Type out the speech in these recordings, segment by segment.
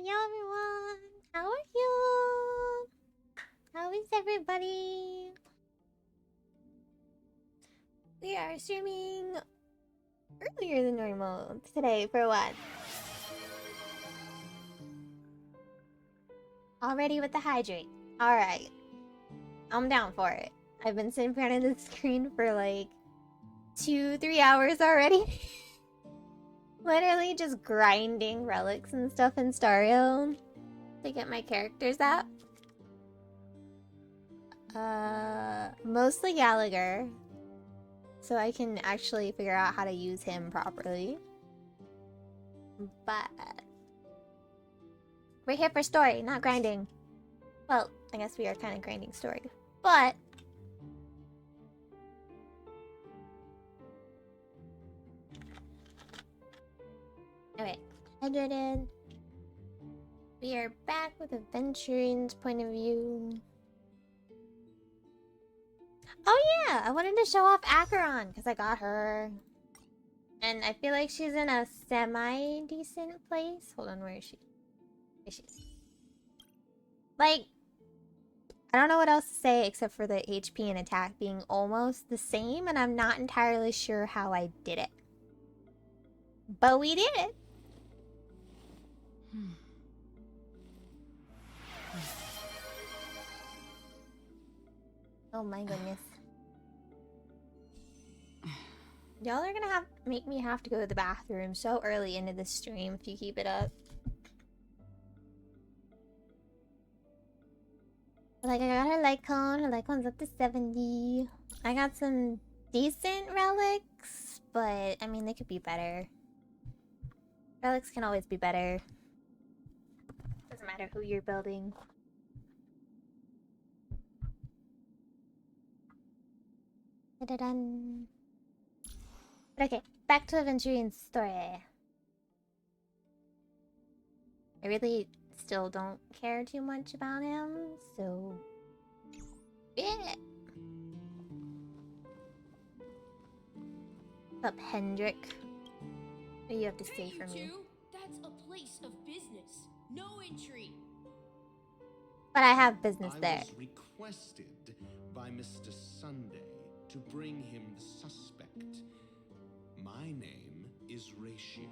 Hello everyone! How are you? How is everybody? We are streaming earlier than normal today for what? Already with the hydrate. Alright. I'm down for it. I've been sitting in front of the screen for like 2-3 hours already. Literally just grinding relics and stuff in Stario to get my characters up. Mostly Gallagher, so I can actually figure out how to use him properly. But we're here for story, not grinding. Well, I guess we are kind of grinding story, but okay, hydrated. We are back with Adventuring's point of view. Oh yeah, I wanted to show off Acheron because I got her. And I feel like she's in a semi-decent place. Hold on, where is she? There she is. Like, I don't know what else to say except for the HP and attack being almost the same, and I'm not entirely sure how I did it. But we did it! Oh my goodness. Y'all are gonna make me have to go to the bathroom so early into the stream if you keep it up. Like, I got her light cone. Her light cone's up to 70. I got some decent relics, but I mean, they could be better. Relics can always be better. Doesn't matter who you're building. Da-da-dun. But okay, back to Aventurion's story. I really still don't care too much about him, so yeah. What's up, Hendrik? What do you have to say for me? That's a place of business. No entry. But I have business there. I was requested by Mr. Sunday to bring him the suspect. My name is Ratio.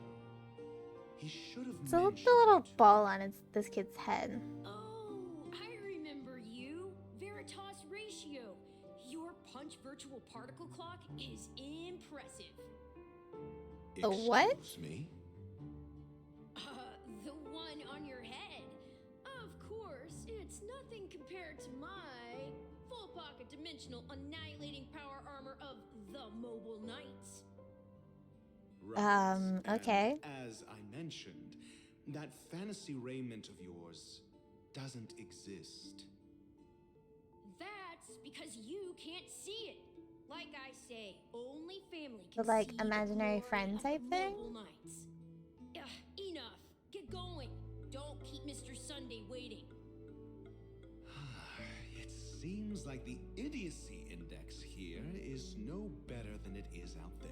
He should have So mentioned the little ball on this kid's head. Oh, I remember you. Veritas Ratio. Your punch virtual particle clock is impressive. A what? Excuse me? The one on your head. Of course, it's nothing compared to my full pocket dimensional annihilating power armor of the Mobile Knights. Right. Okay. And as I mentioned, that fantasy raiment of yours doesn't exist. That's because you can't see it. Like I say, only family The, can like, see imaginary the friend glory type of thing? Mobile Knights. Enough. Get going. Don't keep Mr. Sunday waiting. It seems like the idiocy index here is no better than it is out there.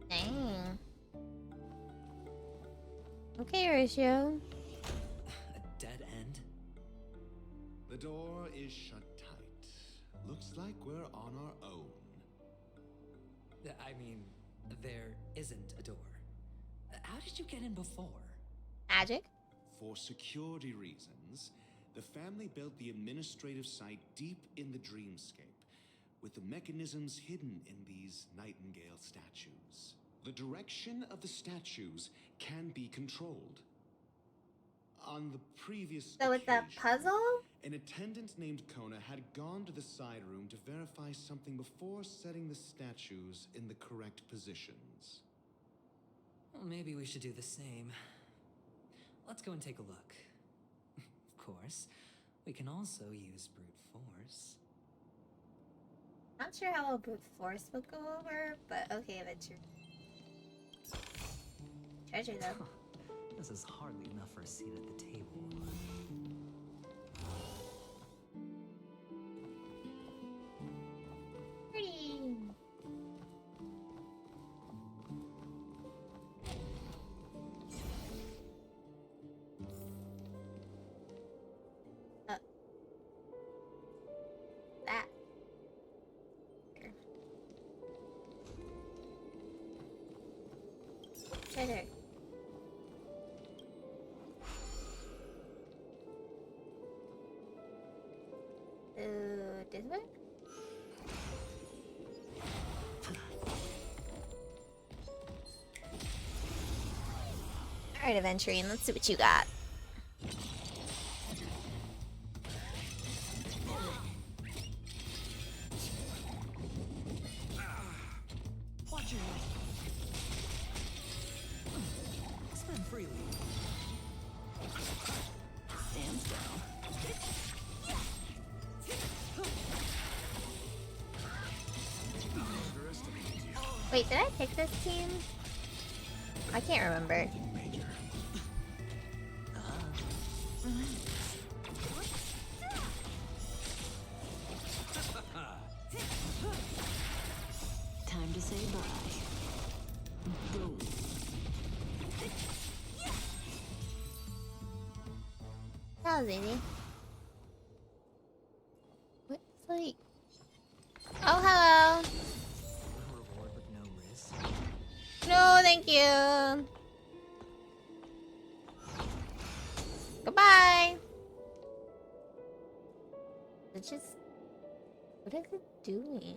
Dang. Okay, Ratio. A dead end? The door is shut tight. Looks like we're on our own. I mean, there isn't a door. How did you get in before? Magic? For security reasons, the family built the administrative site deep in the dreamscape, with the mechanisms hidden in these nightingale statues. The direction of the statues can be controlled. On the previous So it's a occasion, puzzle? an attendant named Kona had gone to the side room to verify something before setting the statues in the correct positions. Well, maybe we should do the same. Let's go and take a look. Of course, we can also use brute force. Not sure how a brute force would go over, but okay, that's true. Treasure though. This is hardly enough for a seat at the table. Pretty. Right there. This way? Alright, Aventurine, let's see what you got. Watch your head. Expend freely. Stand still. Wait, did I pick this team? I can't remember. Time to say bye. Go. That was easy. What's like? Oh, hello. Reward with no risk. No, thank you. Goodbye. It's just. What is it doing?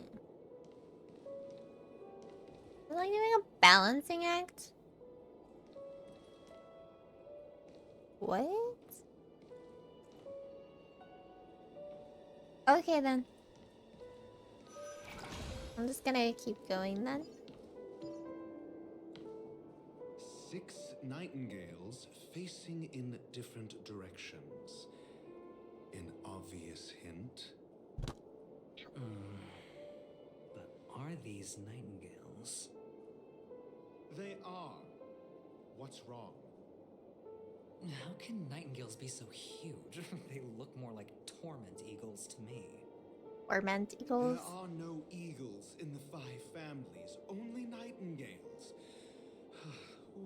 Is it like doing a balancing act? What? Okay then. I'm just gonna keep going then. 6 nightingales facing in different directions. An obvious hint. But are these nightingales? They are. What's wrong? How can nightingales be so huge? They look more like torment eagles to me. Torment eagles. There are no eagles in the 5 families, only nightingales.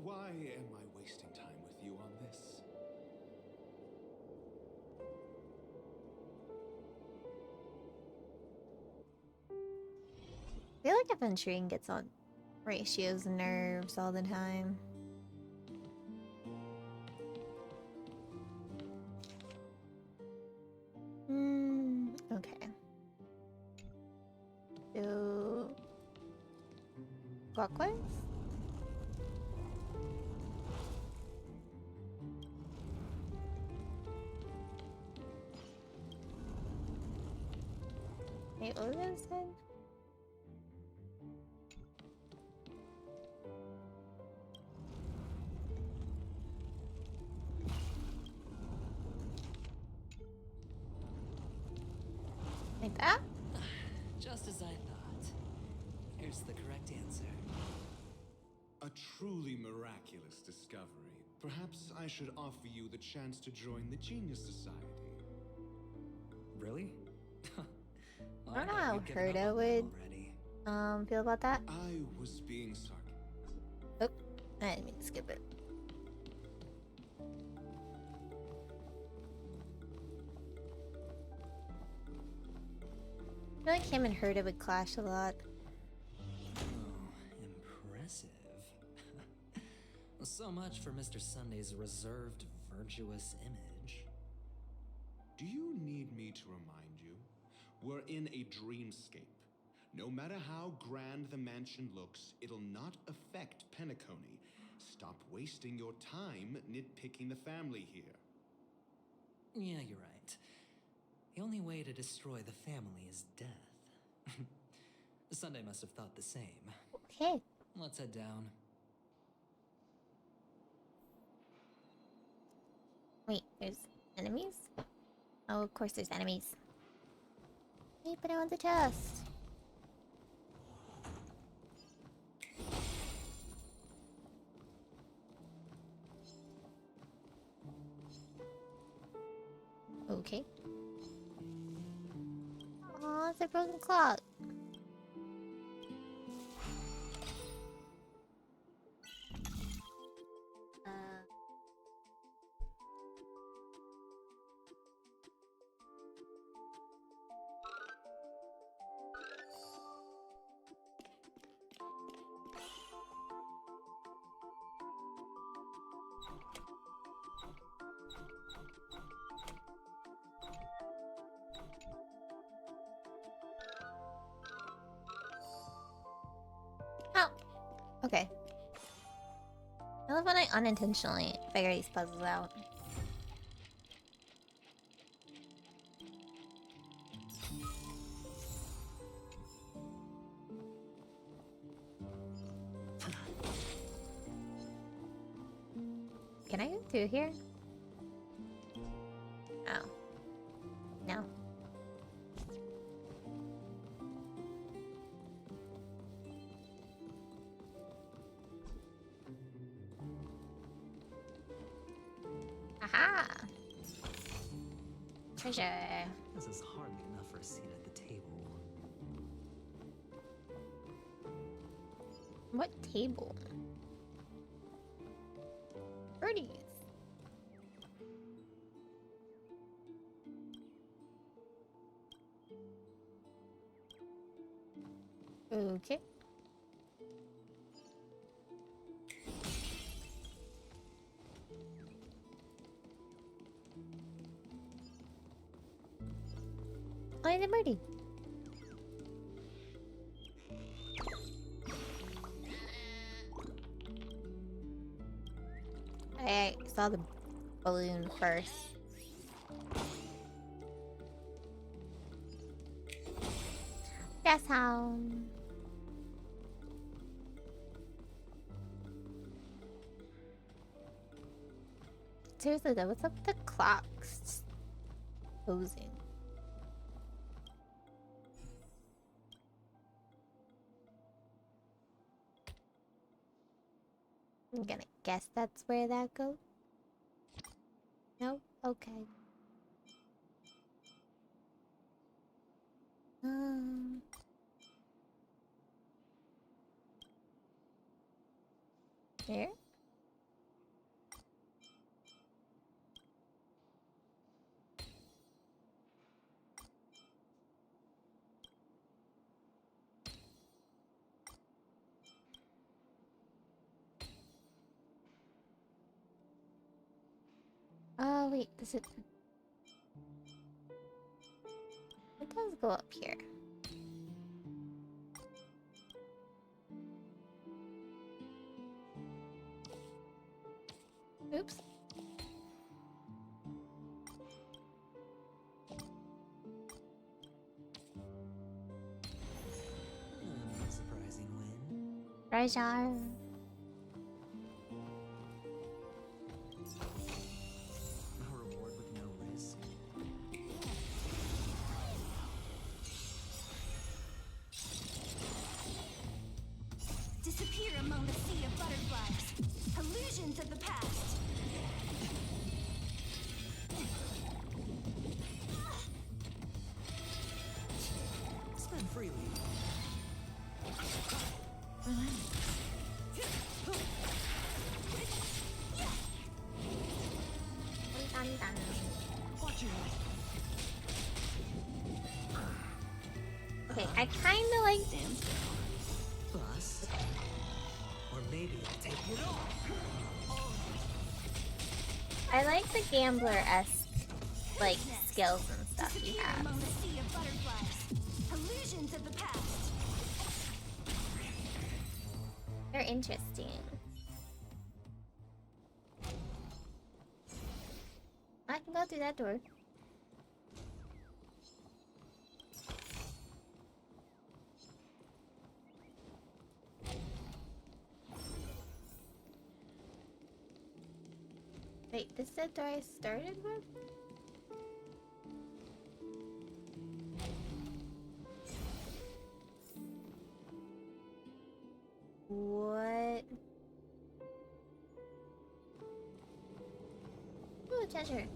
Why am I wasting time with you on this? I feel like Aventurine gets on Ratio's nerves all the time. Okay. So... clockwise? Wait, what was I saying? Like that? Just as I thought. Here's the correct answer. A truly miraculous discovery. Perhaps I should offer you the chance to join the Genius Society. Really? Well, I don't know thought how you'd given up Herta on that would already. feel about that. I was being sarcastic. Oh, I didn't mean to skip it. I feel like him and Herta would clash a lot. Oh, impressive. So much for Mr. Sunday's reserved, virtuous image. Do you need me to remind you? We're in a dreamscape. No matter how grand the mansion looks, it'll not affect penacony. Stop wasting your time nitpicking the family here. Yeah, you're right. The only way to destroy the family is death. Sunday must have thought the same. Okay. Let's head down. Wait, there's enemies? Oh, of course there's enemies. Wait, but I want the chest. Okay. Aw, it's a broken clock. Okay. I love when I unintentionally figure these puzzles out. Can I go through here? Oh. No. Aha! Treasure. This is hardly enough for a seat at the table. What table? Birdies. Okay. Oh, it's a birdie. I saw the balloon first. Guess how? Seriously though, what's up with the clocks posing? I'm gonna guess that's where that goes. No? Okay. Here? Oh wait, does it? It does go up here. Oops. Surprising win. Treasure. A reward with no risk. Disappear among the sea of butterflies. Illusions of the past. Spend freely. Watch your life. Okay, I kinda like. Stand still. Bus. Or maybe I'll take it off. I like the gambler-esque, like, skills and stuff he Disappear has. among the sea of butterflies. Illusions of the past. They're interesting. I can go through that door. Wait, this is the door I started with? What? Ooh, treasure.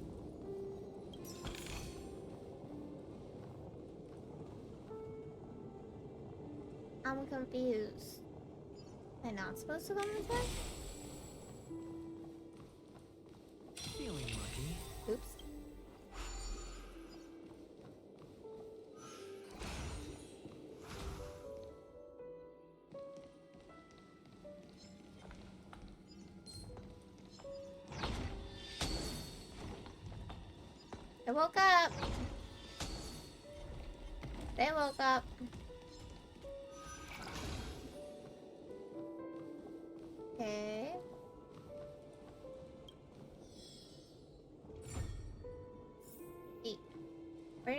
I'm confused. Am I not supposed to go this way? Feeling lucky. Oops. I woke up. They woke up.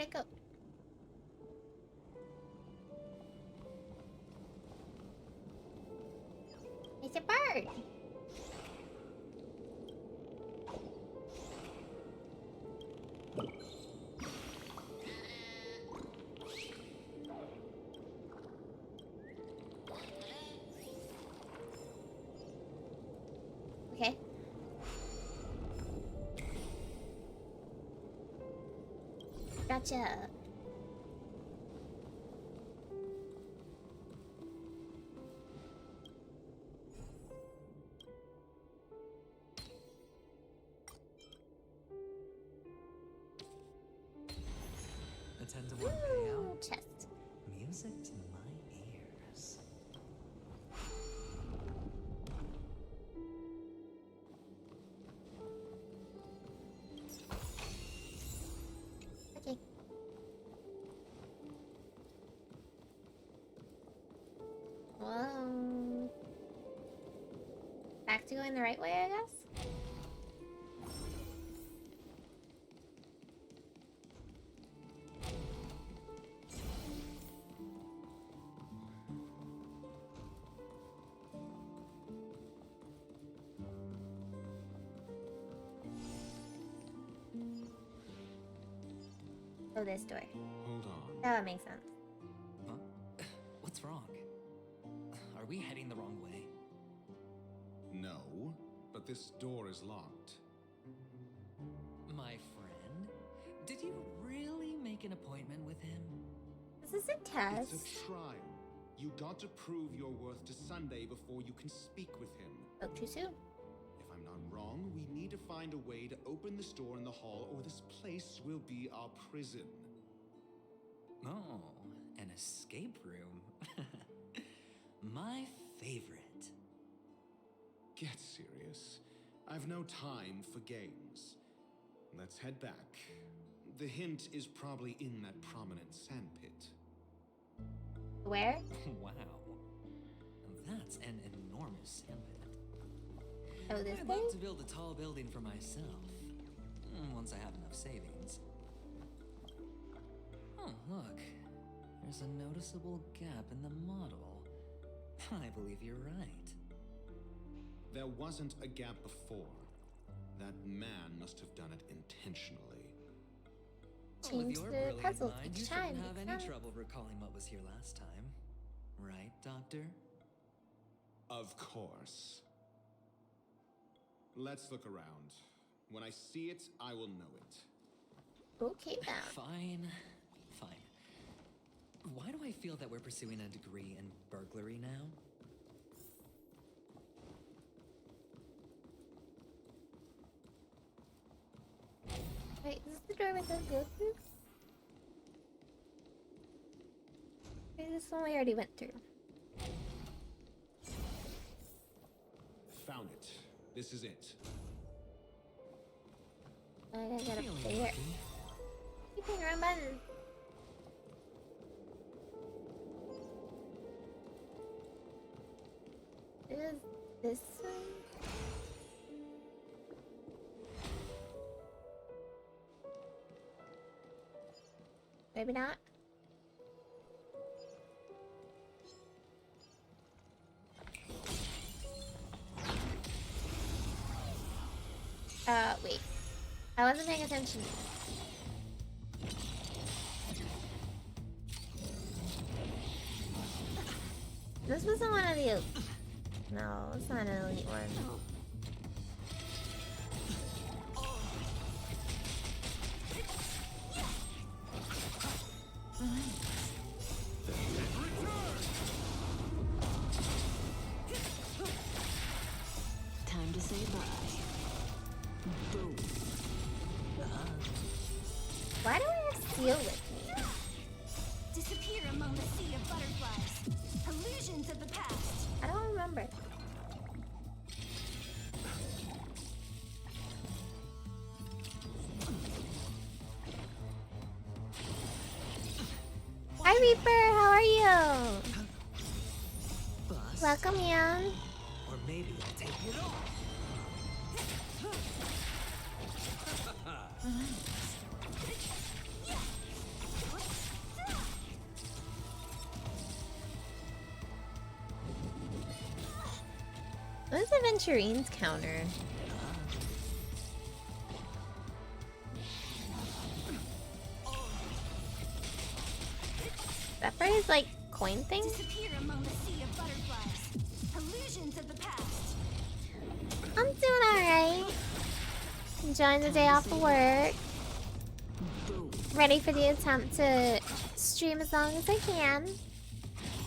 it go? It's a bird. Okay. Gotcha. A 10-to-1 payout. Chest. Music to my ears. Okay. Whoa. Back to going the right way, I guess? Oh, this door. Hold on. That would make sense. Huh? What's wrong? Are we heading the wrong way? No, but this door is locked. My friend? Did you really make an appointment with him? This is a test. It's a trial. You got to prove your worth to Sunday before you can speak with him. Spoke too soon. If I'm not wrong, we need to find a way to open this door in the hall, or this place will be our prison. Oh, an escape room. My favorite. Get serious. I've no time for games. Let's head back. The hint is probably in that prominent sandpit. Where? Wow. That's an enormous sandpit. Oh, this I'd thing? love to build a tall building for myself. Once I have enough savings. Oh, look. There's a noticeable gap in the model. I believe you're right. There wasn't a gap before. That man must have done it intentionally. Well, with Change your the brilliant puzzles mind, each you time. shouldn't have Makes any sense. trouble recalling what was here last time. Right, Doctor? Of course. Let's look around. When I see it, I will know it. Okay, then. Fine. Fine. Why do I feel that we're pursuing a degree in burglary now? Wait, is this the door we could go through? Wait, this one we already went through. Found it. This is it. I gotta get up Feeling there. lucky. Keeping the wrong button. Is this one? Maybe not. Wait. I wasn't paying attention. This wasn't one of the... No, it's not an elite one. Time to say bye. Boom. Why do I have Seal with me? Disappear among the sea of butterflies. Illusions of the past. I don't remember. Hi Reaper, how are you? Bust. Welcome, Young. Or maybe I'll take it off. What is Aventurine's counter? That for his, like, coin thing? Disappear among the sea of butterflies. Illusions of the past. I'm doing alright. Enjoying the day off of work. Ready for the attempt to stream as long as I can.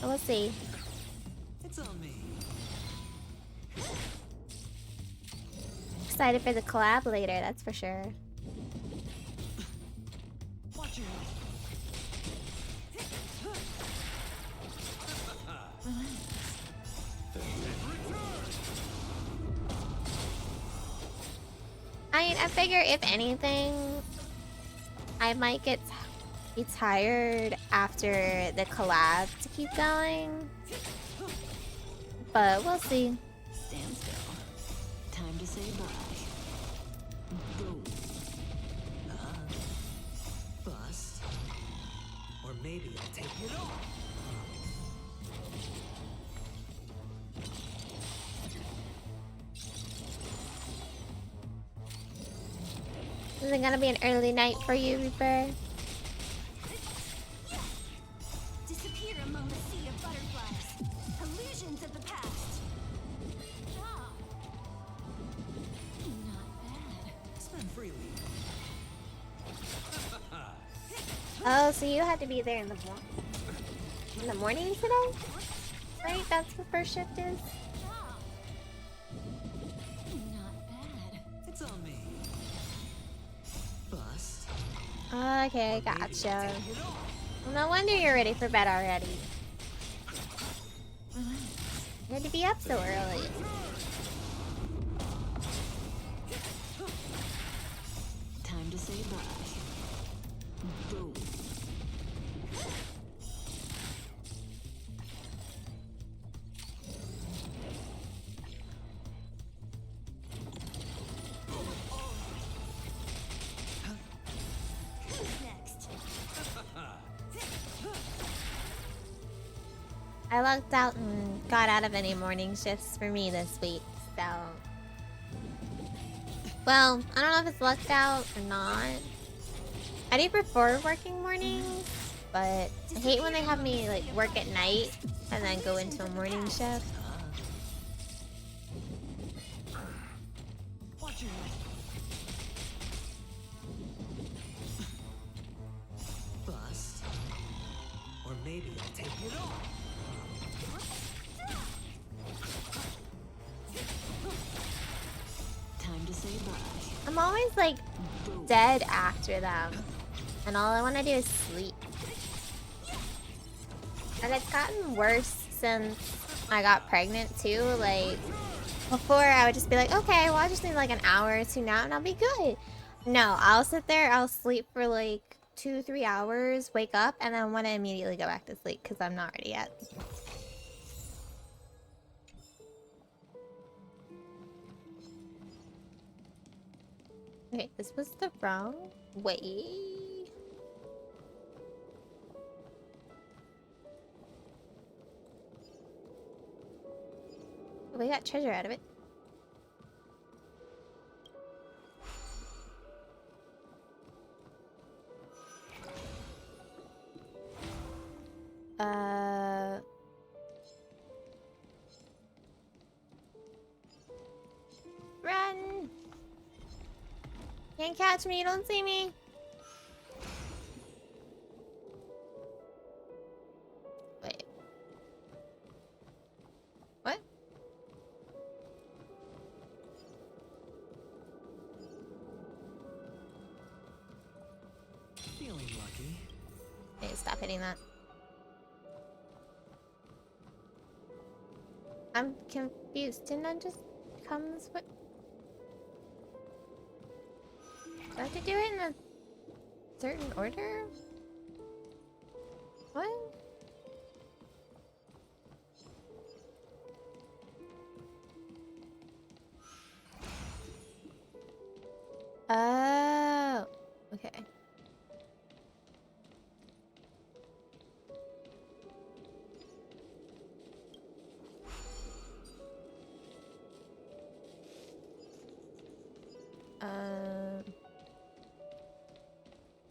But we'll see. It's on me. Excited for the collab later, that's for sure. Watch your I mean, I figure if anything, I might be tired after the collab to keep going. But we'll see. Stand still. Time to say bye. Boom. bust. Or maybe I'll take it off. Is it gonna be an early night for you, Reaper? Disappear among the sea of butterflies. Illusions of the past. Ah. Not bad. Spend freely. Oh, so you had to be there in the morning today? Right? That's what first shift is? Ah. Not bad. It's on me. Bust. Okay, gotcha. Well, no wonder you're ready for bed already. You had to be up so early. Time to say bye. Boom. Who's next? I lucked out and got out of any morning shifts for me this week, so... Well, I don't know if it's lucked out or not. I do prefer working mornings, but I hate when they have me like work at night and then go into a morning shift. Watch your bust. Or maybe I'll take it off. Time to say bye. I'm always like dead after them, and all I want to do is sleep. And it's gotten worse since I got pregnant too. Like before, I would just be like, okay, well I just need like an hour or two now, and I'll be good. No, I'll sit there, I'll sleep for like 2-3 hours, wake up, and then want to immediately go back to sleep because I'm not ready yet. Okay, this was the wrong way. We got treasure out of it. Run! Can't catch me, you don't see me. Wait. What? Feeling lucky. Hey, stop hitting that. I'm confused. Didn't I just come this way? Do I have to do it in a certain order? What? Oh, okay.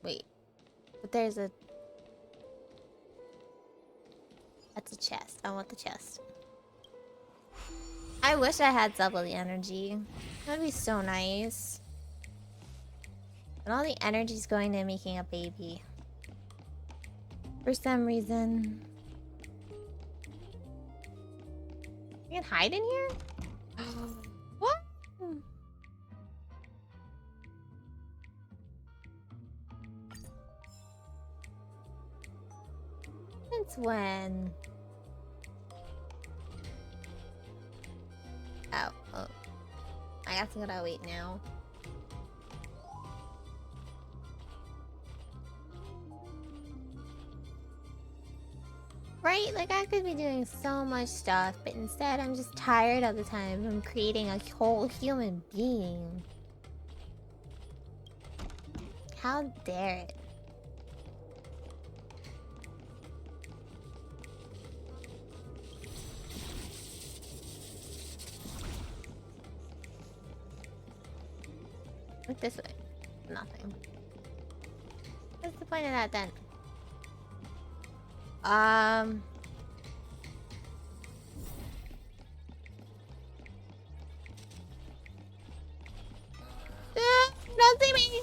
Wait. But there's a... That's a chest. I want the chest. I wish I had double the energy. That'd be so nice. But all the energy's going to making a baby. For some reason. You can hide in here? What? Since when? Oh. I have to go wait now. Right? Like, I could be doing so much stuff, but instead I'm just tired all the time from creating a whole human being. How dare it? Look this way. Nothing. What's the point of that then? Don't see me!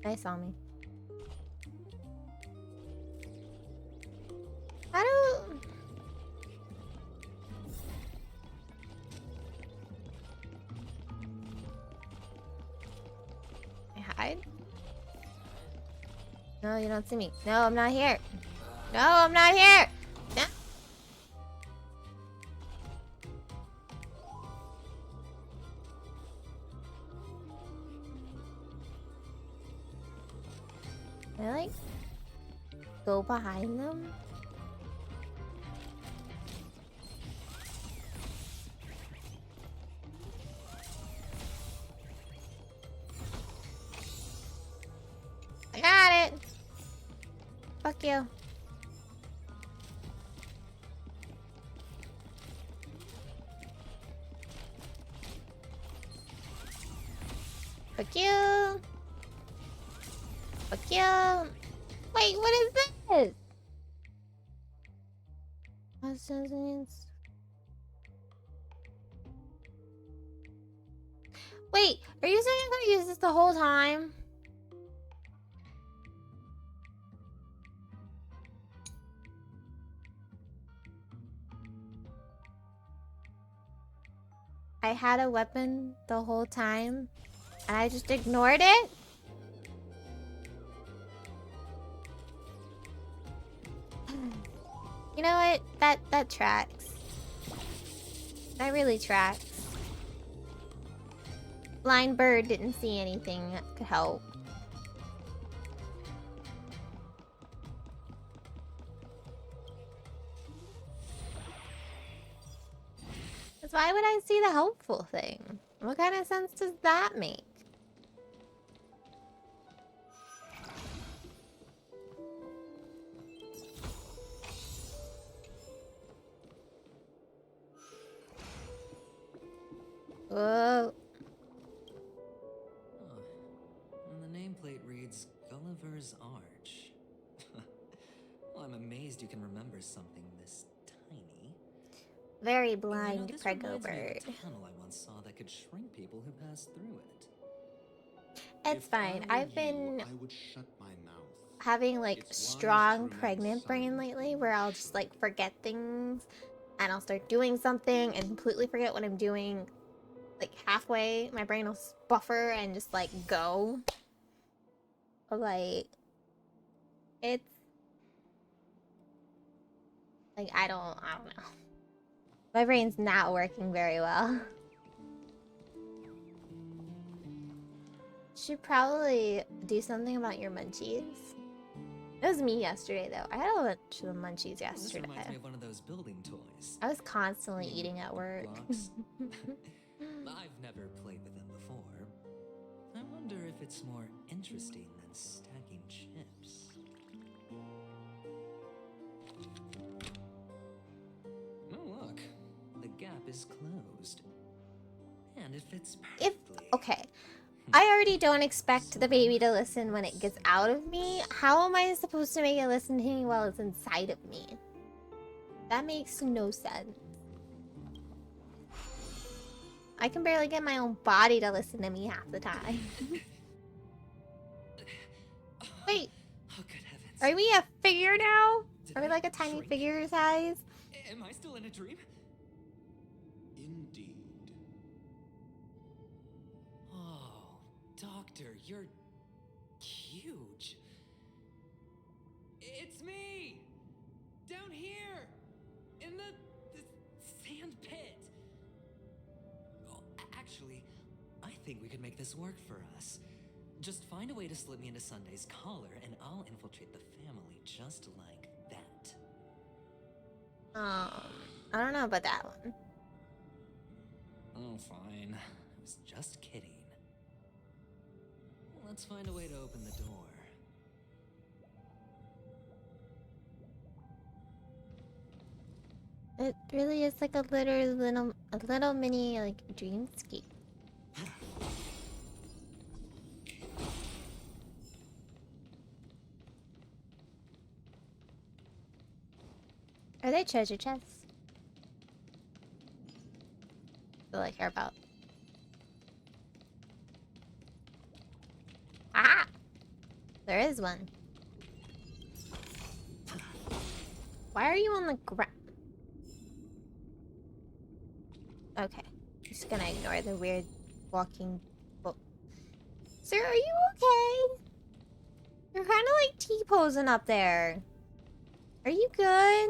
They saw me. How do... I hide? No, you don't see me. No, I'm not here. No, I'm not here! No. Can I, like, go behind them? I got it! Fuck you. Fuck you. Fuck you. Wait, what is this? Wait, are you saying I'm gonna use this the whole time? I had a weapon the whole time, and I just ignored it? You know what? That tracks. That really tracks. Blind bird didn't see anything that could help. Because why would I see the helpful thing? What kind of sense does that make? Whoa. And the nameplate reads Gulliver's Arch. Well, I'm amazed you can remember something this tiny. Very blind, this Prego reminds me of bird. a tunnel I once saw that could shrink people who passed through it. It's fine. I've been I would shut my mouth. having like It's wise to strong remain pregnant brain silent. lately where I'll just like forget things and I'll start doing something and completely forget what I'm doing. Like halfway, my brain will buffer and just like go. Like, it's like I don't know. My brain's not working very well. Should probably do something about your munchies. It was me yesterday though. I had a bunch of munchies Well, this yesterday. reminds me of one of those building toys. I was constantly eating at work. Blocks. I've never played with them before. I wonder if it's more interesting than stacking chips. Oh, look. The gap is closed. And it fits If perfectly. okay, I already don't expect the baby to listen when it gets out of me. How am I supposed to make it listen to me while it's inside of me? That makes no sense. I can barely get my own body to listen to me half the time. Wait, Oh, good heavens. are we a figure now? Did Are we I like a tiny shrink? figure size? Am I still in a dream? Indeed. Oh, Doctor, you're huge. It's me! Down here! In the sand pit! Oh, actually, I think we could make this work for us. Just find a way to slip me into Sunday's collar, and I'll infiltrate the family just like that. I don't know about that one. Oh, fine. I was just kidding. Let's find a way to open the door. It really is like a little mini like dreamscape. Are they treasure chests? That's all I care about. Ah! There is one. Why are you on the ground? Okay. Just gonna ignore the weird walking book. Sir, are you okay? You're kind of like T-posing up there. Are you good?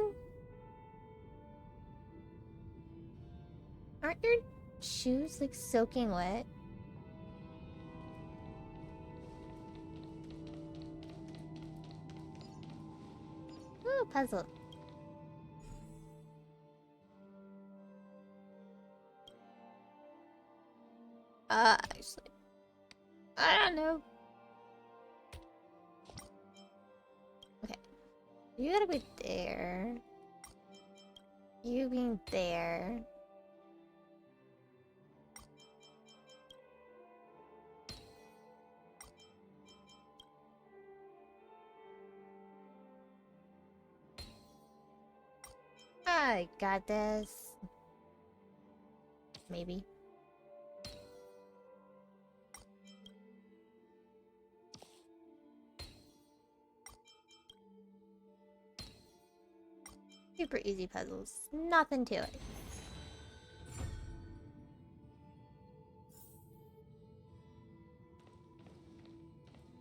Aren't your shoes like soaking wet? Ooh, puzzle. Actually, I don't know. Okay, you gotta be there. You being there. I got this. Maybe. Super easy puzzles. Nothing to it.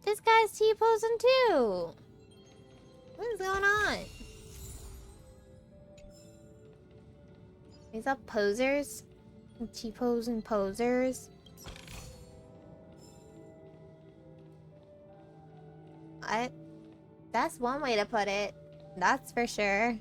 This guy's T-posing too. What is going on? Is that posers? T-posing posers? That's one way to put it. That's for sure.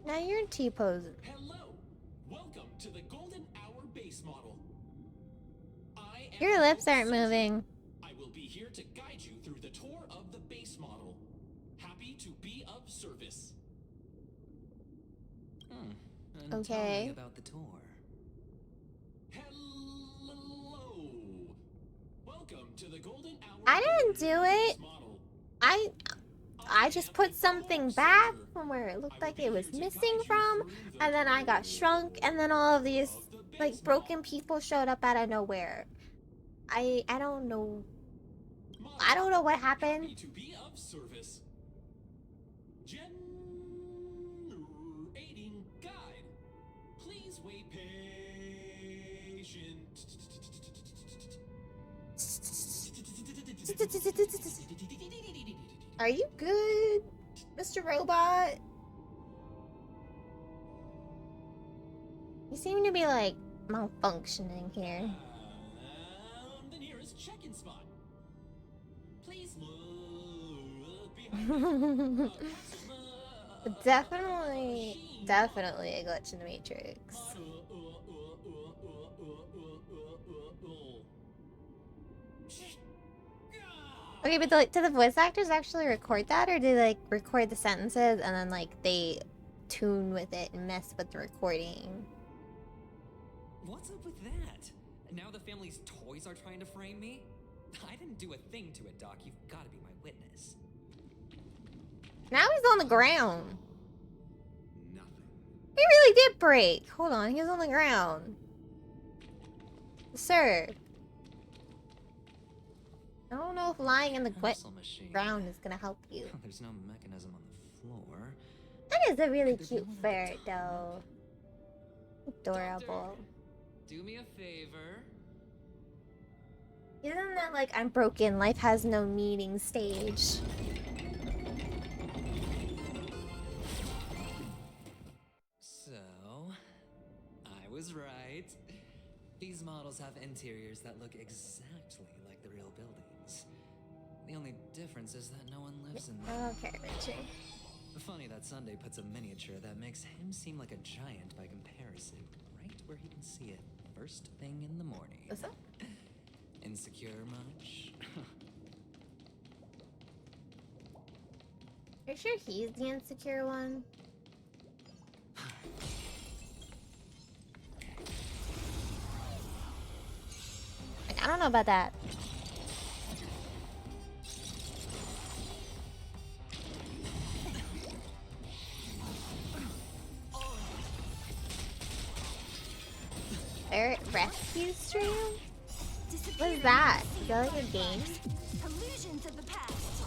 Now you're T-posing. Hello! Welcome to the Golden Hour base model. I am Your lips aren't Caesar. moving. I will be here to guide you through the tour of the base model. Happy to be of service. And tell Okay. me about the tour. Hello! Welcome to the Golden Hour I didn't do base it. model. I just put something back from where it looked like it was missing from, and then I got shrunk, and then all of these like broken people showed up out of nowhere. I don't know. I don't know what happened. Happy to be of service. Generating guide. Please wait patient. Are you good, Mr. Robot? You seem to be like malfunctioning here. The nearest check-in spot. Please look behind. Definitely a glitch in the Matrix. Okay, but do the voice actors actually record that, or do they like record the sentences and then like they tune with it and mess with the recording? What's up with that? Now the family's toys are trying to frame me? I didn't do a thing to it, Doc. You've got to be my witness. Now he's on the ground. Nothing. He really did break. Hold on, he was on the ground. Sir. I don't know if lying in the Capsule machine. ground is gonna help you. There's no mechanism on the floor. That is a really Could there be cute one at the ferret, top? though. Adorable. Do me a favor. Isn't that like I'm broken, life has no meaning stage? So, I was right. These models have interiors that look exactly like the real buildings. The only difference is that no one lives in them. Okay, Richie. Funny that Sunday puts a miniature that makes him seem like a giant by comparison, right where he can see it first thing in the morning. What's up? Insecure much? Are you sure he's the insecure one? Like, I don't know about that. Ferret rescue stream? What is that? Is that like a game? Illusions of the past.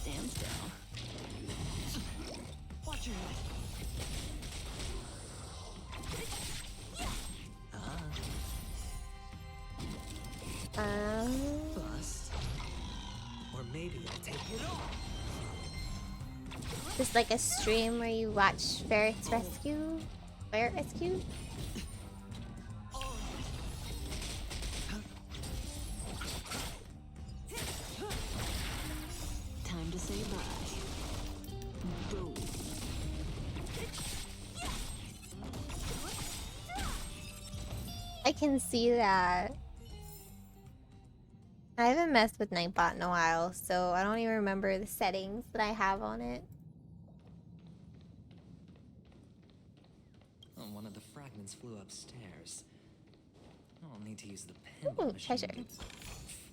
Stand still. Watch your head. Bust. Or maybe I'll take it off. Just like a stream where you watch ferrets rescue? Ferret rescue? Time to say bye. Boom. I can see that. I haven't messed with Nightbot in a while, so I don't even remember the settings that I have on it. Oh, one of the fragments flew upstairs. I'll need to use the pinball Ooh, machine treasure. to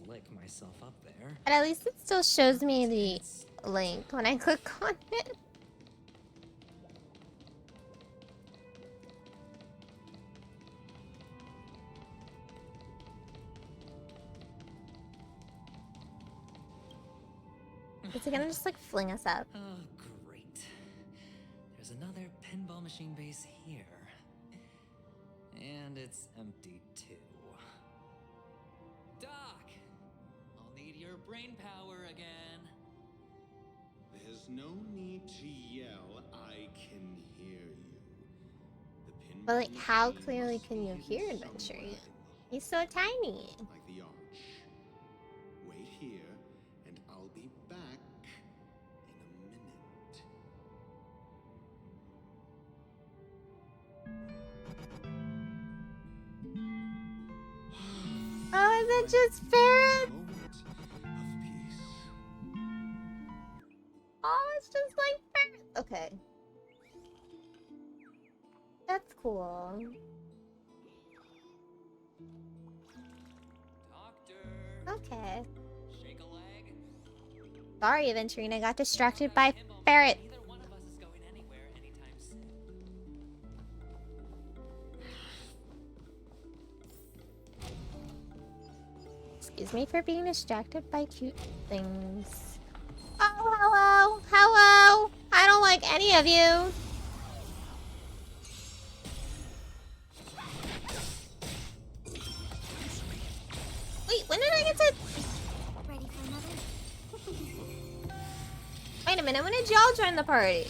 flick myself up there. But at least it still shows me the link when I click on it. Is it gonna just like fling us up? Oh, great. There's another pinball machine base here. And it's empty too. Doc! I'll need your brain power again. There's no need to yell. I can hear you. The pinball But like, how machine clearly must can be you hidden hear somewhere Adventure? in the He's so tiny. hall, like the arch. Wait here, and I'll be back in a minute. Oh, is it just ferret? Moment of peace. Oh, it's just like ferret. Okay. That's cool. Doctor! Okay. Shake a leg. Sorry, Aventurina got distracted by ferret. Neither one of us is going anywhere anytime soon. Excuse me for being distracted by cute things. Oh, hello. Hello. I don't like any of you. Wait, when did I get to... Ready for another? Wait a minute, when did y'all join the party?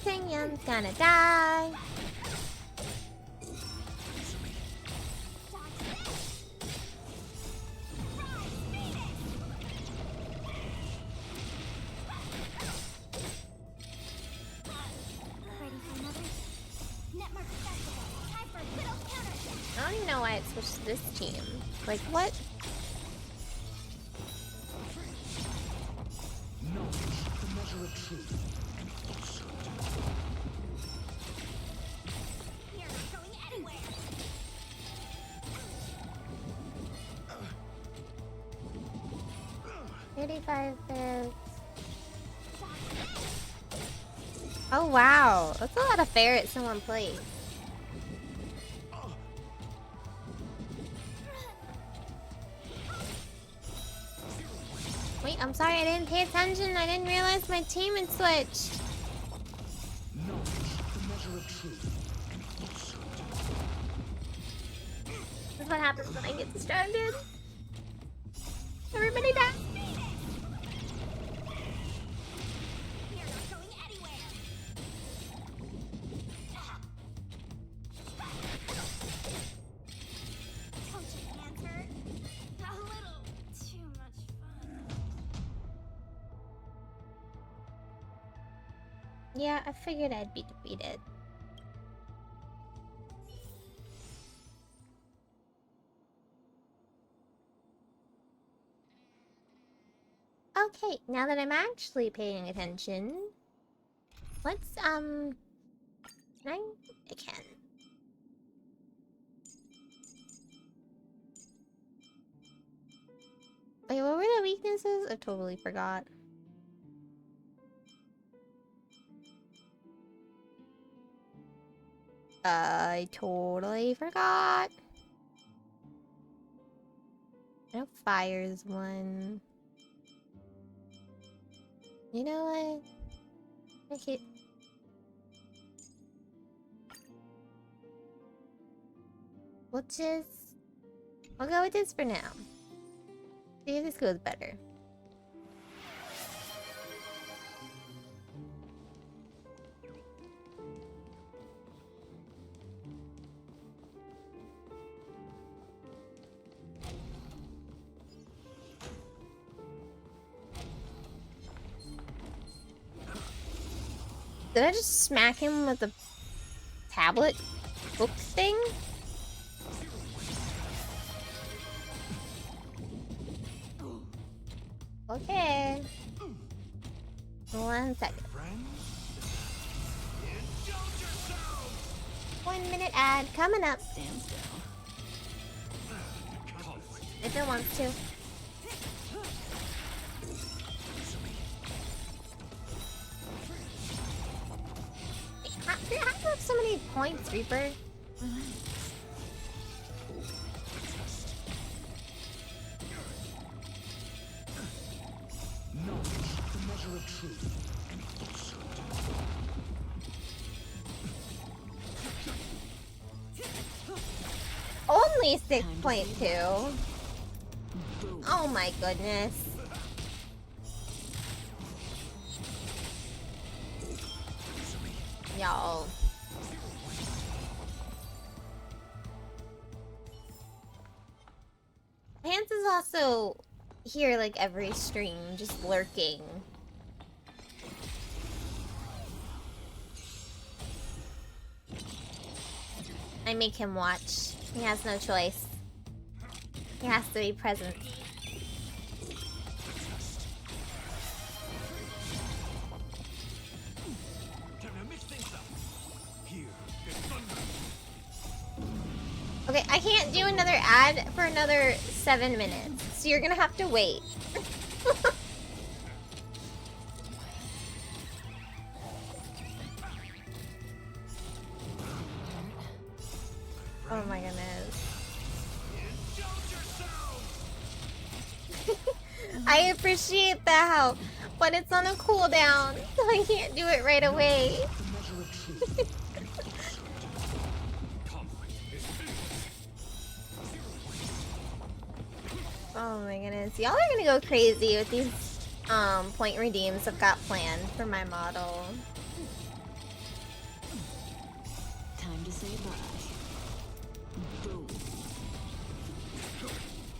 Tingyan's gonna die. why it switched to this team. Like, what? You're not going anywhere. 35 ferrets. Oh wow, that's a lot of ferrets in one place. Wait, I'm sorry, I didn't pay attention. I didn't realize my team had switched. This is what happens when I get distracted. Everybody dies. You're not going anywhere. Don't your hands hurt? A little too much fun. Yeah, I figured I'd be defeated. Okay, now that I'm actually paying attention, let's, can I can. Wait, what were the weaknesses? I totally forgot. I totally forgot. I know fire's one. You know what? Okay. We'll just... I'll go with this for now. See if this goes better. Did I just smack him with the tablet book thing? Okay. 1 second. 1 minute ad coming up. If it wants to. How do you have so many points, Reaper? Only 6.2. Oh my goodness. Y'all. Hans is also here like every stream, just lurking. I make him watch. He has no choice. He has to be present. Okay, I can't do another ad for another 7 minutes, so you're gonna have to wait. Oh my goodness. I appreciate the help, but it's on a cooldown, so I can't do it right away. Oh my goodness. Y'all are gonna go crazy with these point redeems I've got planned for my model. Time to say bye. Boom.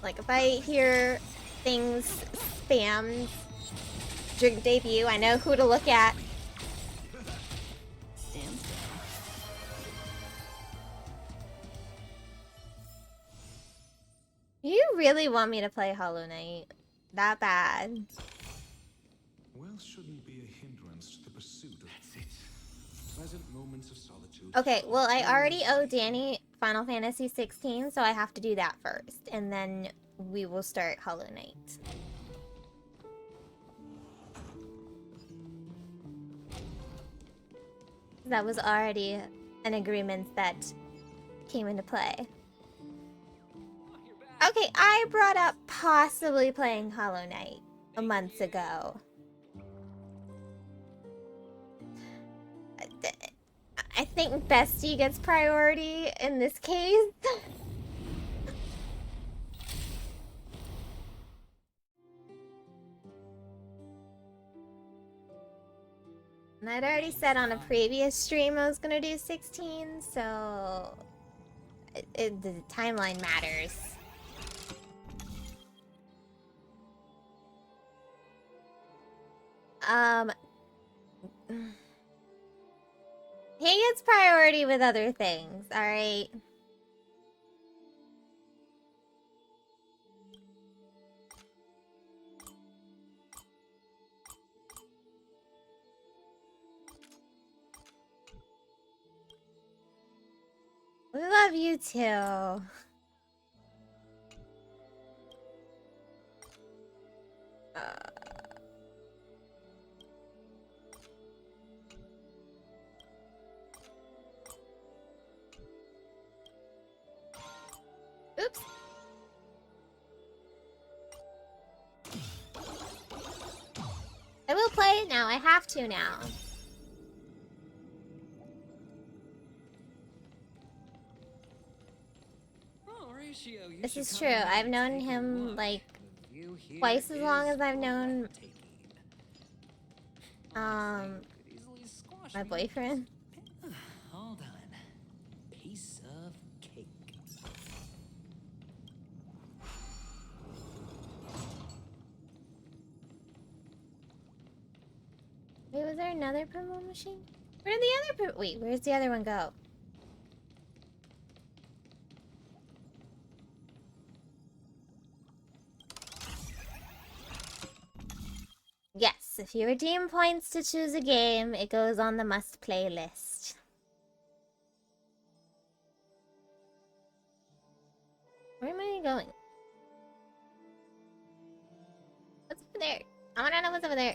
Like if I hear things spammed during debut, I know who to look at. Stand still. really want me to play Hollow Knight. That bad. Wealth shouldn't be a hindrance to the pursuit of... That's it. Pleasant moments of solitude. Okay, well, I already owe Danny Final Fantasy 16, so I have to do that first. And then we will start Hollow Knight. That was already an agreement that came into play. Okay, I brought up possibly playing Hollow Knight a month ago. I think Bestie gets priority in this case. And I'd already said on a previous stream I was gonna do 16, so the timeline matters. He gets priority with other things, alright? We love you too. Oops. I will play it now. I have to now. This is true. I've known him like twice as long as I've known my boyfriend. Hold on. Piece of cake. Wait, was there another pinball machine? Where did the other wait, where's the other one go? Yes, if you redeem points to choose a game, it goes on the must-play list. Where am I going? What's over there? I wanna know what's over there.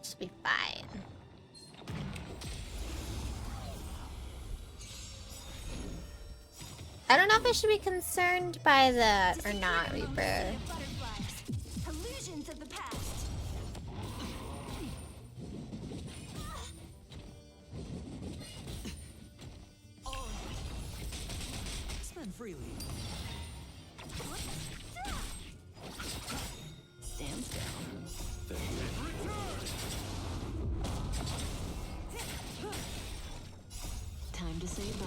Should be fine. I don't know if I should be concerned by that or not, Reaper. Illusions of the past. Spend freely. Stand down. Time to say bye.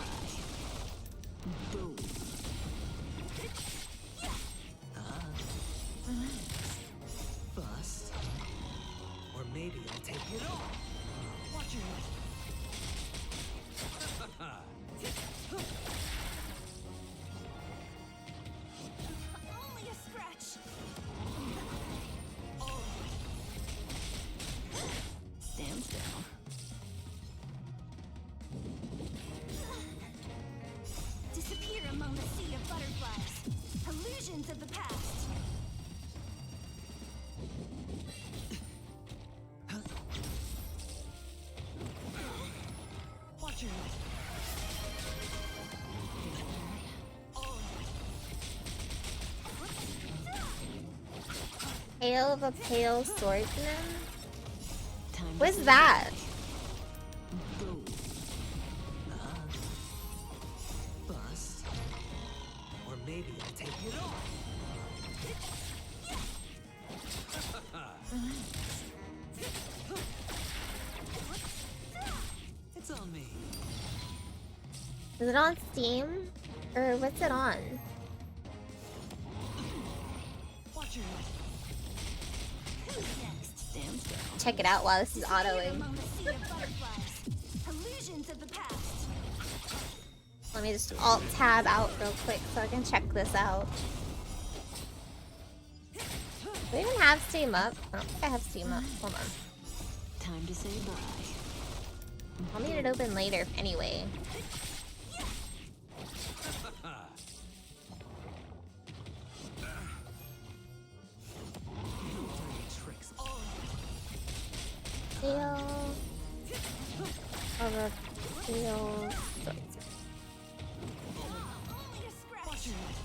Boom. Bust. Or maybe I'll take it all. Watch your head. Only a scratch. Stand down. Disappear among the sea of butterflies. Illusions of the past. Watch your head. Hail of a Pale Swordsman? Time to What's say that? bye. Boom. Bust. Or maybe I'll take it all. It's on me. Is it on Steam? Or what's it on? Watch your head. Who's next? Stand still. Check it out while this is Disappear autoing. among the sea of butterflies. Illusions of the past. Let me just alt tab out real quick so I can check this out. Do we even have Steam up? I don't think I have Steam up. Hold on. Time to say bye. I'll need it open later anyway. Tricks. Feel over feel. Only a scratch. Watch your head.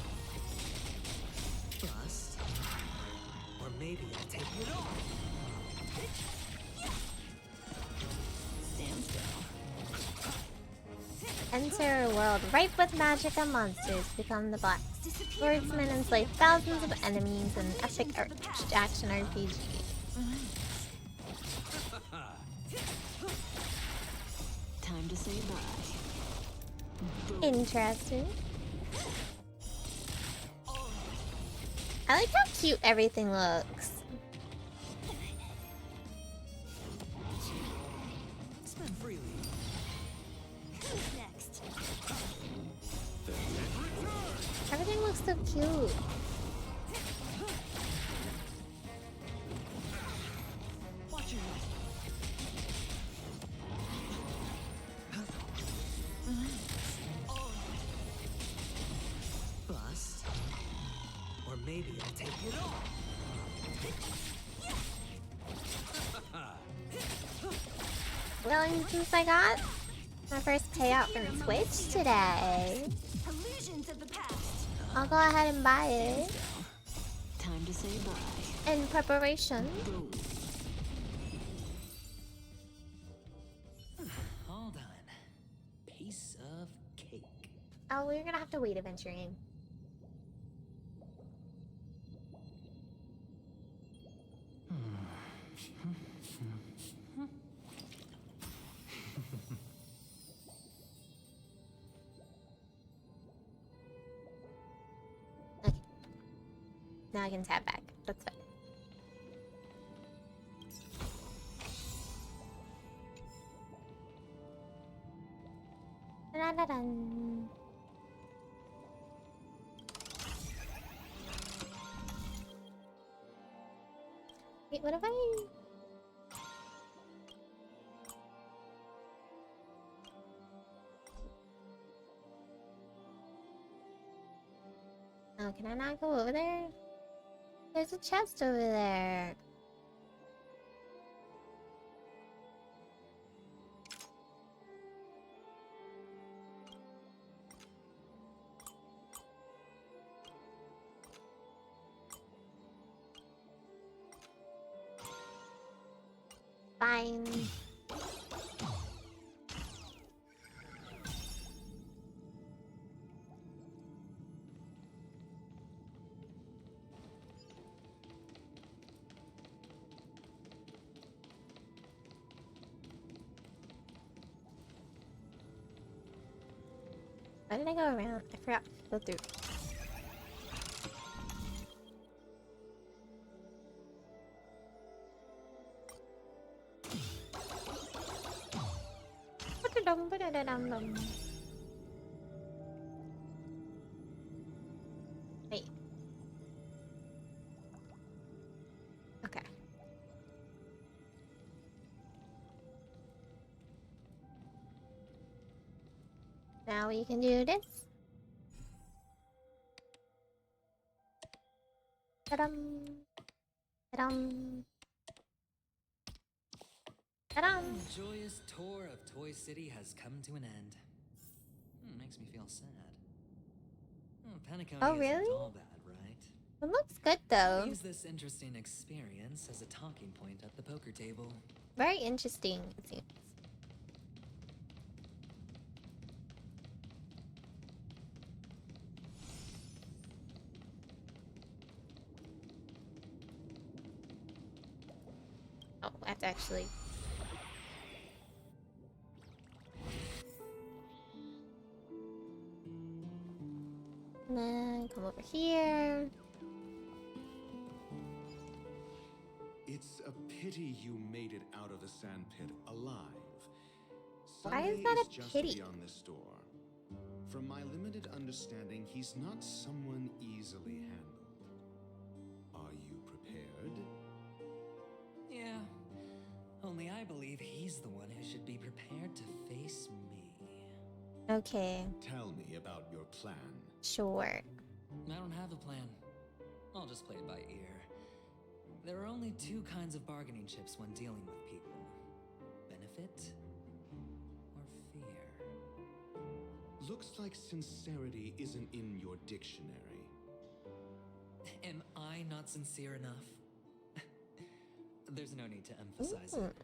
Bust. Or maybe I'll take it off. Stand still. Enter a world ripe with magic and monsters. Become the Black Swordsman and slay thousands of enemies in an epic action RPG. Time to say bye. Interesting. I like how cute everything looks. Spend freely. Who's next? Everything looks so cute. Watch your head. Bust. Or maybe I'll take it off. Well, and since I got my first payout from Twitch today, Illusions of the past. I'll go ahead and buy it Time to say bye. in preparation. Boom. All done. Piece of cake. Oh, we're gonna have to wait adventuring. Okay. Now I can tap back. That's fine. Da-da-dun. Wait, what if I... Oh, can I not go over there? There's a chest over there. Fine. Why did I go around? I forgot to go through. Ba-da-dum. Wait. Okay. Now we can do this. Ta-dum. Ta-dum. Ta-dum. The joyous tour of Toy City has come to an end. Makes me feel sad. Penacony Oh, isn't really? all bad, right? It looks good though. Use this interesting experience as a talking point at the poker table. Very interesting, it seems. have to actually... And then come over here. It's a pity you made it out of the sandpit alive. Why is Sunday that a just pity? beyond this door. From my limited understanding, he's not someone easily handled. Are you prepared? Yeah. Only I believe he's the one who should be prepared to face me. Okay, Tell me about your plan. sure. I don't have a plan. I'll just play it by ear. There are only two kinds of bargaining chips when dealing with people. Benefit or fear. Looks like sincerity isn't in your dictionary. Am I not sincere enough? There's no need to emphasize it.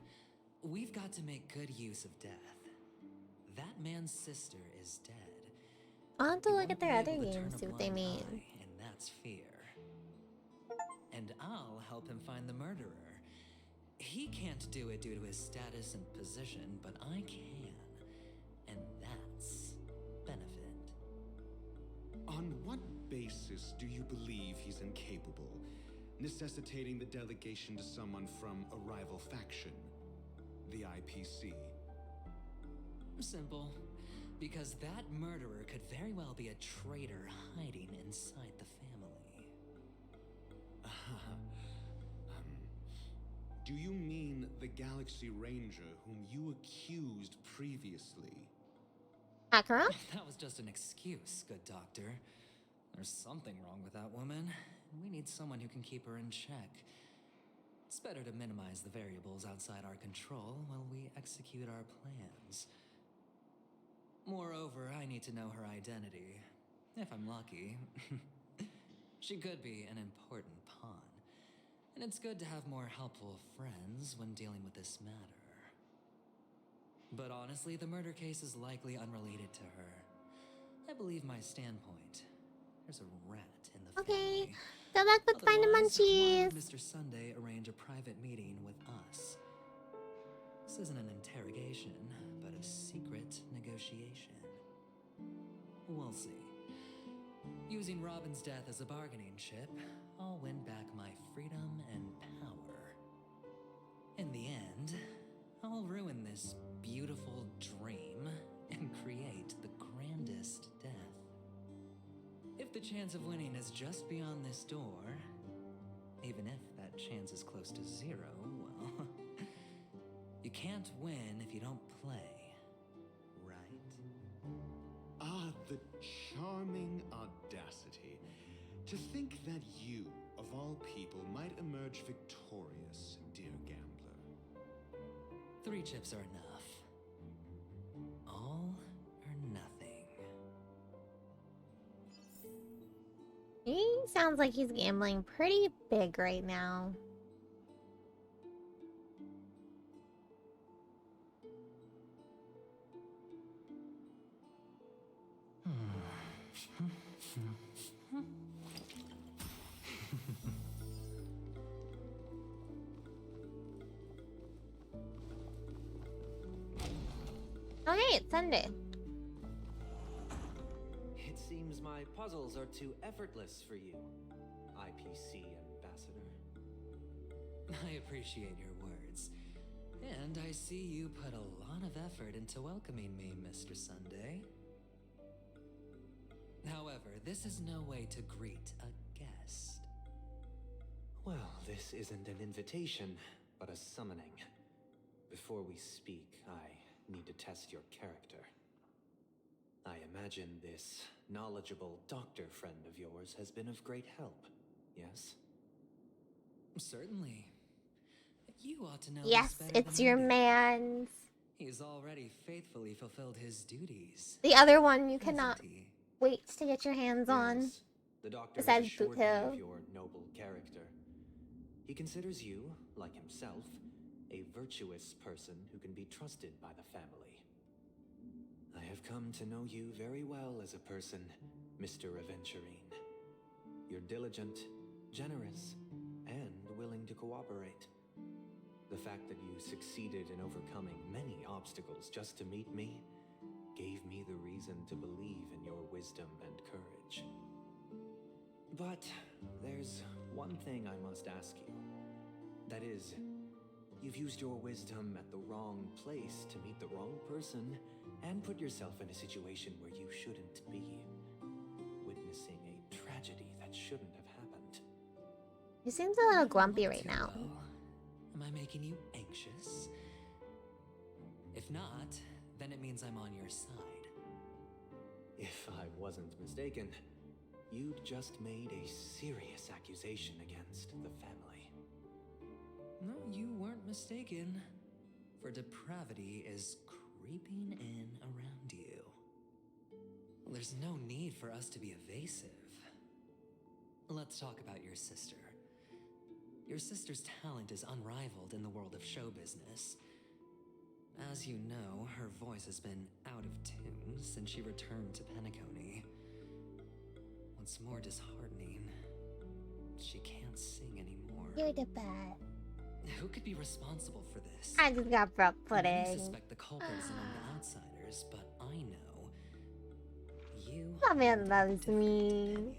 We've got to make good use of death. That man's sister is dead. I'll have to You look won't at their be other able to turn games, a see what they blind mean. eye, and that's fear. And I'll help him find the murderer. He can't do it due to his status and position, but I can. And that's benefit. On what basis do you believe he's incapable, necessitating the delegation to someone from a rival faction? The IPC. Simple. Because that murderer could very well be a traitor hiding inside the family. Do you mean the Galaxy Ranger whom you accused previously? Acheron? That was just an excuse, good doctor. There's something wrong with that woman. We need someone who can keep her in check. It's better to minimize the variables outside our control while we execute our plans. Moreover, I need to know her identity. If I'm lucky. She could be an important pawn. And it's good to have more helpful friends when dealing with this matter. But honestly, the murder case is likely unrelated to her. I believe my standpoint. There's a rat in the Okay. family. Good luck with finding Otherwise, why munchies. would Mr. Sunday arrange a private meeting with us? This isn't an interrogation, but a secret negotiation. We'll see. Using Robin's death as a bargaining chip, I'll win back my freedom and power. In the end, I'll ruin this beautiful dream and create the grandest death. If the chance of winning is just beyond this door, even if that chance is close to zero, well, you can't win if you don't play, right? Ah, the charming audacity. To think that you, of all people, might emerge victorious, dear gambler. 3 chips are enough. All or nothing. He sounds like he's gambling pretty big right now. Oh hey, it's Sunday. It seems my puzzles are too effortless for you, IPC Ambassador. I appreciate your words. And I see you put a lot of effort into welcoming me, Mr. Sunday. However, this is no way to greet a guest. Well, this isn't an invitation, but a summoning. Before we speak, I need to test your character. I imagine this knowledgeable doctor friend of yours has been of great help, yes? Certainly. You ought to know this Yes, better it's than your I do. man's. He's already faithfully fulfilled his duties. The other one you hasn't cannot he? wait to get your hands on. Yes, the doctor has Besides assured me Buto. of your noble character. He considers you, like himself, a virtuous person who can be trusted by the family. I have come to know you very well as a person, Mr. Aventurine. You're diligent, generous, and willing to cooperate. The fact that you succeeded in overcoming many obstacles just to meet me gave me the reason to believe in your wisdom and courage. But there's one thing I must ask you. That is, you've used your wisdom at the wrong place to meet the wrong person and put yourself in a situation where you shouldn't be, witnessing a tragedy that shouldn't have happened. He seems a little grumpy right now. Am I making you anxious? If not, then it means I'm on your side. If I wasn't mistaken, you'd just made a serious accusation against the family. No, you weren't mistaken. For depravity is creeping in around you. There's no need for us to be evasive. Let's talk about your sister. Your sister's talent is unrivaled in the world of show business. As you know, her voice has been out of tune since she returned to Penacony. What's more disheartening, she can't sing anymore. You're the best. Who could be responsible for this? I just got broke Many pudding. suspect the culprits among the outsiders, but I know you. My man hold a loves different me. opinion.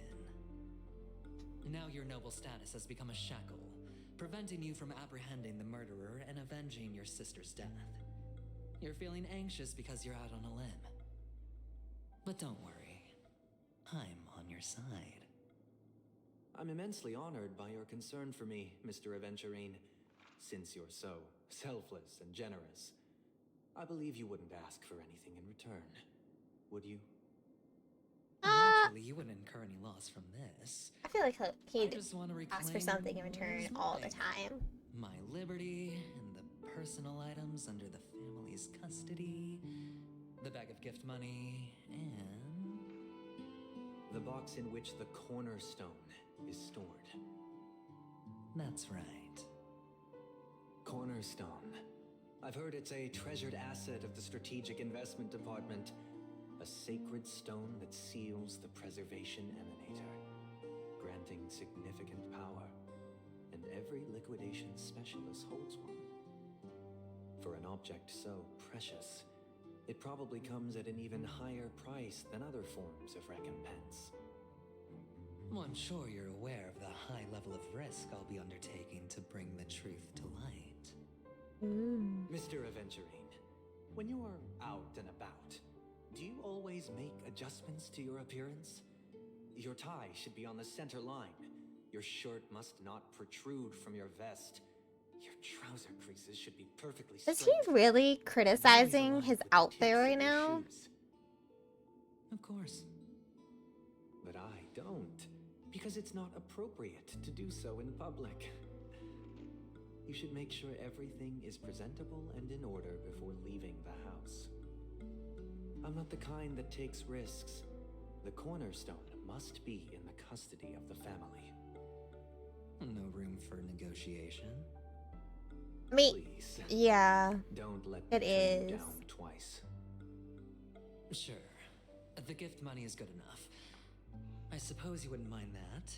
Now your noble status has become a shackle, preventing you from apprehending the murderer and avenging your sister's death. You're feeling anxious because you're out on a limb. But don't worry, I'm on your side. I'm immensely honored by your concern for me, Mr. Aventurine. Since you're so selfless and generous, I believe you wouldn't ask for anything in return, would you? Naturally, you wouldn't incur any loss from this. I feel like I he'd just want to ask for reclaim something in what return is all the mine. time. My liberty and the personal items under the family's custody, the bag of gift money, and The box in which the cornerstone is stored. that's right. Cornerstone. I've heard it's a treasured asset of the Strategic Investment Department. A sacred stone that seals the preservation emanator, granting significant power. And every liquidation specialist holds one. For an object so precious, it probably comes at an even higher price than other forms of recompense. Well, I'm sure you're aware of the high level of risk I'll be undertaking to bring the truth to light. Mr. Aventurine, when you're out and about, do you always make adjustments to your appearance? Your tie should be on the center line. Your shirt must not protrude from your vest. Your trouser creases should be perfectly straight. Is he really criticizing his outfit right now? Of course. But I don't, because it's not appropriate to do so in public. You should make sure everything is presentable and in order before leaving the house. I'm not the kind that takes risks. The cornerstone must be in the custody of the family. No room for negotiation. Me. Please, Yeah. don't let It me turn you is. down twice. Sure. The gift money is good enough. I suppose you wouldn't mind that.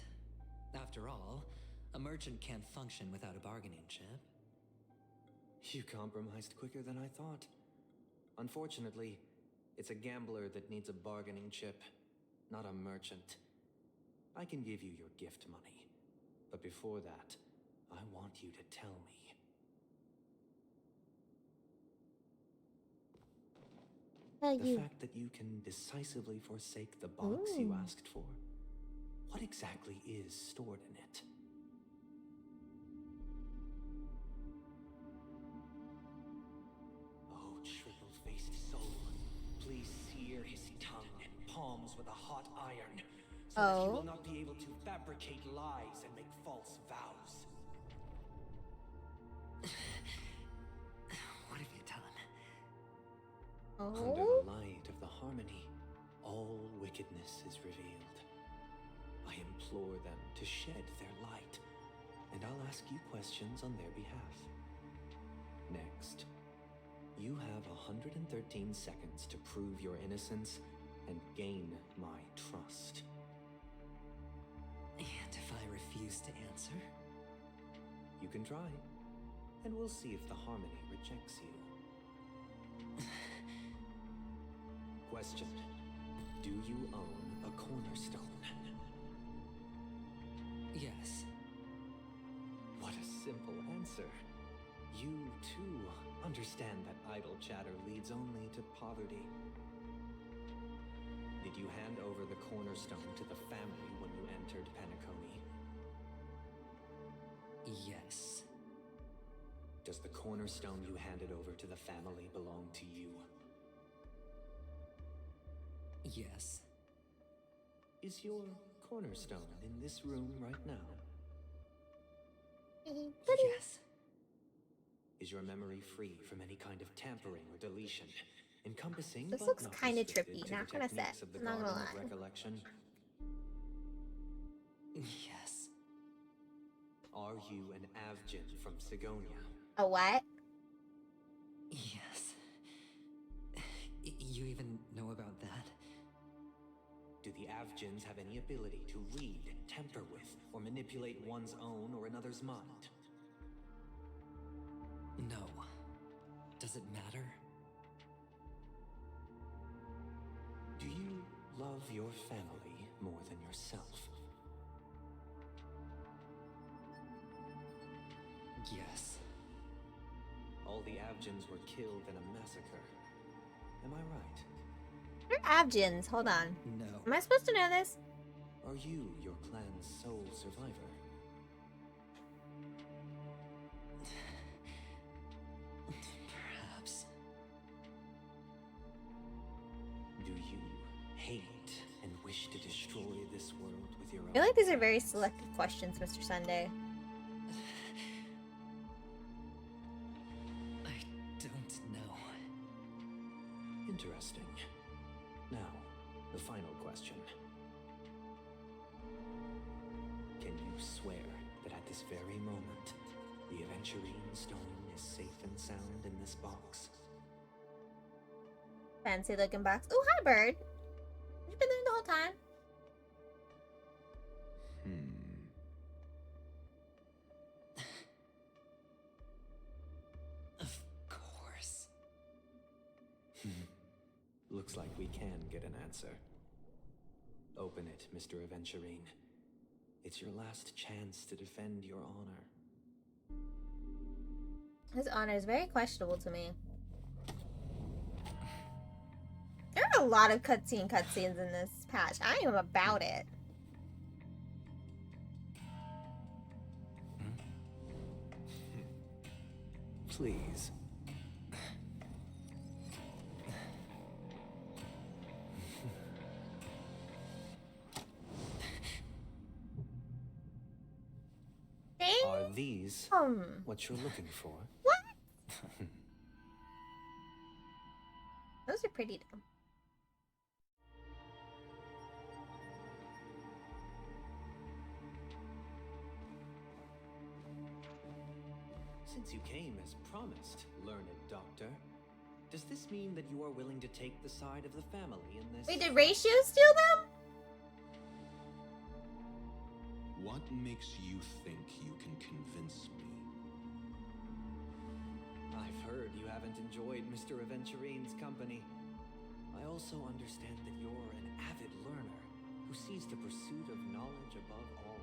After all, a merchant can't function without a bargaining chip. You compromised quicker than I thought. Unfortunately, it's a gambler that needs a bargaining chip, not a merchant. I can give you your gift money, but before that, I want you to tell me. The fact that you can decisively forsake the box you asked for. What exactly is stored in it? Oh, triple-faced soul, please sear his tongue and palms with a hot iron, so that he will not be able to fabricate lies and make false vows. What have you done? Under Oh? the light of the harmony, all wickedness is revealed. I implore them to shed their light, and I'll ask you questions on their behalf. Next, you have 113 seconds to prove your innocence and gain my trust. And if I refuse to answer? You can try. and we'll see if the harmony rejects you. Question. Do you own a cornerstone? Yes. What a simple answer. You, too, understand that idle chatter leads only to poverty. Did you hand over the cornerstone to the family when you entered penacony? Yes. Does the cornerstone you handed over to the family belong to you? Yes. Is your cornerstone in this room right now? Yes. Is your memory free from any kind of tampering or deletion, encompassing This but looks not kinda restricted trippy, to not the gonna say, techniques of the not gonna Garden of lie. Recollection? Yes. Are you an Avgin from Sigonia? A what? Yes. You even know about that? Do the Avgins have any ability to read, temper with, or manipulate one's own or another's mind? No. Does it matter? Do you love your family more than yourself? Yes. All the Avgins were killed in a massacre. Am I right? They're Abjins. Hold on. No. Am I supposed to know this? Are you your clan's sole survivor? Perhaps. Do you hate and wish to destroy this world with your own? I feel like these are very selective questions, Mr. Sunday. I don't know. Interesting. Now, the final question. Can you swear that at this very moment, the Aventurine stone is safe and sound in this box? Fancy looking box. Oh, hi, bird. You've been there the whole time. Of course. Looks like we can get an answer. Open it, Mr. Aventurine. It's your last chance to defend your honor. His honor is very questionable to me. There are a lot of cutscenes in this patch. I am about it. Please. Are these what you're looking for? What? Those are pretty though. Since you came as promised, learned doctor, does this mean that you are willing to take the side of the family in this? Wait, did Ratio steal them? What makes you think you can convince me? I've heard you haven't enjoyed Mr. Aventurine's company. I also understand that you're an avid learner who sees the pursuit of knowledge above all.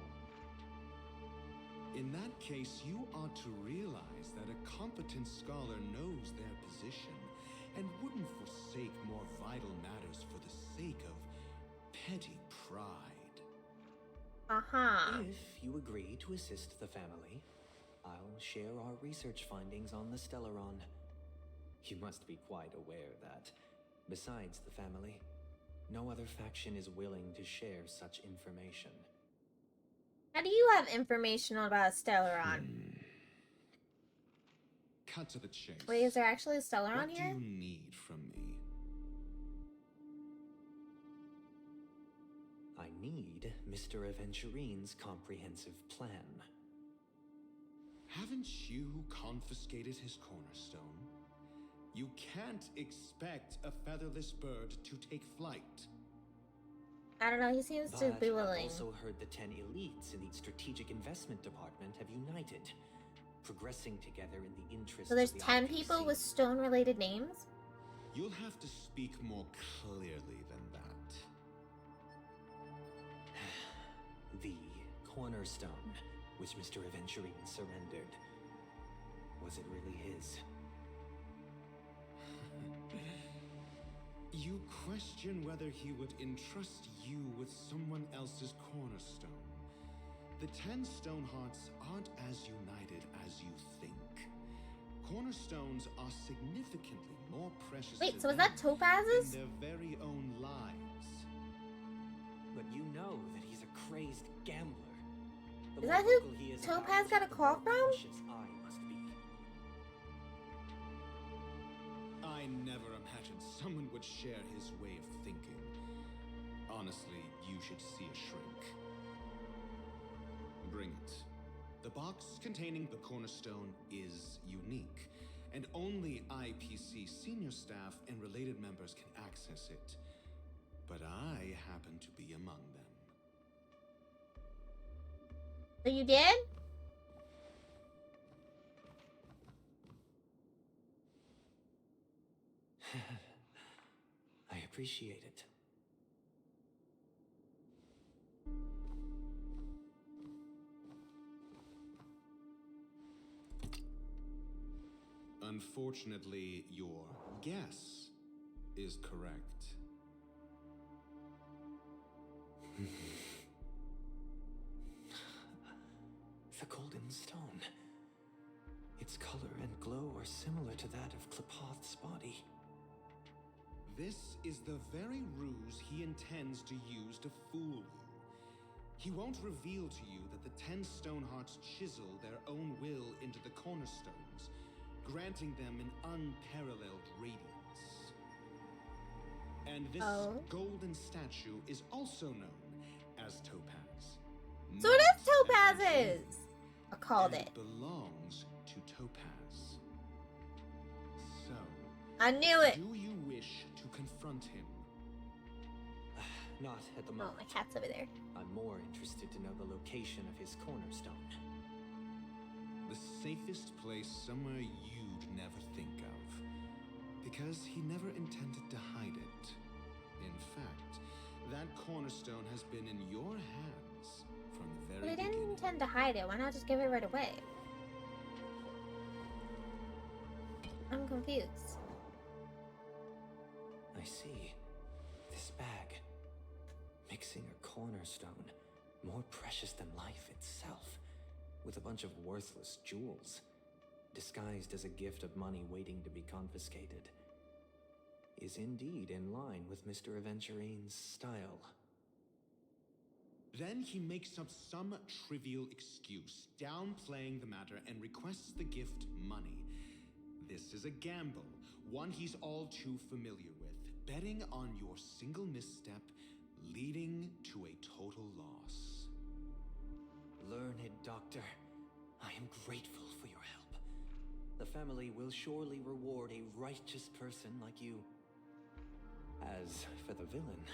In that case, you ought to realize that a competent scholar knows their position and wouldn't forsake more vital matters for the sake of petty pride. Uh-huh. If you agree to assist the family, I'll share our research findings on the Stellaron. You must be quite aware that, besides the family, no other faction is willing to share such information. How do you have information about Stellaron? Cut to the chase. Wait, is there actually a Stellaron What here? do you need from me? I need Mr. Aventurine's comprehensive plan. Haven't you confiscated his cornerstone? You can't expect a featherless bird to take flight. I don't know, he seems to be But I've willing. also heard the 10 elites in the Strategic Investment Department have united. progressing together in the interest So there's of the 10 IPC. people with stone-related names? You'll have to speak more clearly than that. The cornerstone, which Mr. Aventurine surrendered. Was it really his? You question whether he would entrust you with someone else's cornerstone. The 10 Stonehearts aren't as united as you think. Cornerstones are significantly more precious Wait, to so is them that Topaz's? than their very own lives. But you know that he's a crazy gambler. The Is more that who vocal he is about Topaz it, got a the call more from? cautious I must be. I never imagined someone would share his way of thinking. Honestly, you should see a shrink. Bring it. The box containing the cornerstone is unique, and only IPC senior staff and related members can access it. But I happen to be among them. So you did? I appreciate it. Unfortunately, your guess is correct. The golden stone. Its color and glow are similar to that of Klepoth's body. This is the very ruse he intends to use to fool you. He won't reveal to you that the 10 Stonehearts chisel their own will into the cornerstones, granting them an unparalleled radiance. And this golden statue is also known as Topaz. So it not is Topaz's! Aventurine, I called and it. belongs to Topaz. So, I knew it! do you wish to confront him? Not at the Oh, moment. my cat's over there. I'm more interested to know the location of his cornerstone. The safest place somewhere you'd never think of. Because he never intended to hide it. In fact, that cornerstone has been in your hands from the But very he didn't beginning. intend to hide it. Why not just give it right away? I'm confused. I see. This bag. Mixing a cornerstone. More precious than life itself. With a bunch of worthless jewels. Disguised as a gift of money waiting to be confiscated. Is indeed in line with Mr. Aventurine's style. Then he makes up some trivial excuse, downplaying the matter, and requests the gift money. This is a gamble, one he's all too familiar with, betting on your single misstep, leading to a total loss. Learned doctor, I am grateful for your help. The family will surely reward a righteous person like you. As for the villain,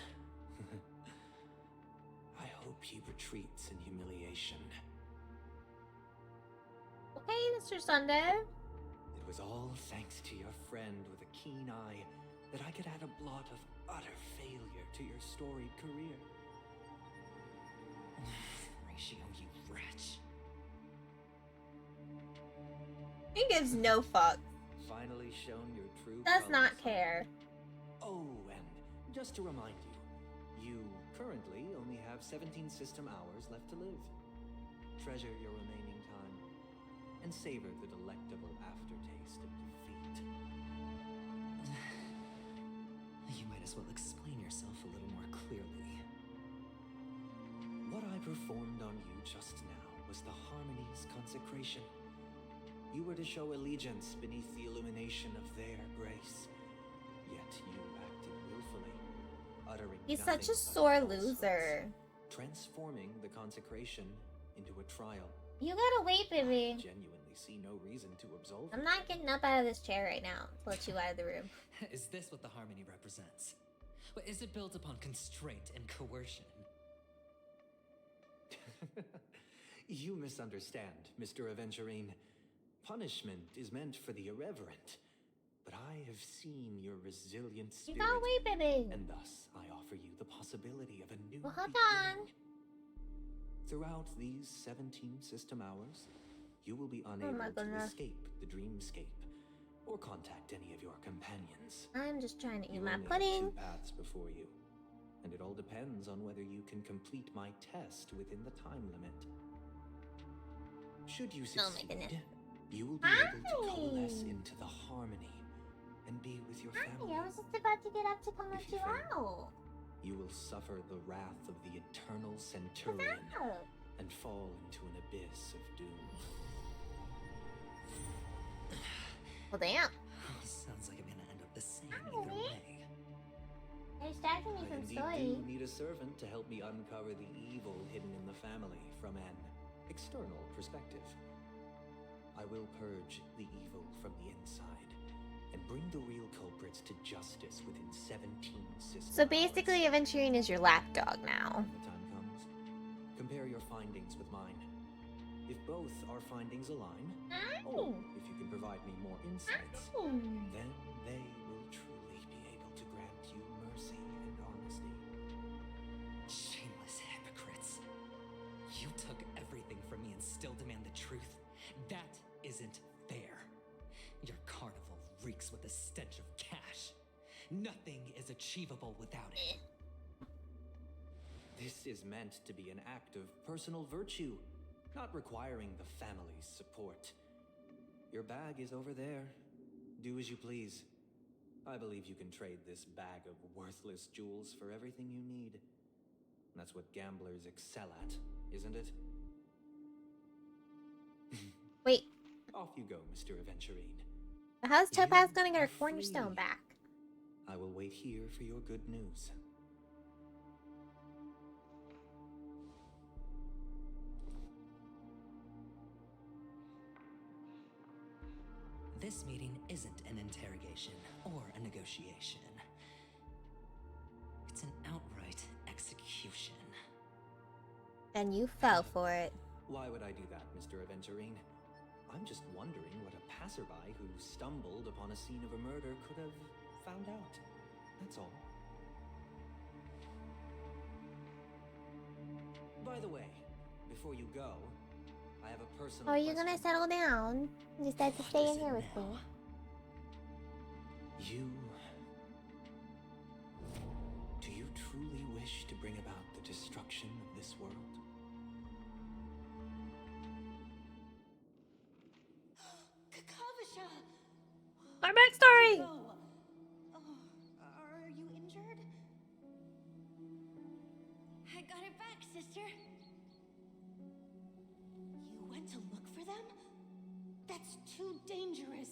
I hope he retreats in humiliation. Okay, Mr. Sunday. It was all thanks to your friend with a keen eye that I could add a blot of utter failure to your storied career. Ratio, you wretch. He gives no fuck. Finally shown your true Does not colors. care. Oh, and just to remind you, you currently only have 17 system hours left to live. Treasure your remaining time, and savor the delectable aftertaste of defeat. You might as well explain yourself a little more clearly. What I performed on you just now was the Harmony's consecration. You were to show allegiance beneath the illumination of their grace. Yet you acted willfully, uttering He's nothing such a but sore falsehoods, loser. transforming the consecration into a trial. You gotta wait, I baby. genuinely see no reason to absolve I'm you. not getting up out of this chair right now to let you out of the room. Is this what the harmony represents? What, is it built upon constraint and coercion? You misunderstand, Mr. Aventurine. Punishment is meant for the irreverent, but I have seen your resilient You spirit, got away, baby. and thus I offer you the possibility of a new Well, hold beginning. on. Throughout these 17 system hours, you will be Oh unable my to goodness. escape the dreamscape or contact any of your companions. I'm just trying to eat You my only have pudding. 2 paths before you, and it all depends on whether you can complete my test within the time limit. Should you Oh my succeed, goodness. you will be able to Hi. coalesce into the harmony and be with your family. Hi, I was just about to get up to come let If you you fail, out. You will suffer the wrath of the eternal centurion Ow. and fall into an abyss of doom. Well, damn. Sounds like I'm gonna end up the same Hi. either way. You're distracting me I from indeed story. do need a servant to help me uncover the evil hidden in the family from an external perspective. I will purge the evil from the inside and bring the real culprits to justice within 17 systems. So basically, Aventurine is your lapdog now. When the time comes, compare your findings with mine. If both our findings align, or if you can provide me more insights, then they will truly be able to grant you mercy and honesty. Shameless hypocrites. You took everything from me and still demand the truth. That isn't fair. Your carnival reeks with the stench of cash. Nothing is achievable without it. This is meant to be an act of personal virtue, not requiring the family's support. Your bag is over there. Do as you please. I believe you can trade this bag of worthless jewels for everything you need. That's what gamblers excel at, isn't it? Wait, Off you go, Mr. Aventurine. how's Topaz You gonna get her are cornerstone free. back? I will wait here for your good news. This meeting isn't an interrogation or a negotiation. It's an outright execution. And you fell for it. Why would I do that, Mr. Aventurine? I'm just wondering what a passerby who stumbled upon a scene of a murder could have found out. That's all. By the way, before you go, I have a personal Are you gonna question. settle down? You decide to What stay is in it here with now? me. Do you truly wish to bring about the destruction of this world? Kakavasha! Our backstory! Oh, are you injured? I got it back, sister. You went to look for them? That's too dangerous.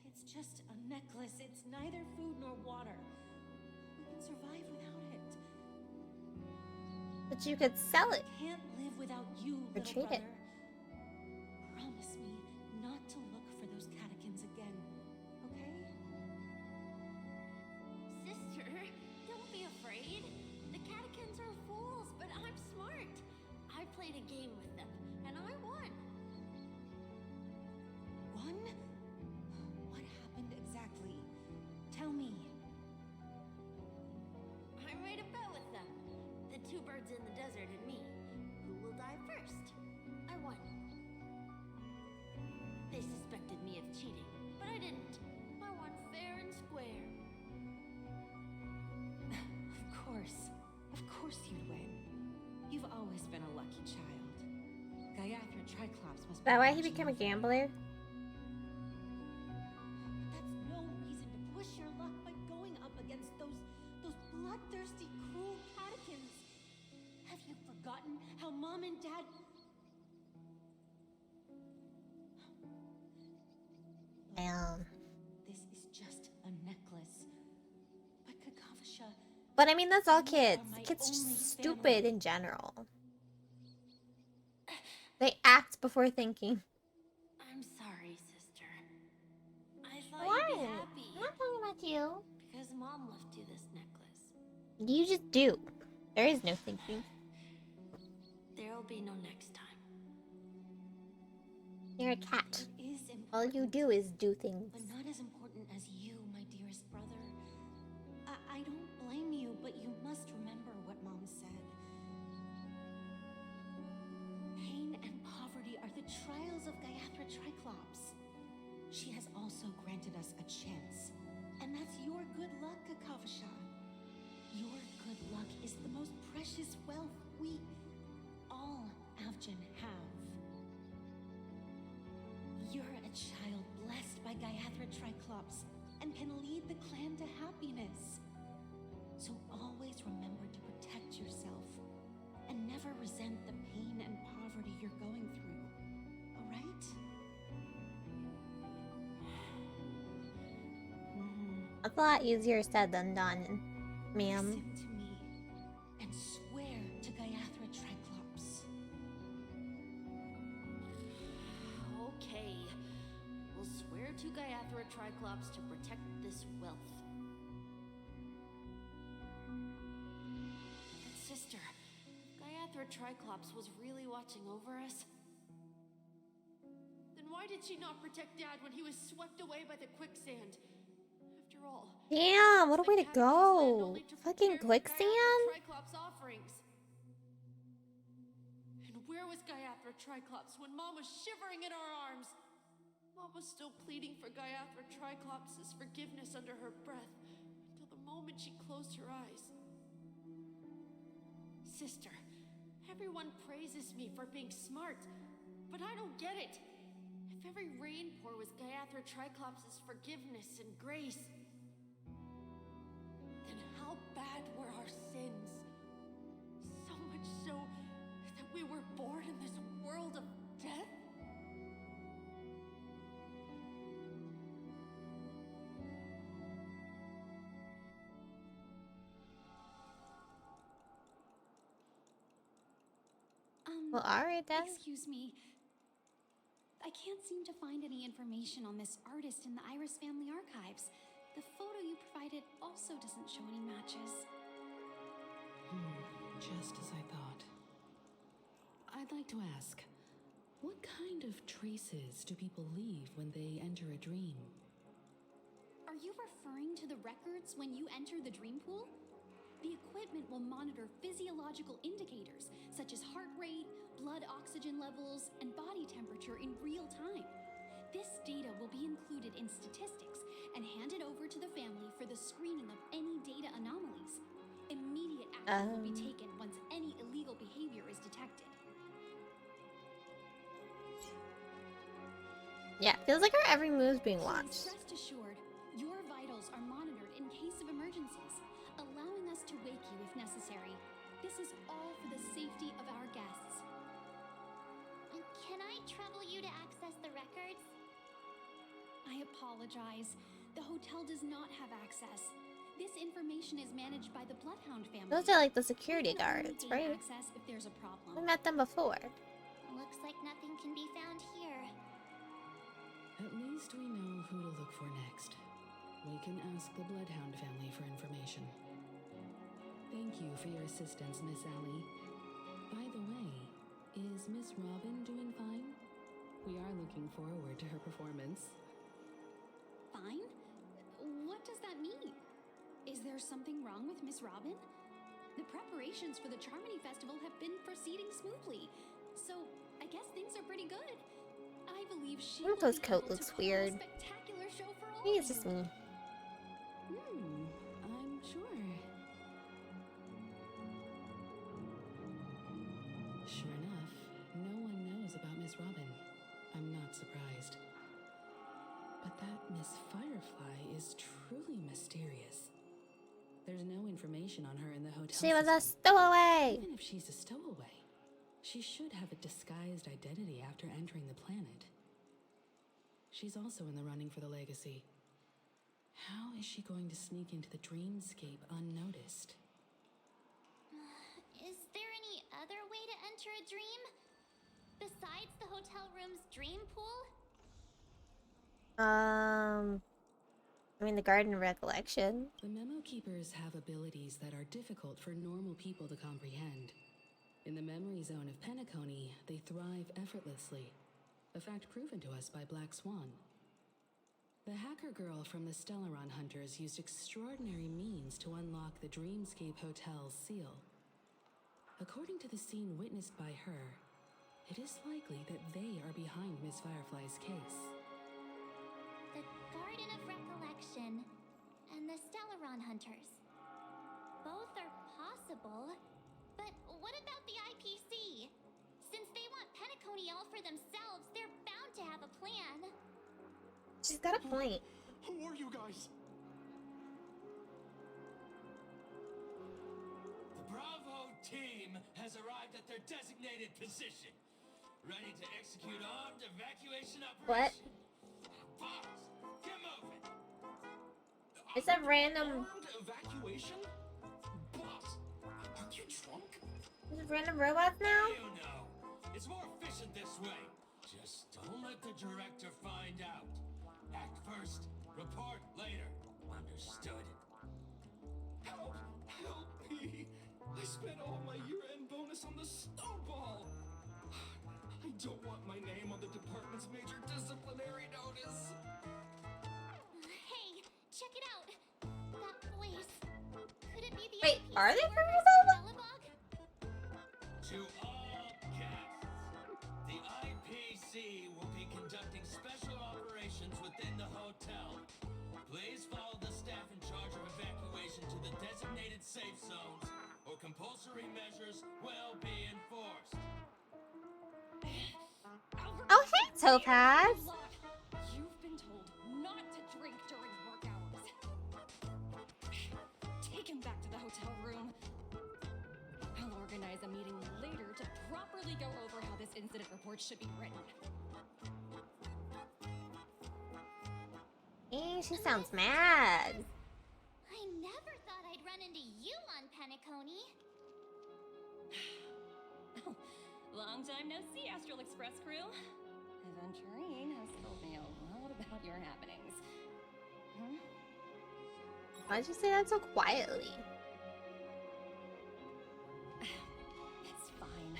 It's just a necklace. It's neither food nor water. We can survive without it. But you could sell it. Can't live without you, Or little trade it. brother. Promise me not to look for those catechins again, okay? Sister, don't be afraid. The catechins are fools, but I'm smart. I played a game with them, and I won. One? What happened exactly? Tell me. I made a bet with them. The two birds in the desert and me. Who will die first? I won. They suspected me of cheating, but I didn't. I won fair and square. Of course you'd win. You've always been a lucky child. Gaiathra Triclops must Is that why he watching became a over you. gambler? That's no reason to push your luck by going up against those bloodthirsty, cruel catechins. Have you forgotten how Mom and Dad... This is just a necklace. But Kakavasha... But I mean, that's all You are kids. my Kids only just family. stupid in general. They act before thinking. I'm sorry, sister. I thought Why? you'd be happy. I'm not talking about you. Because Mom left you this necklace. You just do. There is no thinking. There'll be no next time. You're a cat. It is All important, you do is do things. but not as important as you, my dearest brother. I don't blame you, but you must remember what Mom said. Pain and poverty are the trials of Gayatri Triclops. She has also granted us a chance. And that's your good luck, Akavasha. Your good luck is the most precious wealth we, all Avgin, have. You're a child blessed by Gayatri Triclops and can lead the clan to happiness. So always remember to protect yourself and never resent the pain and poverty you're going through. All right? That's a lot easier said than done, ma'am. Listen to me and swear to Gayatri Triclops. Okay. We'll swear to Gayatri Triclops to protect this wealth. Sister, Gayatri Triclops was really watching over us. Then why did she not protect Dad when he was swept away by the quicksand? After all, Damn, what a way to the Catacombs land go. only to Fucking prepare for quicksand? Gayatri Triclops' offerings. And where was Gayatri Triclops when Mom was shivering in our arms? Mom was still pleading for Gayatri Triclops' forgiveness under her breath until the moment she closed her eyes. Sister, everyone praises me for being smart, but I don't get it. If every rain pour was Gayatri Triclops' forgiveness and grace, then how bad were our sins? So much so that we were born in this world of death? Well, alright then. Excuse me. I can't seem to find any information on this artist in the Iris family archives. The photo you provided also doesn't show any matches. Just as I thought. I'd like to ask, what kind of traces do people leave when they enter a dream? Are you referring to the records when you enter the dream pool? The equipment will monitor physiological indicators such as heart rate, blood oxygen levels, and body temperature in real time. This data will be included in statistics and handed over to the family for the screening of any data anomalies. Immediate action will be taken once any illegal behavior is detected. Yeah, feels like our every move's being Please watched. rest assured, your vitals are monitored in case of emergencies, allowing us to wake you if necessary. This is all for the safety of our guests. Can I trouble you to access the records? I apologize. The hotel does not have access. This information is managed by the Bloodhound family. Those are like the security We can only guards, gain right? access if there's a problem. We met them before. Looks like nothing can be found here. At least we know who to look for next. We can ask the Bloodhound family for information. Thank you for your assistance, Miss Allie. By the way, is Miss Robin doing fine? We are looking forward to her performance. Fine? What does that mean? Is there something wrong with Miss Robin? The preparations for the Charmony Festival have been proceeding smoothly, so I guess things are pretty good. I believe she will Rumiko's be coat able to looks put on a weird. spectacular show for all Maybe of it's just you. me. I'm sure. Sure enough, no one knows about Miss Robin. I'm not surprised. But that Miss Firefly is truly mysterious. There's no information on her in the hotel She was a system. stowaway. Even if she's a stowaway, she should have a disguised identity after entering the planet. She's also in the running for the legacy. How is she going to sneak into the dreamscape unnoticed? Is there any other way to enter a dream? Besides the hotel room's dream pool? I mean the Garden of Recollection. The Memo Keepers have abilities that are difficult for normal people to comprehend. In the memory zone of Penacony, they thrive effortlessly. a fact proven to us by Black Swan. The hacker girl from the Stellaron Hunters used extraordinary means to unlock the Dreamscape Hotel's seal. According to the scene witnessed by her, it is likely that they are behind Miss Firefly's case. The Garden of Recollection and the Stellaron Hunters. Both are possible, but what about the IPC? Since they want penacony all for themselves, they're bound to have a plan. She's got a point. Who are you guys? The Bravo team has arrived at their designated position, ready to execute armed evacuation What? operation. Boss, get moving. It's a random. Armed evacuation? Boss, are you drunk? Is it random robots now? You know, it's more efficient this way. Just don't let the director find out. Act first, report later. Understood? Help! Help me! I spent all my year-end bonus on the snowball! I don't want my name on the department's major disciplinary notice! Hey, check it out. That voice. Could it be the Wait, IPC are they from workers Zelda? from Belobog? To all guests, the IPC will be conducting special operations within the hotel. Please follow the staff in charge of evacuation to the designated safe zones, or compulsory measures will be enforced. Oh, hey, Topaz. You've been told not to drink during work hours. Take him back to the hotel room. I'll organize a meeting later to properly go over how this incident report should be written. She sounds mad. I never thought I'd run into you on Penacony. Oh, long time no see, Astral Express crew. Aventurine has told me a lot about your happenings. Hmm? Why'd you say that so quietly? It's fine.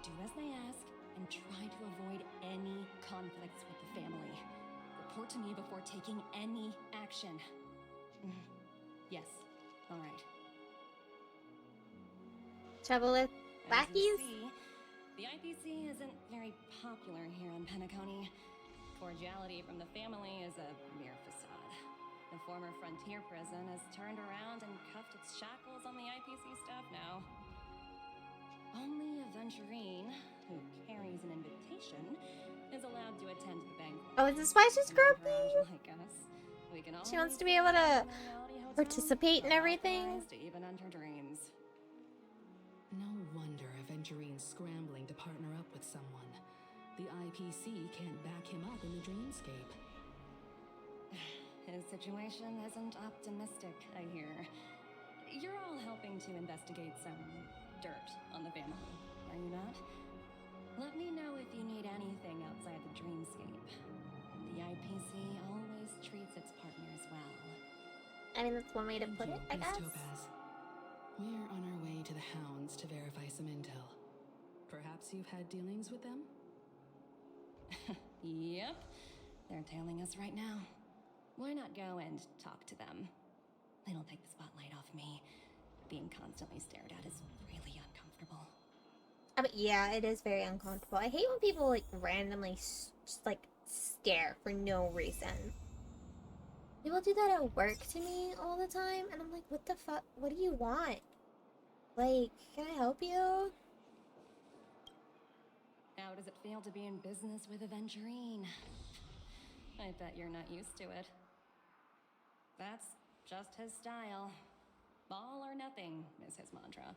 Do as they ask and try to avoid any conflicts with the family. Report to me before taking any action. Yes. All right. Trouble with As you lackeys? see, the IPC isn't very popular here on Penacony. Cordiality from the family is a mere facade. The former frontier prison has turned around and cuffed its shackles on the IPC staff now. Only Aventurine, who carries an invitation, is allowed to attend the banquet. Oh, is this why she's grumpy? Like us, we can She wants always to be able to in a reality hotel, participate in but everything. authorized to even enter dreams. No wonder Aventurine's scrambling to partner up with someone. The IPC can't back him up in the dreamscape. His situation isn't optimistic, I hear. You're all helping to investigate some dirt on the family, are you not? Let me know if you need anything outside the dreamscape. The IPC always treats its partners well. I mean, that's one way to put it, I Miss guess. Topaz. We're on our way to the Hounds to verify some intel. Perhaps you've had dealings with them? Yep. They're tailing us right now. Why not go and talk to them? It'll take the spotlight off me. Being constantly stared at is really uncomfortable. I mean, yeah, it is very uncomfortable. I hate when people like randomly just like stare for no reason. People do that at work to me all the time, and I'm like, what the fuck? What do you want? Like, can I help you? How does it feel to be in business with Aventurine? I bet you're not used to it. That's just his style. All or nothing is his mantra.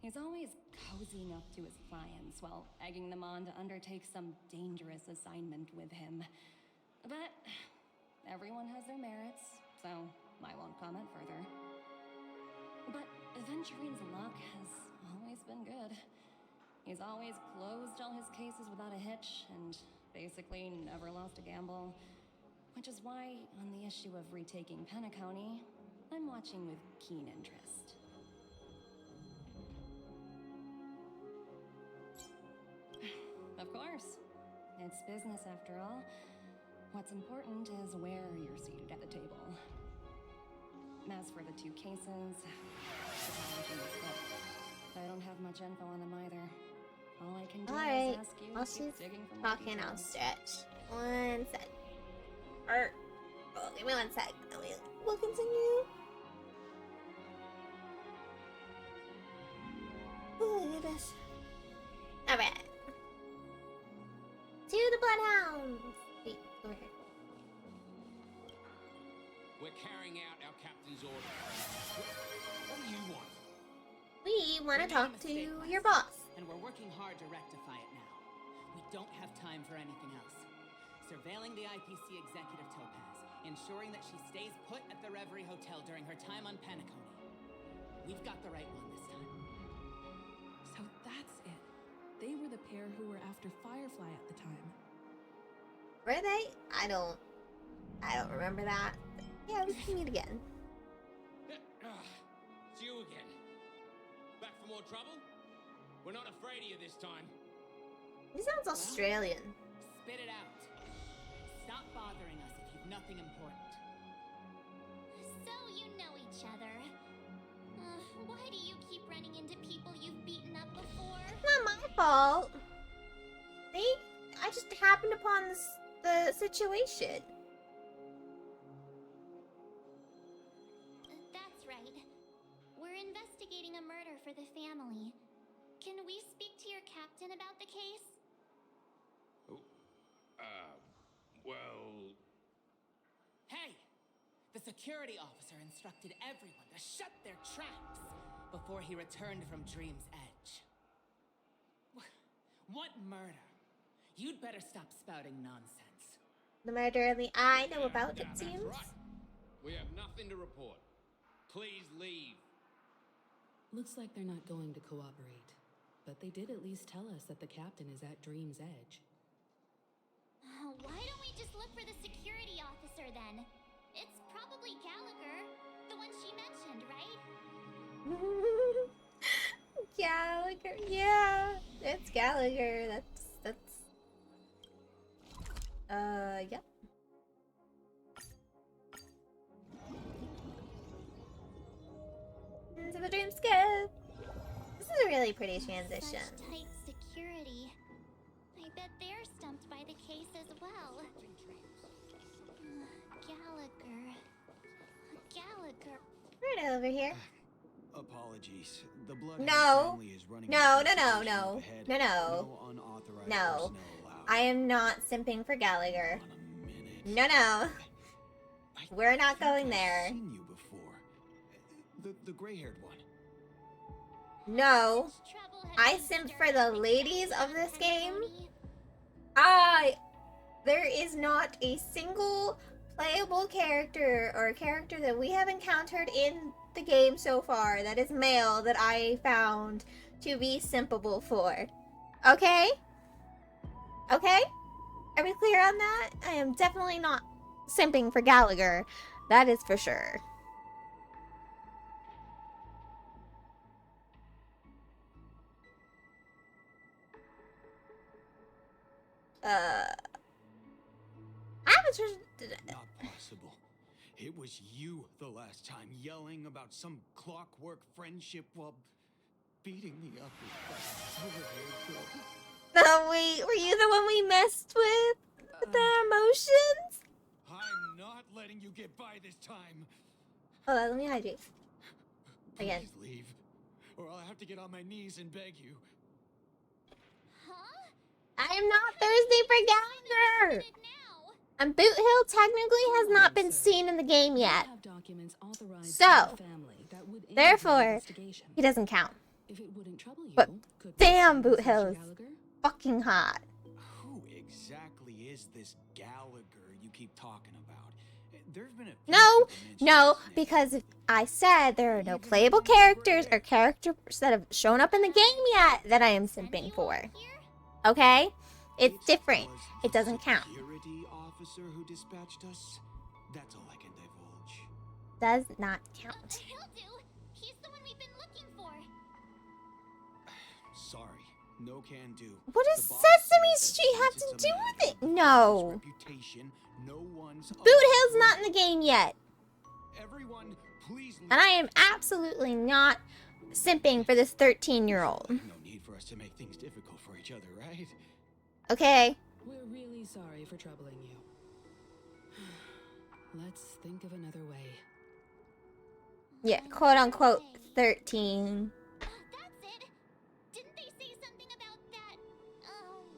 He's always cozying up to his clients while egging them on to undertake some dangerous assignment with him. But everyone has their merits, so I won't comment further. But Aventurine's luck has always been good. He's always closed all his cases without a hitch and basically never lost a gamble. Which is why, on the issue of retaking Penacony, I'm watching with keen interest. Of course. just business after all. What's important is where you're seated at the table. As for the 2 cases, apologies, but I don't have much info on them either. All I can do Alright, is ask you while to keep she's digging for more talking, I'll details. stretch. 1 sec. Give me 1 sec. We'll continue. Oh my goodness. Alright. To the Bloodhounds! Wait, over here. We're carrying out our captain's order. What do you want? We want to We made a talk to mistake your last boss. and we're working hard to rectify it now. We don't have time for anything else. Surveilling the IPC executive Topaz, ensuring that she stays put at the Reverie Hotel during her time on Penacony. We've got the right one this time. So that's it. They were the pair who were after Firefly at the time. Were they? I don't remember that. But yeah, we can meet again. It's you again. Back for more trouble? We're not afraid of you this time. He sounds Australian. Spit it out. Stop bothering us if you've nothing important. So you know each other. Why do you keep running into people you've beaten up before? It's not my fault. I just happened upon the situation. That's right. We're investigating a murder for the family. Can we speak to your captain about the case? Well... Hey! The security officer instructed everyone to shut their tracks before he returned from Dream's Edge. What murder? You'd better stop spouting nonsense. The murder only I know about, it That's seems. right. We have nothing to report. Please leave. Looks like they're not going to cooperate. But they did at least tell us that the captain is at Dream's Edge. Why don't we just look for the security officer then? It's probably Gallagher, the one she mentioned, right? Gallagher, yeah, it's Gallagher. Yep. Into the dreamscape. This is a really pretty transition. Such tight security. I bet they're stumped by the case as well. Gallagher. Right over here. Apologies. The Bloodhound No. family is running No, an no, no, investigation no. up ahead. No, no. No unauthorized No. personnel allowed. I am not simping for Gallagher. On a minute. No, no. We're not I think going I've there. seen you before. The gray-haired one. No. I simp for the ladies of this game. There is not a single playable character or character that we have encountered in the game so far that is male that I found to be simpable for. Okay? Okay? Are we clear on that? I am definitely not simping for Gallagher. That is for sure. Not possible. It was you the last time yelling about some clockwork friendship while beating me up with that silver-haired girl. No, wait, were you the one we messed with their emotions? I'm not letting you get by this time. Hold on, let me hydrate. Again. Please leave, or I'll have to get on my knees and beg you. Huh? I am not thirsty for Gallagher! And Boot Hill technically has not been seen in the game yet. Have documents authorized So, by the family that would aid in the therefore, investigation. he doesn't count. If it wouldn't trouble you, But could damn, we Boot search Hill is Gallagher? fucking hot. Who exactly is this Gallagher you keep talking about? There's been a few No, people mention no, his name. because if I said there are no playable characters or characters that have shown up in the game yet that I am simping for. Okay? It's different. Was It doesn't count. Security officer who dispatched us? That's all I can divulge. Does not count. He'll do. He's the one we've been looking for. Sorry, No can do. What does The boss Sesame said that Street have since to it's a do matter with it? of No. reputation, no one's Boot allowed Hill's not in through. the game yet. Everyone, please leave. And I am absolutely not simping for this 13-year-old. No need for us to make things difficult for each other, right? Okay. We're really sorry for troubling you. Let's think of another way. Yeah, quote unquote 13. That's it! Didn't they say something about that?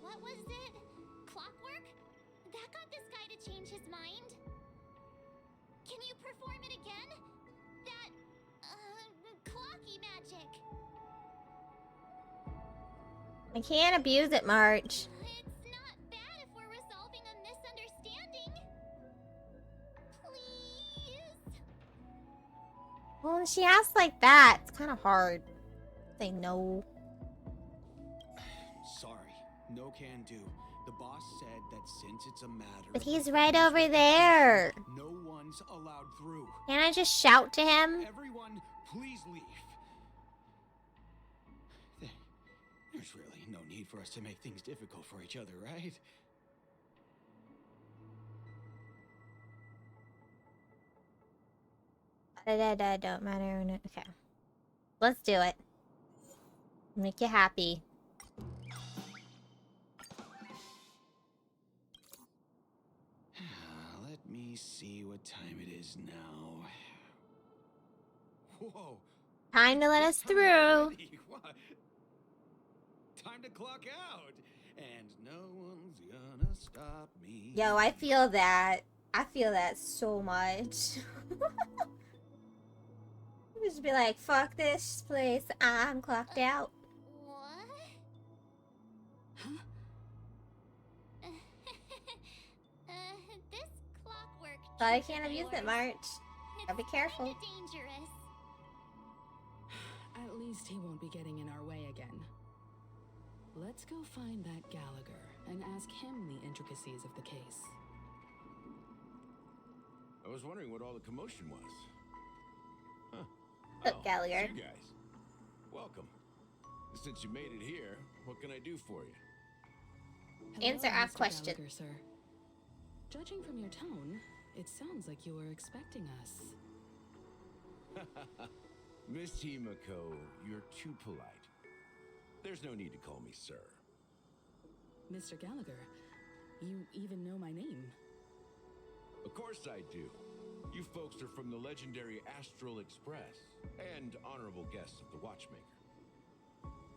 What was it? Clockwork? That got this guy to change his mind? Can you perform it again? That, clocky magic. I can't abuse it, March. It's not bad if we're resolving a misunderstanding. Please? Well, when she asks like that, it's kind of hard. Say no. Sorry, no can do. The boss said that since it's a matter But of he's the right family's over there. reputation, no one's allowed through. Can I just shout to him? Everyone, please leave. There's really no need for us to make things difficult for each other, right? Don't matter. Okay. Let's do it. Make you happy. Let me see what time it is now. Whoa. Time to let us Time through. already? What? Time to clock out. And no one's gonna stop me. Yo, I feel that. I feel that so much. Just be like, fuck this place. I'm clocked out. What? This clockwork. But I trick can't of abuse it, yours, March. Gotta be it's careful. kinda dangerous. At least he won't be getting in our way again. Let's go find that Gallagher and ask him the intricacies of the case. I was wondering what all the commotion was. Huh. Look, Gallagher. it's you guys. Welcome. Since you made it here, what can I do for you? Answer our Mr. question. Gallagher, sir. Judging from your tone, it sounds like you were expecting us. Miss Himiko, you're too polite. There's no need to call me sir. Mr. Gallagher, you even know my name. Of course I do. You folks are from the legendary Astral Express and honorable guests of the Watchmaker.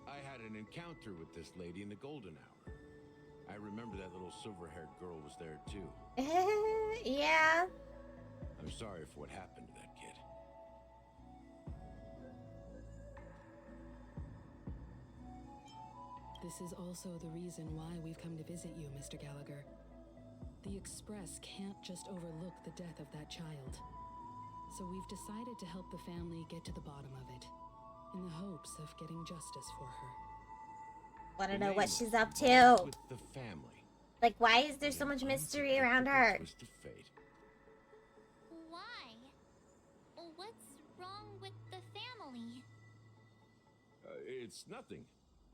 I had an encounter with this lady in the Golden Hour. I remember that little silver-haired girl was there too. Yeah. I'm sorry for what happened to that kid. This is also the reason why we've come to visit you, Mr. Gallagher. The Express can't just overlook the death of that child. So we've decided to help the family get to the bottom of it, in the hopes of getting justice for her. Wanna The know what name she's was up involved to? With the family. Like, why is there so much mystery around her? Twist of fate. Why? What's wrong with the family? It's nothing.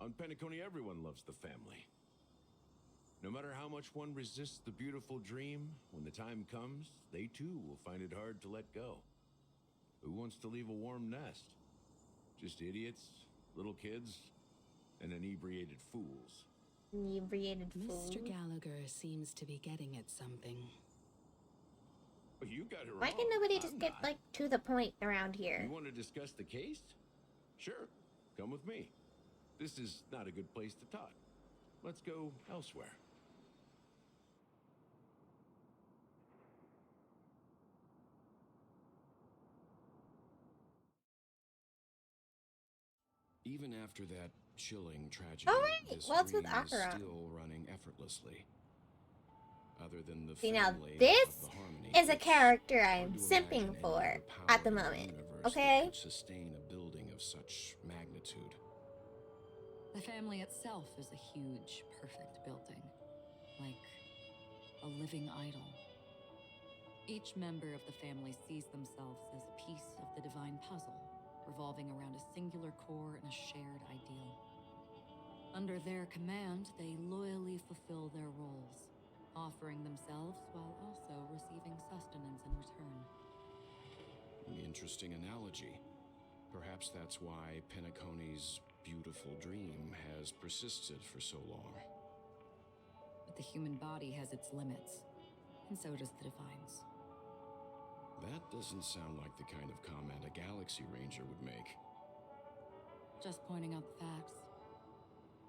On Penacony, everyone loves the family. No matter how much one resists the beautiful dream, when the time comes, they too will find it hard to let go. Who wants to leave a warm nest? Just idiots, little kids, and inebriated fools. Inebriated fool. Mr. Gallagher seems to be getting at something. Well, you got it wrong. Why can nobody just I'm get, not. like, to the point around here? You want to discuss the case? Sure, come with me. This is not a good place to talk. Let's go elsewhere. Even after that chilling tragedy, Alright, this well, it's with dream is Acheron. still running effortlessly. Other than the See, now family this of the harmony, is a it's character hard I'm to simping imagine any for other power at the in moment, universe okay? that could sustain a building of such magnitude. The family itself is a huge, perfect building. Like a living idol. Each member of the family sees themselves as a piece of the divine puzzle, revolving around a singular core and a shared ideal. Under their command, they loyally fulfill their roles, offering themselves while also receiving sustenance in return. Interesting analogy. Perhaps that's why Penacony's beautiful dream has persisted for so long. But the human body has its limits, and so does the Divines. That doesn't sound like the kind of comment a Galaxy Ranger would make. Just pointing out the facts.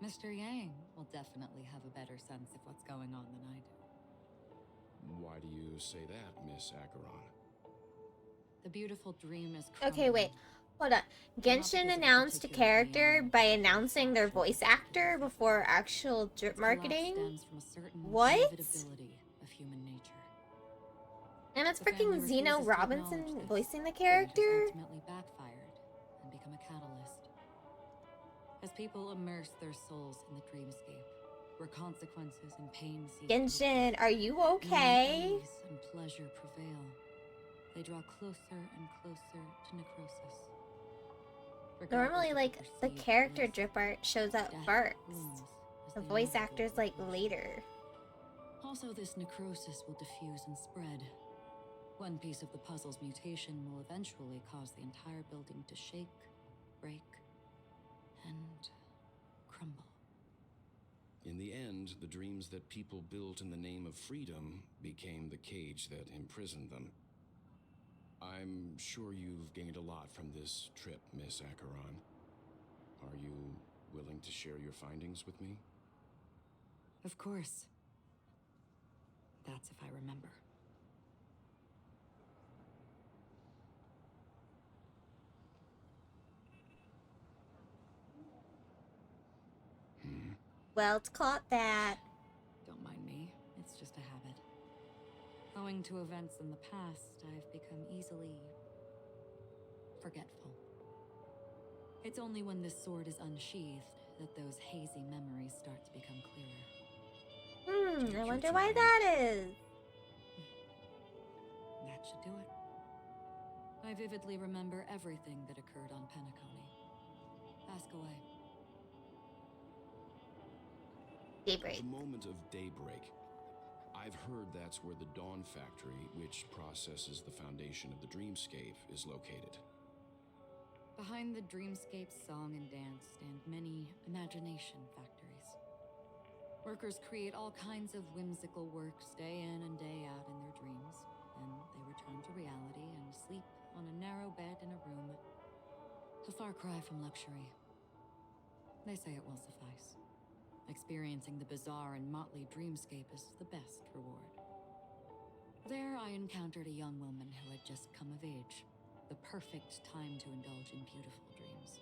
Mr. Yang will definitely have a better sense of what's going on than I do. Why do you say that, Miss Acheron? The beautiful dream is Okay, wait. Hold on. Genshin announced a character by announcing their voice actor before actual drip marketing. What? Of human nature. And it's freaking Zeno Robinson voicing the character? Ultimately backfired and become a catalyst. As people immerse their souls in the dreamscape, where consequences and pain cease. Genshin, are you okay? Ease and pleasure prevail. They draw closer and closer to necrosis. Normally, like, the character drip art shows up first. The voice actor's, like, later. Also, this necrosis will diffuse and spread. One piece of the puzzle's mutation will eventually cause the entire building to shake, break, and crumble. In the end, the dreams that people built in the name of freedom became the cage that imprisoned them. I'm sure you've gained a lot from this trip, Miss Acheron. Are you willing to share your findings with me? Of course. That's if I remember. Well, it's caught that. Don't mind me. It's just a habit. Owing to events in the past, I've become easily forgetful. It's only when this sword is unsheathed that those hazy memories start to become clearer. I wonder why that is. That should do it. I vividly remember everything that occurred on Penacony. Ask away. Daybreak. The moment of daybreak. I've heard that's where the Dawn Factory, which processes the foundation of the dreamscape, is located. Behind the dreamscape's song and dance stand many imagination factories. Workers create all kinds of whimsical works day in and day out in their dreams. Then they return to reality and sleep on a narrow bed in a room. A far cry from luxury. They say it will suffice. Experiencing the bizarre and motley dreamscape is the best reward. There I encountered a young woman who had just come of age. The perfect time to indulge in beautiful dreams.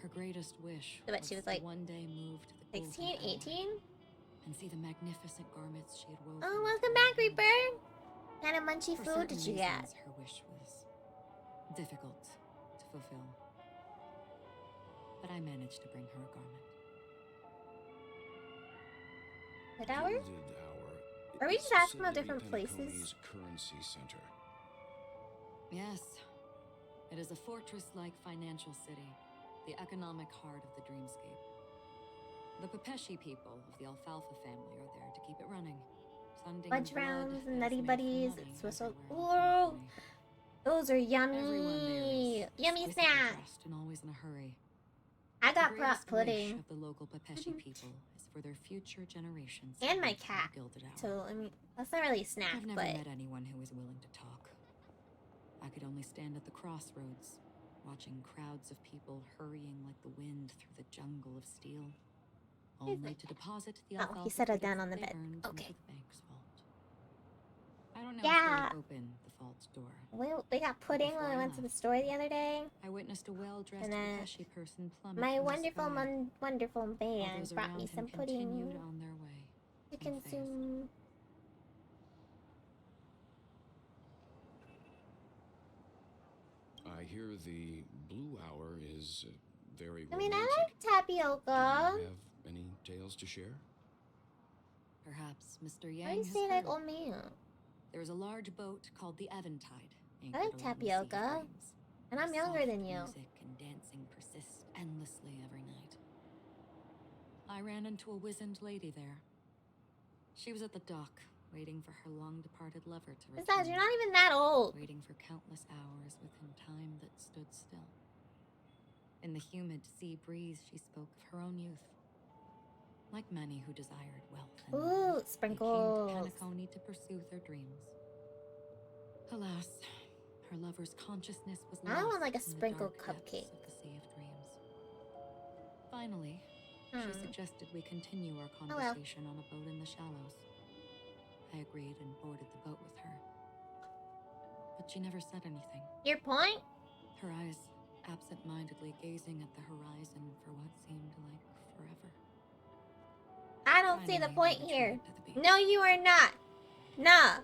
Her greatest wish was she was like to one day move to the 16, 18? and see the magnificent garments she had woven. Oh, welcome back, Reaper! What kind of munchy For food did certain you get? reasons, her wish was difficult to fulfill. But I managed to bring her a garment. Good hour? Gilded Hour. Are we It's just asking said about to be different places? Penacony's currency center. Yes. It is a fortress-like financial city, the economic heart of the dreamscape. The Pepeshi people of the Alfalfa family are there to keep it running. Sending Fudge blood rounds, that is nutty made from buddies, money whistle. everywhere Whoa! on Penacony. Those are Everyone there yummy! is Yummy exquisitely snack! dressed and always in a hurry. I The got greatest prop wish pudding. of the local Pepeshi people is for their future generations to And my live in the cat. Gilded Hour. So, I mean, that's not really a snack, I've never but... met anyone who was willing to talk. I could only stand at the crossroads, watching crowds of people hurrying like the wind through the jungle of steel, only to deposit the Oh, he alfalfa settled down tickets on the they bed. earned Okay. into the bank's vault. I don't know Yeah. if they would open the vault's door. We got pudding when we went to the store the other day. I witnessed a well-dressed And then Pepeshi person plummet my from the wonderful, sky. wonderful While band those brought around me him some continued pudding on their way. to unfazed. consume. I hear the Blue Hour is very I mean, romantic. I like tapioca. Do you have any tales to share? Perhaps Mr. Yang Why do you has say like heard. old man? There is a large boat called the Eventide. I like anchored along the sea tapioca. frames, And I'm where younger soft than you. Music and dancing persist endlessly every night. I ran into a wizened lady there. She was at the dock, waiting for her long-departed lover to return. Besides, you're not even that old. Waiting for countless hours within time that stood still. In the humid sea breeze, she spoke of her own youth. Like many who desired wealth and Ooh, life, sprinkles. they came to Penacony to pursue their dreams. Alas, her lover's consciousness was lost. I want like a in the sprinkle dark depths cupcake. of the Sea of Dreams. Finally, she suggested we continue our conversation on a boat in the shallows. I agreed and boarded the boat with her. But she never said anything. Your point? Her eyes absent-mindedly gazing at the horizon for what seemed like forever. I don't see the Finally, point we here. retreated to the beach. No, you are not. Nah.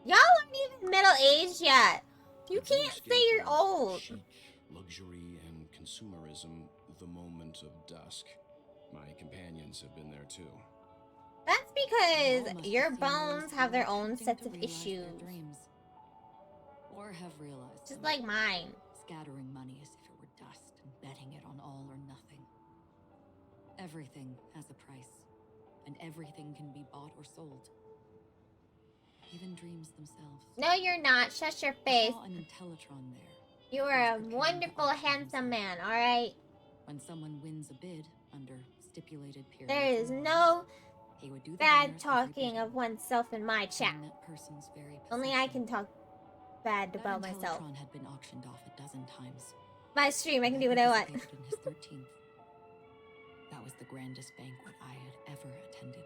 Y'all aren't even middle-aged yet. You can't say you're old. Chic, luxury, and consumerism the moment of dusk. My companions have been there too. That's They all because must your have seen bones those have who their were own attempting sets to of realize their issues. dreams. Or have realized Just them. like mine. Scattering money as if it were dust and betting it on all or nothing. Everything has a price, and everything can be bought or sold. Even dreams themselves. No, you're not. Shut your face. I saw an Intellitron there. You are a wonderful, handsome man, alright? When someone wins a bid under stipulated periods, There is and no he would do the bad honors every talking bidding, of oneself in my chat. in that person's very Only I possession. can talk bad That about myself. Intellitron had been auctioned off a dozen times. My stream, I can do what I want. participated in his 13th. That was the grandest banquet I had ever attended.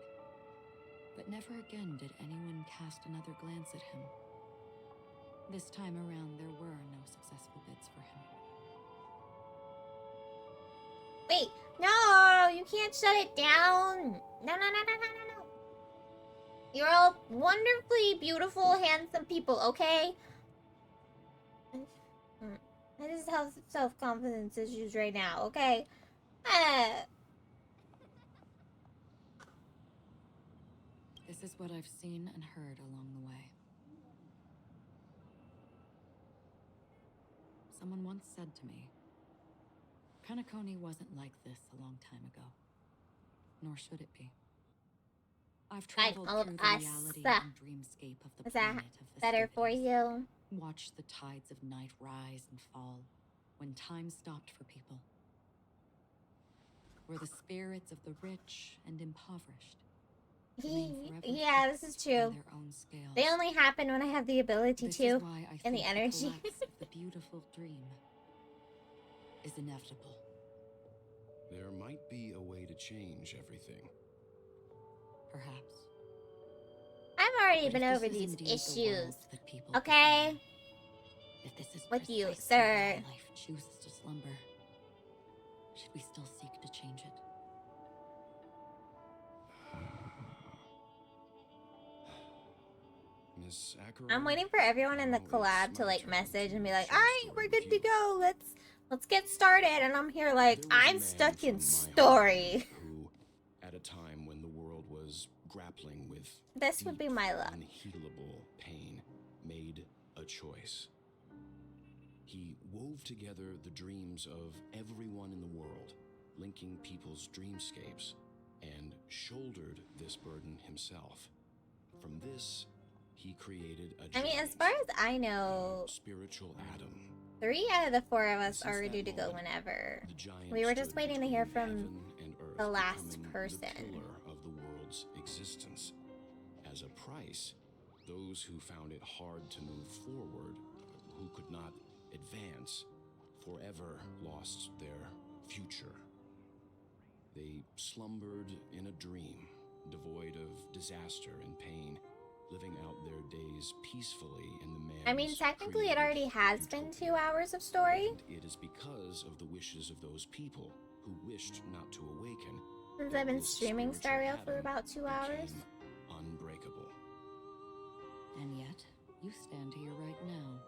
But never again did anyone cast another glance at him. This time around, there were no successful bids for him. Wait, no, you can't shut it down. No. You're all wonderfully beautiful, handsome people, okay? I just have self-confidence issues right now, okay? This is what I've seen and heard along the way. Someone once said to me, Penacony wasn't like this a long time ago. Nor should it be. I've traveled all of through us. the reality and dreamscape of the Is that planet of better for festivities. you? Watched the tides of night rise and fall when time stopped for people. Where the spirits of the rich and impoverished remain forever Yeah, this is fixed true. on their own scales. They only happen when I have the ability This to, is why I and the think energy. collapse of the beautiful dream is inevitable. There might be a way to change everything. Perhaps. I've already But been if this over is these indeed the issues. world that people Okay? desire, if this is With you, precisely sir. why life chooses to slumber, should we still seek to change it? Miss Acheron? I'm waiting for everyone in the Now collab it's to my like turn message to and be like, share a alright, story we're with good to you. go. Let's get started. And I'm here like, There was a I'm man stuck in from my story. homeland who, at a time when the world was grappling with This would be deep, my luck. unhealable pain, made a choice. He wove together the dreams of everyone in the world, linking people's dreamscapes, and shouldered this burden himself. From this, he created a I mean, as giant, far as I know, spiritual atom. 3 out of the 4 of us Since are that ready to go moment, whenever. The giant We were just stood waiting to hear between from heaven and earth, the last becoming person. the pillar of the world's existence. As a price, those who found it hard to move forward, who could not advance, forever lost their future. They slumbered in a dream, devoid of disaster and pain, living out their days peacefully in the man's I mean, technically it created already has been 2 hours of story. And it is because of the wishes of those people who wished not to awaken Since that I've been this streaming spiritual Star Rail for atom about 2 hours. became unbreakable. And yet, you stand here right now.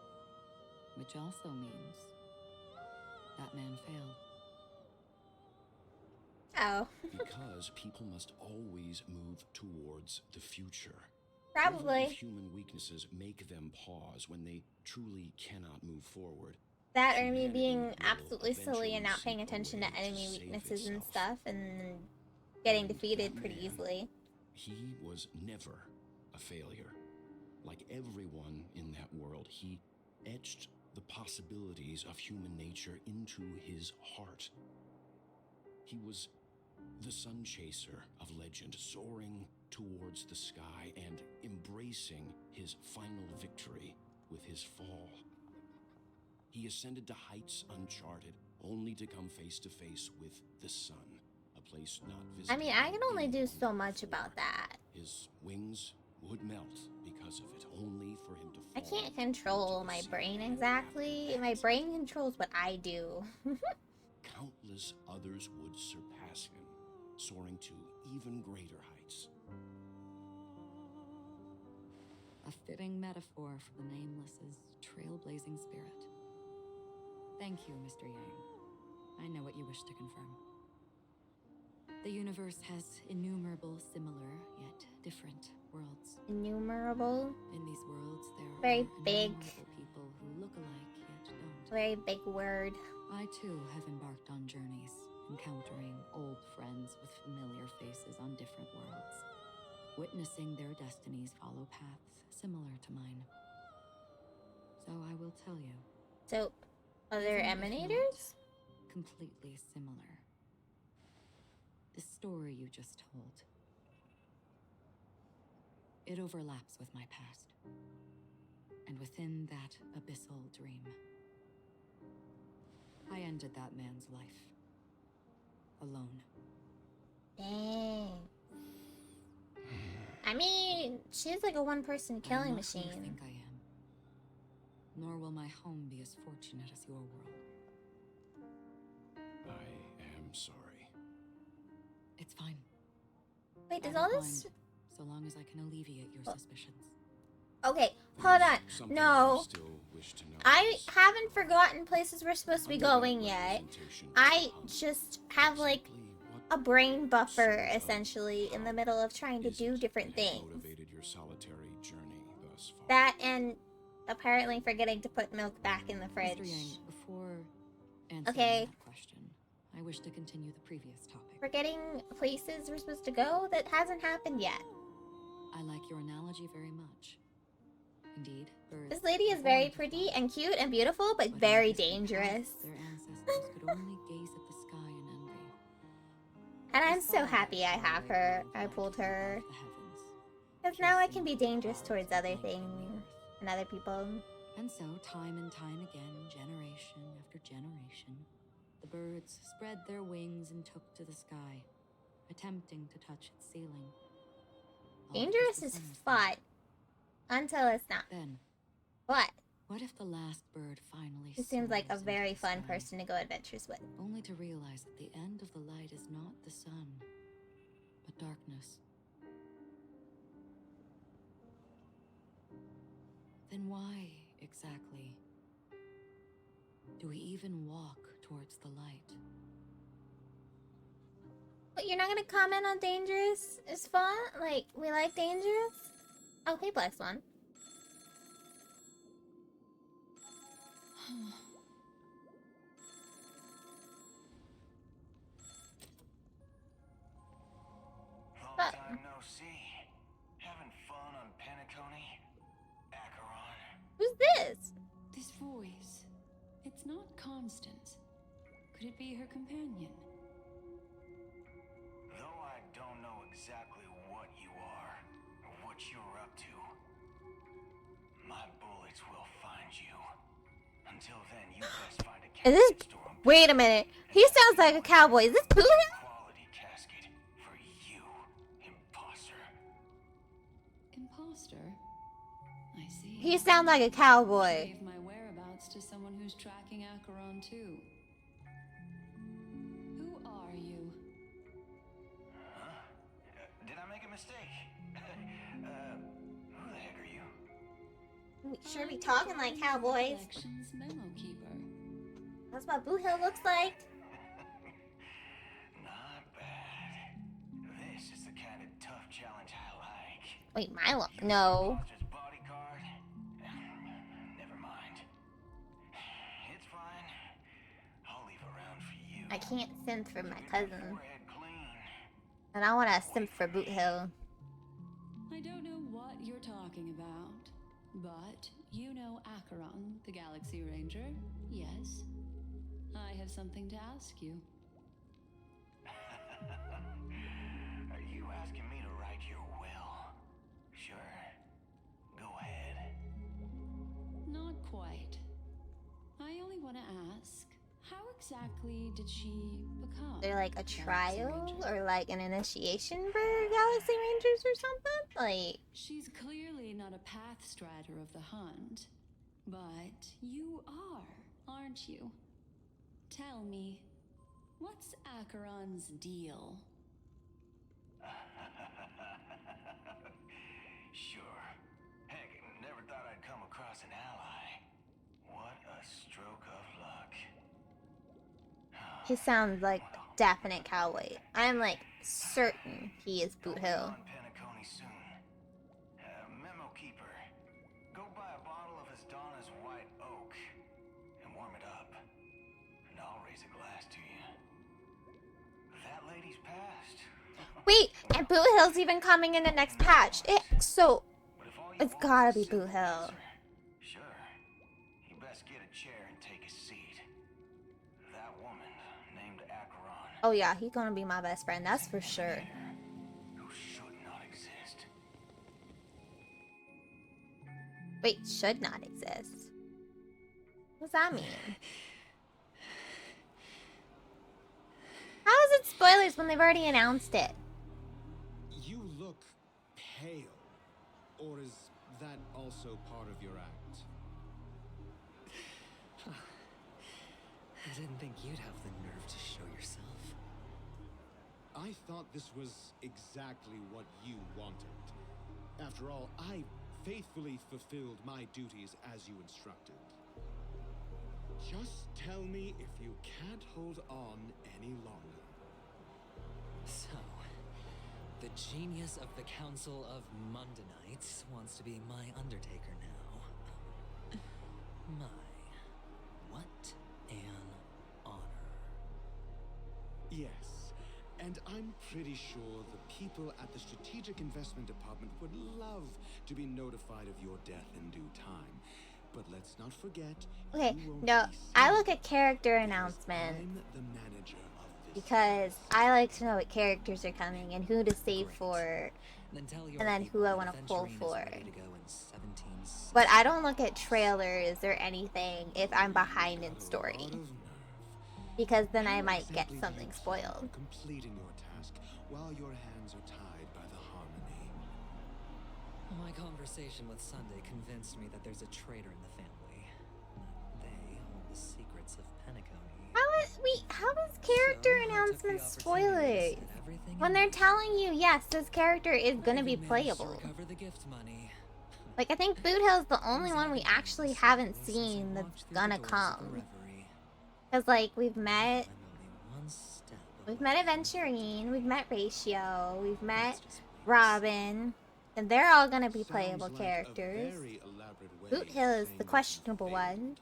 Which also means that man failed. Oh. Because people must always move towards the future. Probably. Even if human weaknesses make them pause when they truly cannot move forward, That or me being absolutely silly and not paying attention to enemy weaknesses and stuff and getting defeated pretty easily. He was never a failure. Like everyone in that world, he etched the possibilities of human nature into his heart. He was the sun chaser of legend, soaring towards the sky and embracing his final victory with his fall. He ascended to heights uncharted, only to come face to face with the sun, a place not visible. I mean, I can only do so much about that. His wings would melt because of it, only for him to fall. I can't control my brain exactly. My brain controls what I do. Countless others would surpass him, soaring to even greater heights. A fitting metaphor for the Nameless's trailblazing spirit. Thank you, Mr. Yang. I know what you wish to confirm. The universe has innumerable similar, yet different worlds. Innumerable? In these worlds, there very are big people who look alike, yet don't. Very big word. I, too, have embarked on journeys, encountering old friends with familiar faces on different worlds, witnessing their destinies follow paths similar to mine. So I will tell you. So, are there emanators? Completely similar. The story you just told. It overlaps with my past. And within that abyssal dream, I ended that man's life. Alone. Dang. I mean, she's like a one-person killing machine. I think I am. Nor will my home be as fortunate as your world. I am sorry. It's fine. Wait, does all this... Mind, so long as I can alleviate your suspicions. Okay, hold on. No. I haven't forgotten places we're supposed to be going yet. I just have like a brain buffer essentially in the middle of trying to do different things. That and apparently forgetting to put milk back in the fridge. Mr. Yang, before answering that question, I wish to continue the previous topic. Forgetting places we're supposed to go? That hasn't happened yet. I like your analogy very much. Indeed, birds. This lady is very pretty and cute and beautiful, but very dangerous. Their ancestors could only gaze at the sky in envy. And I'm so happy I have her. I pulled her. Because now I can be dangerous towards other things and other people. And so, time and time again, generation after generation, the birds spread their wings and took to the sky, attempting to touch its ceiling. Dangerous is fun. Until it's not. Then, what? What if the last bird finally She seems like a soars very into the fun sky, person to go adventures with. only to realize that the end of the light is not the sun, but darkness. Then why, exactly, do we even walk towards the light? But you're not gonna comment on Dangerous? It's fun? Like, we like Dangerous? Oh, hey, Black Swan. Long time no see. Having fun on penacony? Acheron? Who's this? This voice. It's not Constance. Could it be her companion? Though I don't know exactly what you are, or what you're up to, my bullets will find you. Until then, you best find a Is this... casket store. Wait a minute. He sounds like a cowboy. Is this Boo Hill? Quality casket for you, imposter. Imposter? I see. He sounds like a cowboy. Gave my whereabouts to someone who's tracking Acheron too. Who are you? Huh? Did I make a mistake? Who the heck are you? We sure be talking like cowboys. Collections memo keeper. That's what Boo Hill looks like. Not bad. This is the kind of tough challenge I like. Wait, Milo. No. Monster's bodyguard? Never mind. It's fine. I can't simp for my cousin. And I want to simp for Boot Hill. I don't know what you're talking about, but you know Acheron, the Galaxy Ranger, yes? I have something to ask you. Are you asking me to write your will? Sure. Go ahead. Not quite. I only want to ask, how exactly did she become? They're like a Galaxy trial Ranger? or like an initiation for Galaxy Rangers or something? Like, She's clearly not a path strider of the hunt, but you are, aren't you? Tell me, what's Acheron's deal? Sure. Heck, never thought I'd come across an ally. What a stroke of luck. he sounds like a definite cowboy. I'm like certain he is Boot Hill. On penacony soon. Memo keeper. Go buy a bottle of his Donna's white oak and warm it up. And I'll raise a glass to you. That lady's passed. Wait, and Boot Hill's even coming in the next patch. It's gotta be Boot Hill. Sure. You best get a chair and take a seat. That woman named Acheron, Oh yeah, he's gonna be my best friend, that's for sure. who should not exist. Wait, should not exist. What does that mean? How is it spoilers when they've already announced it? You look pale. Or is that also part of your act? I didn't think you'd have the nerve to show yourself. I thought this was exactly what you wanted. After all, I faithfully fulfilled my duties as you instructed. Just tell me if you can't hold on any longer. So, the genius of the Council of Mundanites wants to be my Undertaker now. My, what an honor. Yes, and I'm pretty sure the people at the Strategic Investment Department would love to be notified of your death in due time. But let's not forget, Okay, you won't no, be I safe look at character because announcements I'm the manager of this because I like to know what characters are coming and who to save for, Then tell your and then people who I that want to pull Aventurine is for. ready to go in 1760. But I don't look at trailers or anything if I'm behind in story, because then I might get something spoiled. completing your task while your hands are tied by the harmony. My conversation with Sunday convinced me that there's a traitor in the family. That they hold the secrets of penacony. How is character announcements spoilers? When they're telling you, yes, this character is gonna be playable. Recover the gift money. Like, I think Boot Hill's the only one we actually haven't seen that's gonna come. Cause like, we've met Aventurine, we've met Ratio, we've met Robin, and they're all gonna be playable characters. Boot Hill is the questionable one.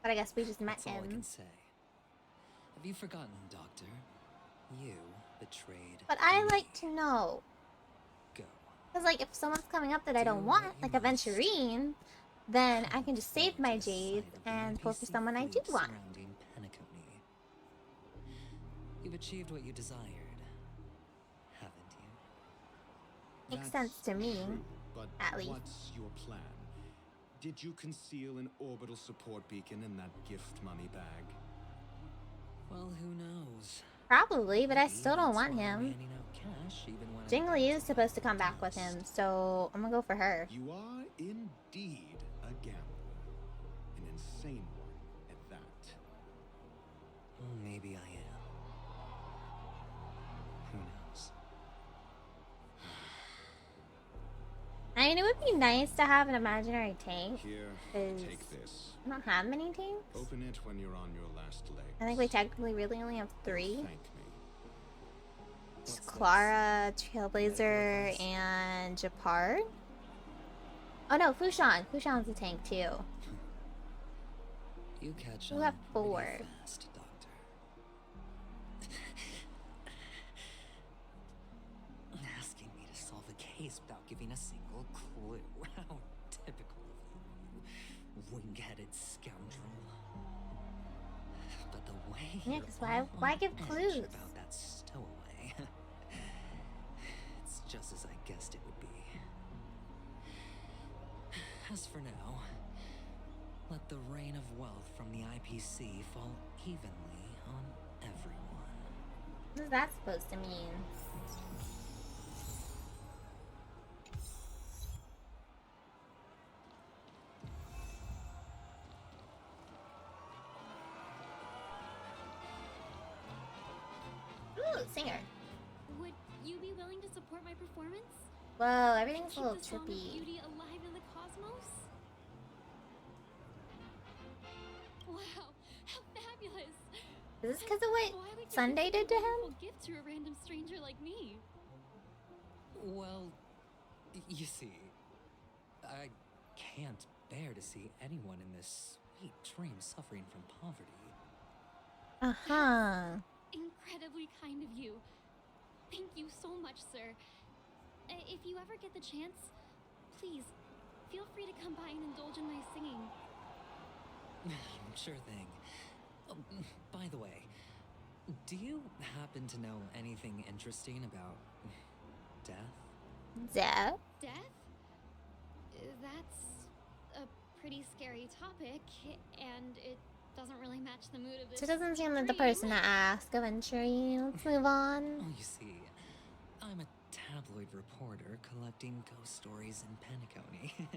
But I guess we just met That's all I him. can say. Have you forgotten, Doctor? You betrayed. But I like to know. Go. Cause like, if someone's coming up that I don't want, like Aventurine, then I can just save my jade and pull for someone I do want. Surrounding penacony. You've achieved what you desired, haven't you? Makes sense to me, True, but at least. what's your plan? Did you conceal an orbital support beacon in that gift money bag? Well, who knows? Probably, but I still don't want That's why I'm him. handing out cash even when I Jingli is supposed to come back with him, so I'm gonna go for her. You are indeed a gambler. An insane one at that. Maybe I am. Who knows? I mean, it would be nice to have an imaginary tank. Here, 'cause take this. I don't have many tanks. Open it when you're on your last leg. I think we technically really only have 3. Thank me. It's Clara, Trailblazer, and Japard. Oh no, Fushan. Fushan's a tank too. You catch We on have pretty 4. fast, Doctor. case without giving a single clue. How typical of you, wing-headed scoundrel. But the way Yeah, you're 'cause all why on give edge clues? about that stowaway, it's just as I guessed it would be. As for now, let the rain of wealth from the IPC fall evenly on everyone. What's that supposed to mean? Ooh, singer. Would you be willing to support my performance? Whoa, everything's a Keep little the song of trippy. beauty alive in the cosmos? Wow, how fabulous! Is this because of what Why would you Sunday give did to such a him? wonderful gift to a random stranger like me? Well, you see, I can't bear to see anyone in this sweet dream suffering from poverty. Uh-huh. Incredibly kind of you. Thank you so much, sir. If you ever get the chance, please, feel free to come by and indulge in my singing. Sure thing. By the way, do you happen to know anything interesting about death? Death? Death? That's a pretty scary topic, and it doesn't really match the mood of this. So it doesn't seem like the dream. person to ask eventually. Let's move on. Oh, you see, I'm a tabloid reporter collecting ghost stories in penacony.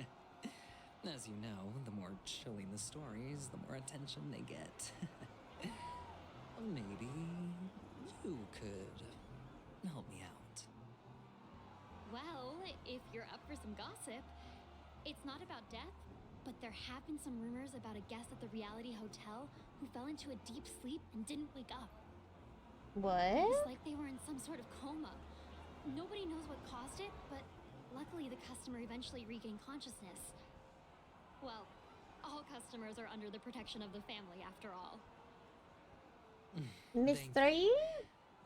As you know, the more chilling the stories, the more attention they get. Maybe you could help me out. Well, if you're up for some gossip, it's not about death, but there have been some rumors about a guest at the reality hotel who fell into a deep sleep and didn't wake up. What? It's like they were in some sort of coma. Nobody knows what caused it, but luckily the customer eventually regained consciousness. Well, all customers are under the protection of the family after all. Mystery?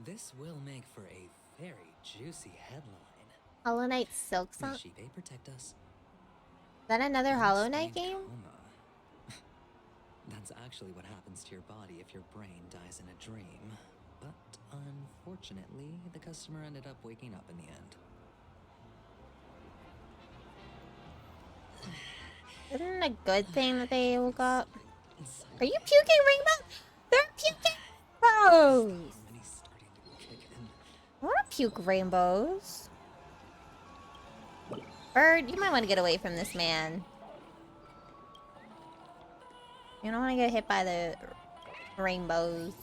This will make for a very juicy headline. Hollow Knight Silk Song? May she they protect us? Is that another Hollow Knight game? Coma. That's actually what happens to your body if your brain dies in a dream. But unfortunately, the customer ended up waking up in the end. Isn't it a good thing that they woke up? Are you puking, Rainbow? They're puking rainbows! I want to puke rainbows. Bird, you might want to get away from this man. You don't want to get hit by the rainbows.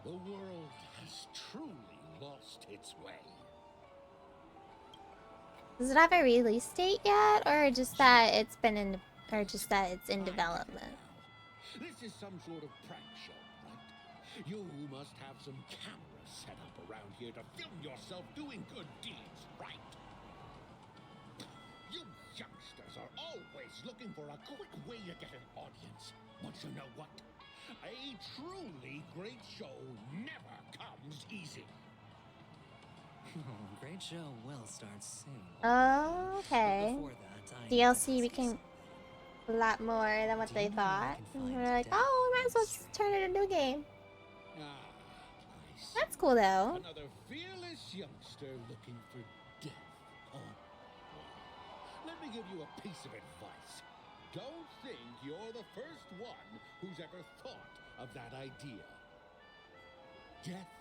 The world has truly lost its way. Does it have a release date yet, or just that it's been in, or just that it's in development? This is some sort of prank show, right? You must have some cameras set up around here to film yourself doing good deeds, right? You youngsters are always looking for a quick way to get an audience. But you know what? A truly great show never comes easy. Great show will start soon. Oh, okay. Before that, I DLC became a lot more than what they thought. And we're like, oh, we might as well just turn it into a game. That's cool, though. Another fearless youngster looking for death. Huh? Let me give you a piece of advice. Don't think you're the first one who's ever thought of that idea. Death?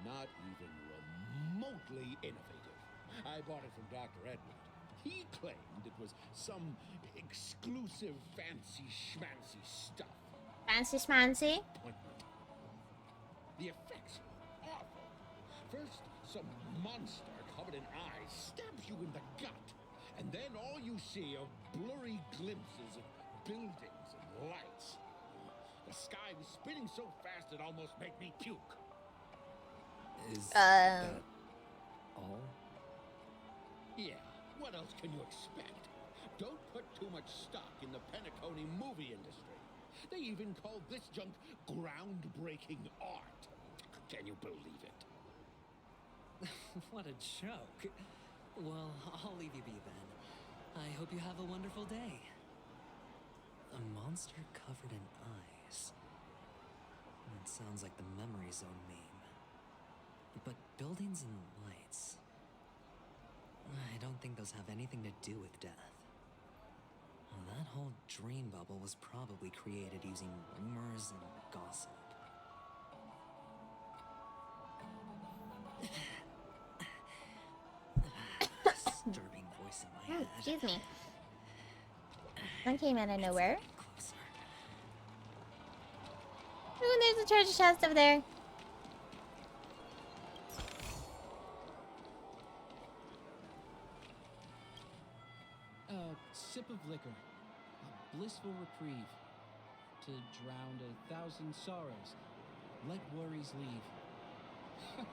Not even remotely innovative. I bought it from Dr. Edward. He claimed it was some exclusive fancy schmancy stuff. Fancy schmancy? The effects are awful. First, some monster covered in eyes stabs you in the gut. And then all you see are blurry glimpses of buildings and lights. The sky was spinning so fast it almost made me puke. Is that all? Yeah, what else can you expect? Don't put too much stock in the penacony movie industry. They even call this junk groundbreaking art. Can you believe it? What a joke. Well, I'll leave you be then. I hope you have a wonderful day. A monster covered in eyes. That sounds like the memory zone meme. But buildings and lights... I don't think those have anything to do with death. That whole dream bubble was probably created using rumors and gossip. Disturbing voice in my head. Excuse me. One came out of nowhere. Ooh, there's a treasure chest over there. A sip of liquor, a blissful reprieve, to drown 1,000 sorrows. Let worries leave.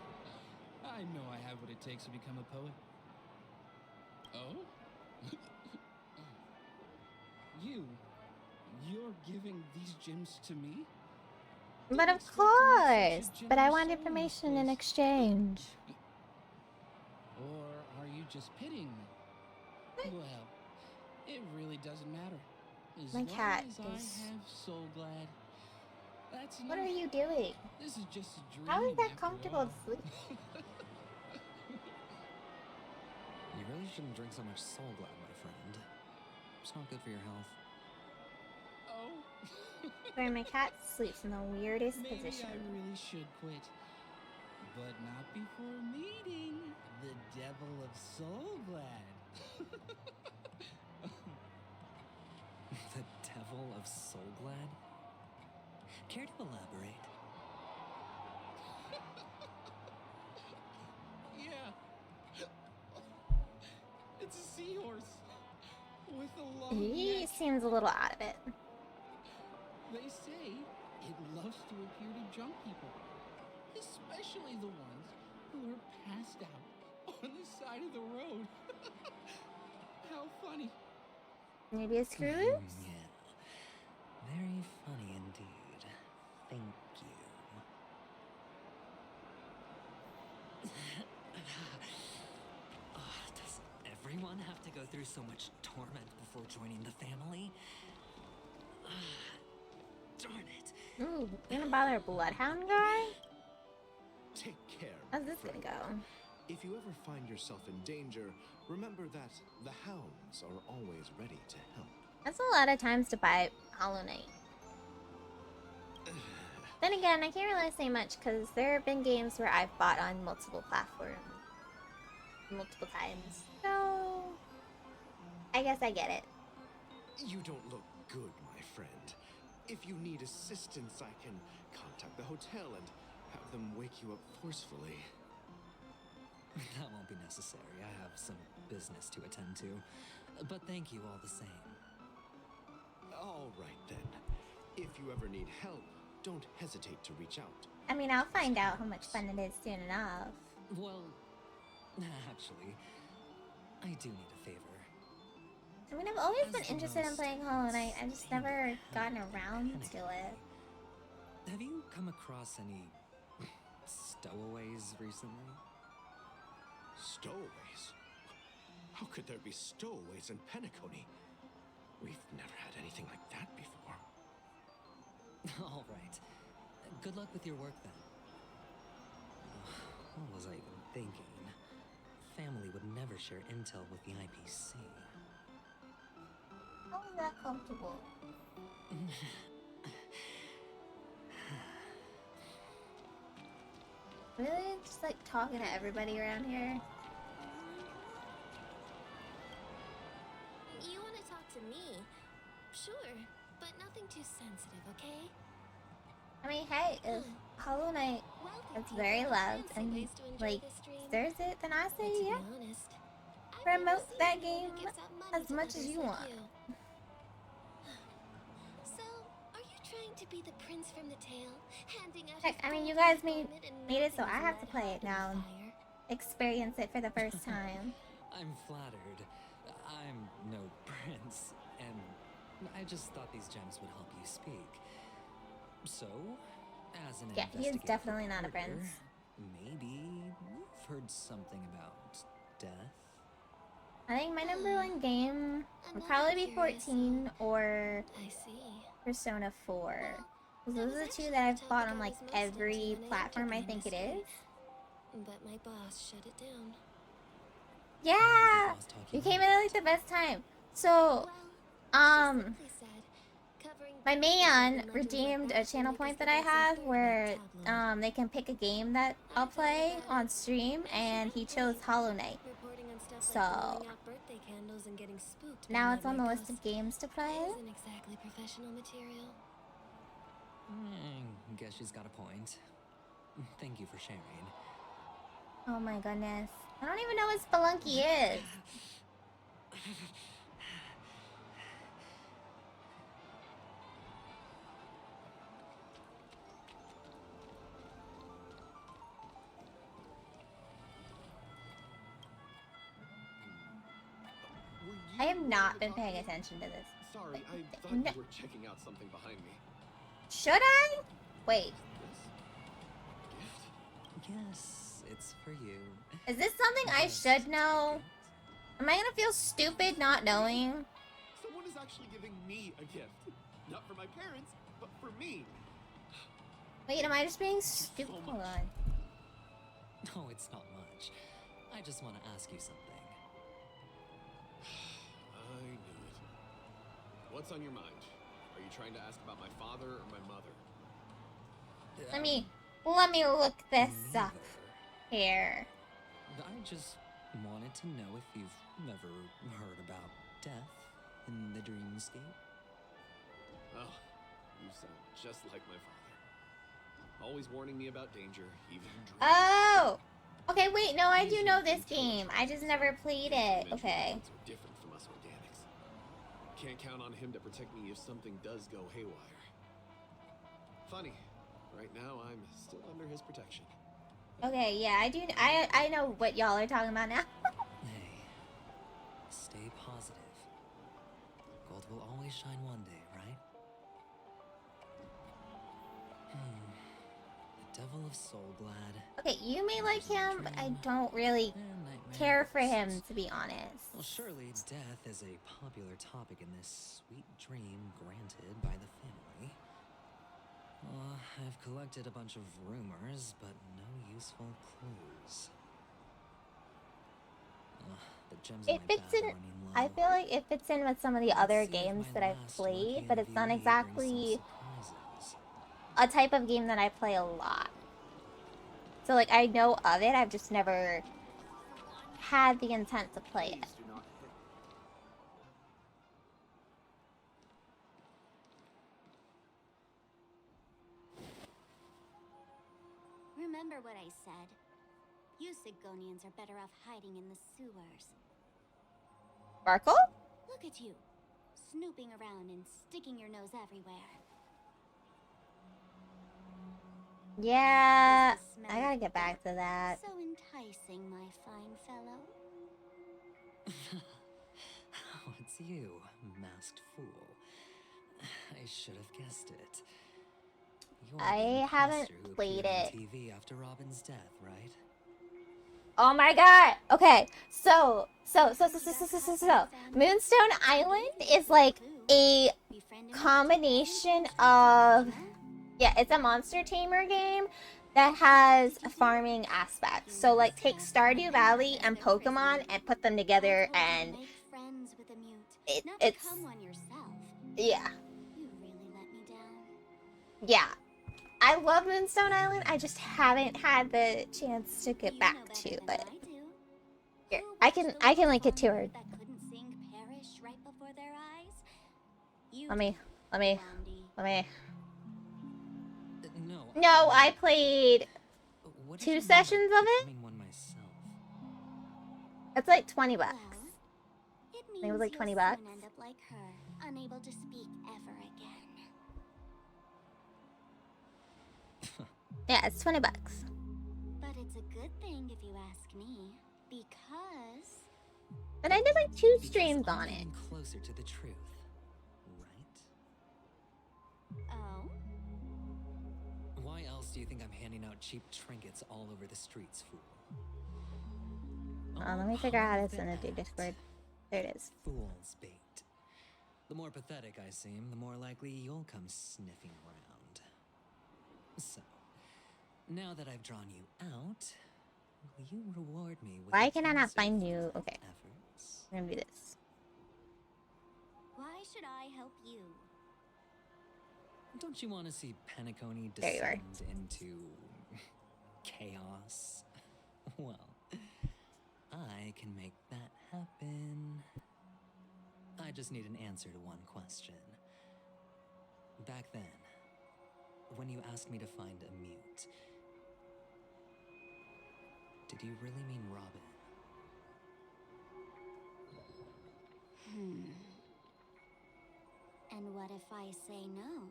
I know I have what it takes to become a poet. Oh? You're giving these gems to me? But of course! But I want information in exchange. Or are you just pitying me? Well, it really doesn't matter. As My long cat as is... I have Soul Glad, that's What are enough. you doing? This is just a dream. How is that after comfortable all. to sleep? You really shouldn't drink so much Soul Glad, my friend. It's not good for your health. Oh. Where my cat sleeps in the weirdest Maybe position. I really should quit. But not before meeting the devil of Soul Glad. The devil of Soul Glad? Care to elaborate? Yeah. It's a seahorse. With a long He neck. seems a little out of it. They say it loves to appear to drunk people. Especially the ones who are passed out on the side of the road. How funny. Maybe a screw loose? Yeah. Very funny indeed. Thank you. Does everyone have to go through so much torment before joining the family? Darn it. Ooh, you gonna bother a bloodhound guy? Take care. How's this gonna go? If you ever find yourself in danger, remember that the hounds are always ready to help. That's a lot of times to buy Hollow Knight. Then again, I can't really say much because there have been games where I've bought on multiple platforms. Multiple times. So... I guess I get it. You don't look good, my friend. If you need assistance, I can contact the hotel and have them wake you up forcefully. That won't be necessary. I have some business to attend to. But thank you all the same. All right, then. If you ever need help, don't hesitate to reach out. I mean, I'll find out how much fun it is soon enough. Well, actually, I do need a favor. I mean, I've always As been the interested in most playing Hollow Knight. I've just never gotten around to it. Have you come across any stowaways recently? Stowaways? How could there be stowaways in Penacony? We've never had anything like that before. All right. Good luck with your work then. What was I even thinking? Family would never share intel with the IPC. How is that comfortable? Really? Just like talking to everybody around here? You want to talk to me? Sure, but nothing too sensitive, okay? I mean, hey, if Hollow Knight is very loved and like deserves it, then I say yeah. Promote that game as much as you want. So, are you trying to be the prince from the tale, handing out Heck, I mean, you guys made it so I have to play it now and experience it for the first time. I'm flattered. I'm no prince, and I just thought these gems would help you speak. So, As an Yeah, he is investigative definitely not a reporter, prince. Maybe you've heard something about death. I think my number one game would probably be 14 or Persona 4. 'Cause those are the two that I've bought on like every platform I think it is. But my boss shut it down. Yeah! You came in at like the best time. So, my man redeemed a channel point that I have where they can pick a game that I'll play on stream, and he chose Hollow Knight. So now it's on the list of games to play. Isn't exactly professional material. Guess she's got a point. Thank you for sharing. Oh my goodness. I don't even know what Spelunky is. I have not been paying attention to this. Sorry, I thought you were checking out something behind me. Should I? Wait. Yes, it's for you. Is this something I should know? Am I gonna feel stupid not knowing? Someone is actually giving me a gift. Not for my parents, but for me. Wait, am I just being stupid? Hold on. No, it's not much. I just want to ask you something. I knew it. What's on your mind? Are you trying to ask about my father or my mother? Let me look this up here. I just wanted to know if you've never heard about death in the dreamscape. Oh, you sound just like my father. Always warning me about danger, even in dreams. Oh! Okay, wait, no, I do know this game. I just never played it. Okay. Different from us organics. Can't count on him to protect me if something does go haywire. Funny, right now I'm still under his protection. Okay, yeah, I know what y'all are talking about now. Hey, stay positive. Gold will always shine one day, right? The Devil of Soulglad. Okay, you may like him, but I don't really care for him, to be honest. Well, surely death is a popular topic in this sweet dream granted by the family. I've collected a bunch of rumors, but no useful clues. The gems in It my fits bag in. are running low. I feel like it fits in with some of the other games that I've played, but it's not exactly a type of game that I play a lot. So, like, I know of it, I've just never had the intent to play it. Remember what I said. You Sigonians are better off hiding in the sewers. Sparkle? Look at you, snooping around and sticking your nose everywhere. Yeah, I gotta get back to that. So enticing, my fine fellow. Oh, it's you, masked fool. I should have guessed it. You're I the haven't imposter who played appeared it. on TV after Robin's death, right? Oh my god! Okay, so Moonstone Island is like a combination of, yeah, it's a monster tamer game that has farming aspects. So like take Stardew Valley and Pokemon and put them together, and it's yeah. Yeah. I love Moonstone Island, I just haven't had the chance to get back to it. Here, I can link it to her. Let me. No, I played 2 sessions of it. It's like 20 bucks. I think it was like 20 bucks. End up like her, unable to speak ever again. Yeah, it's 20 bucks. But it's a good thing if you ask me, because And I did like 2 streams on it. Closer to the truth, right? oh, Why else do you think I'm handing out cheap trinkets all over the streets, fool? Let me figure out how to send it to Discord. There it is. Fool's bait. The more pathetic I seem, the more likely you'll come sniffing around. So, now that I've drawn you out, will you reward me with Why can I not find you? Okay. efforts? I'm gonna do this. Why should I help you? Don't you want to see penacony There you are. descend into chaos? Well, I can make that happen. I just need an answer to one question. Back then, when you asked me to find a mute, did you really mean Robin? And what if I say no?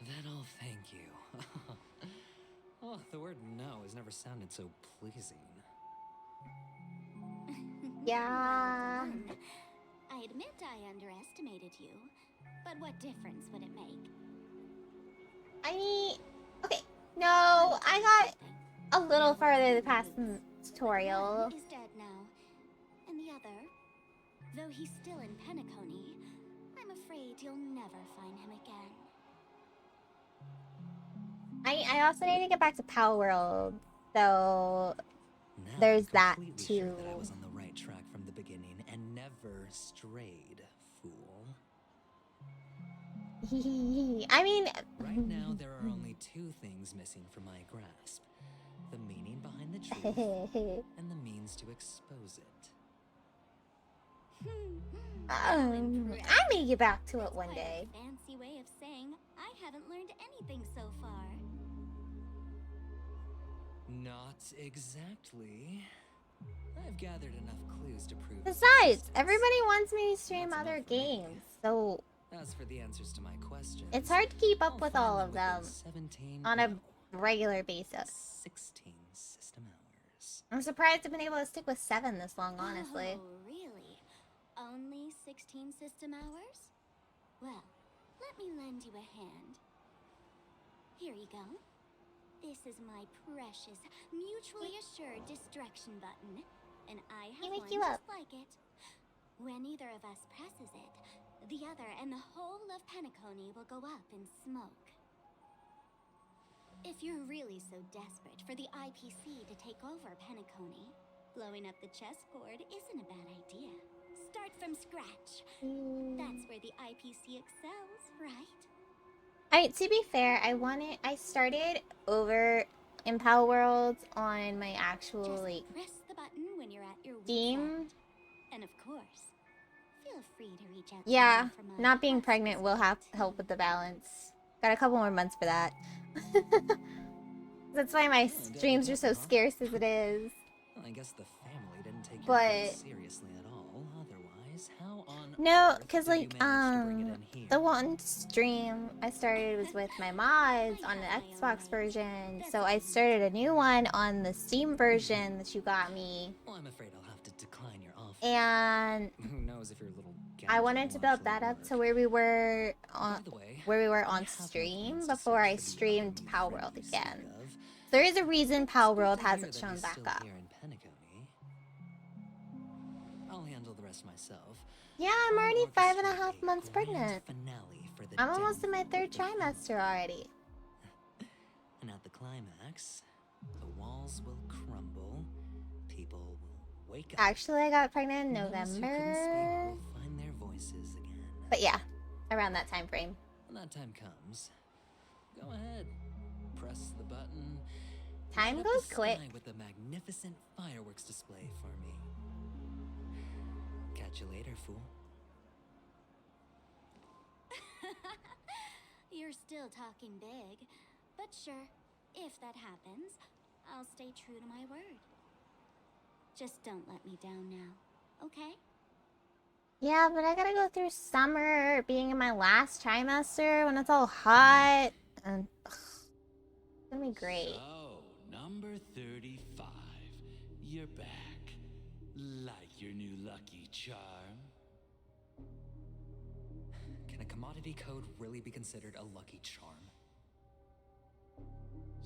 Then I'll thank you. Oh, the word no has never sounded so pleasing. Yeah. I admit I underestimated you, but what difference would it make? I mean, okay. No, I got a little farther past the tutorial. One is dead now, and the other, though he's still in Penacony, I'm afraid you'll never find him again. I also need to get back to Power World, so Now there's I'm that completely too. sure that I was on the right track from the beginning and never strayed, fool. I mean, Right now, there are only two things missing from my grasp. The meaning behind the truth and the means to expose it. I may get back to it one day. Fancy way of saying I haven't learned anything so far. Not exactly. I've gathered enough clues to prove. Besides, everybody wants me to stream other games, so As for the answers to my questions, it's hard to keep up with all of them within 17 on a regular basis. 16 system hours. I'm surprised I've been able to stick with 7 this long, honestly. Oh, really? Only 16 system hours? Well, let me lend you a hand. Here you go. This is my precious, mutually assured destruction button, and I have Wake one you up. just like it. When either of us presses it, the other and the whole of Penacony will go up in smoke. If you're really so desperate for the IPC to take over Penacony, blowing up the chessboard isn't a bad idea. Start from scratch. That's where the IPC excels, right? To be fair, I started over in Power Worlds on my actual, Just like, press the button when you're at your weakest Steam. end. And of course, feel free to reach out to Yeah, me for my not being classes. pregnant will have help with the balance. Got a couple more months for that. That's why my streams are so scarce as it is. Well, I guess the family didn't take But- your grades seriously at all. Otherwise, how on No, earth because, did you like, manage to bring it in here? the one stream I started was with my mods on the Xbox version, so I started a new one on the Steam version that you got me, Well, I'm afraid I'll have to decline your offer. and Who knows if your little I wanted to build that up to where we were on have stream before I streamed Power World again. There is a reason Power World hasn't that shown he's back still up. here in Penacony. I'll handle the rest myself. Yeah, I'm already 5.5 months pregnant. Finale for the I'm almost in my 3rd trimester already. And at the climax, the walls will crumble, people will wake up. Actually, I got pregnant in and those who couldn't speak November. will find their voices again. But yeah, around that time frame. When that time comes, go ahead, press the button. Time light up goes the quick. sky with a magnificent fireworks display for me. Catch you later, fool. You're still talking big, but sure, if that happens, I'll stay true to my word. Just don't let me down now, okay? Yeah, but I gotta go through summer, being in my last trimester when it's all hot, and it's gonna be great. So, number 35. You're back. Like your new lucky charm? Can a commodity code really be considered a lucky charm?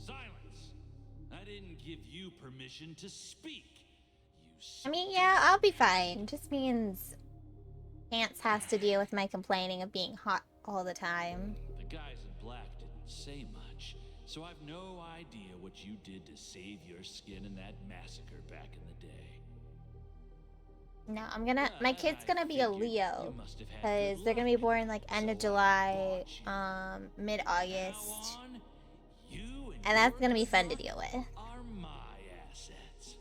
Silence! I didn't give you permission to speak. I mean, yeah, I'll be fine. Just means Pants has to deal with my complaining of being hot all the time. The guys in black didn't say much, so I've no idea what you did to save your skin in that massacre back in the day. No, my kid's gonna be a Leo, because they're gonna be born like end of July, mid-August, and that's gonna be fun to deal with. Are my assets.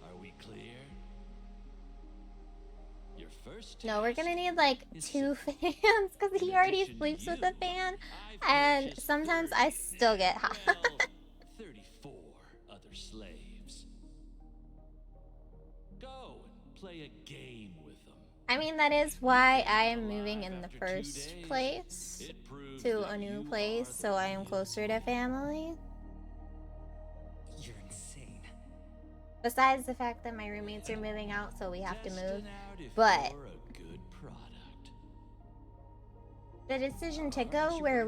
Are we clear? Your first No, we're gonna need like 2 fans, because he already sleeps with a fan, and sometimes I still get hot. 34 other slaves. Go and play a game with them. I mean, that is why I am moving in the first place to a new place, so I am closer to family. You're insane. Besides the fact that my roommates are moving out, so we have to move. But the decision to go where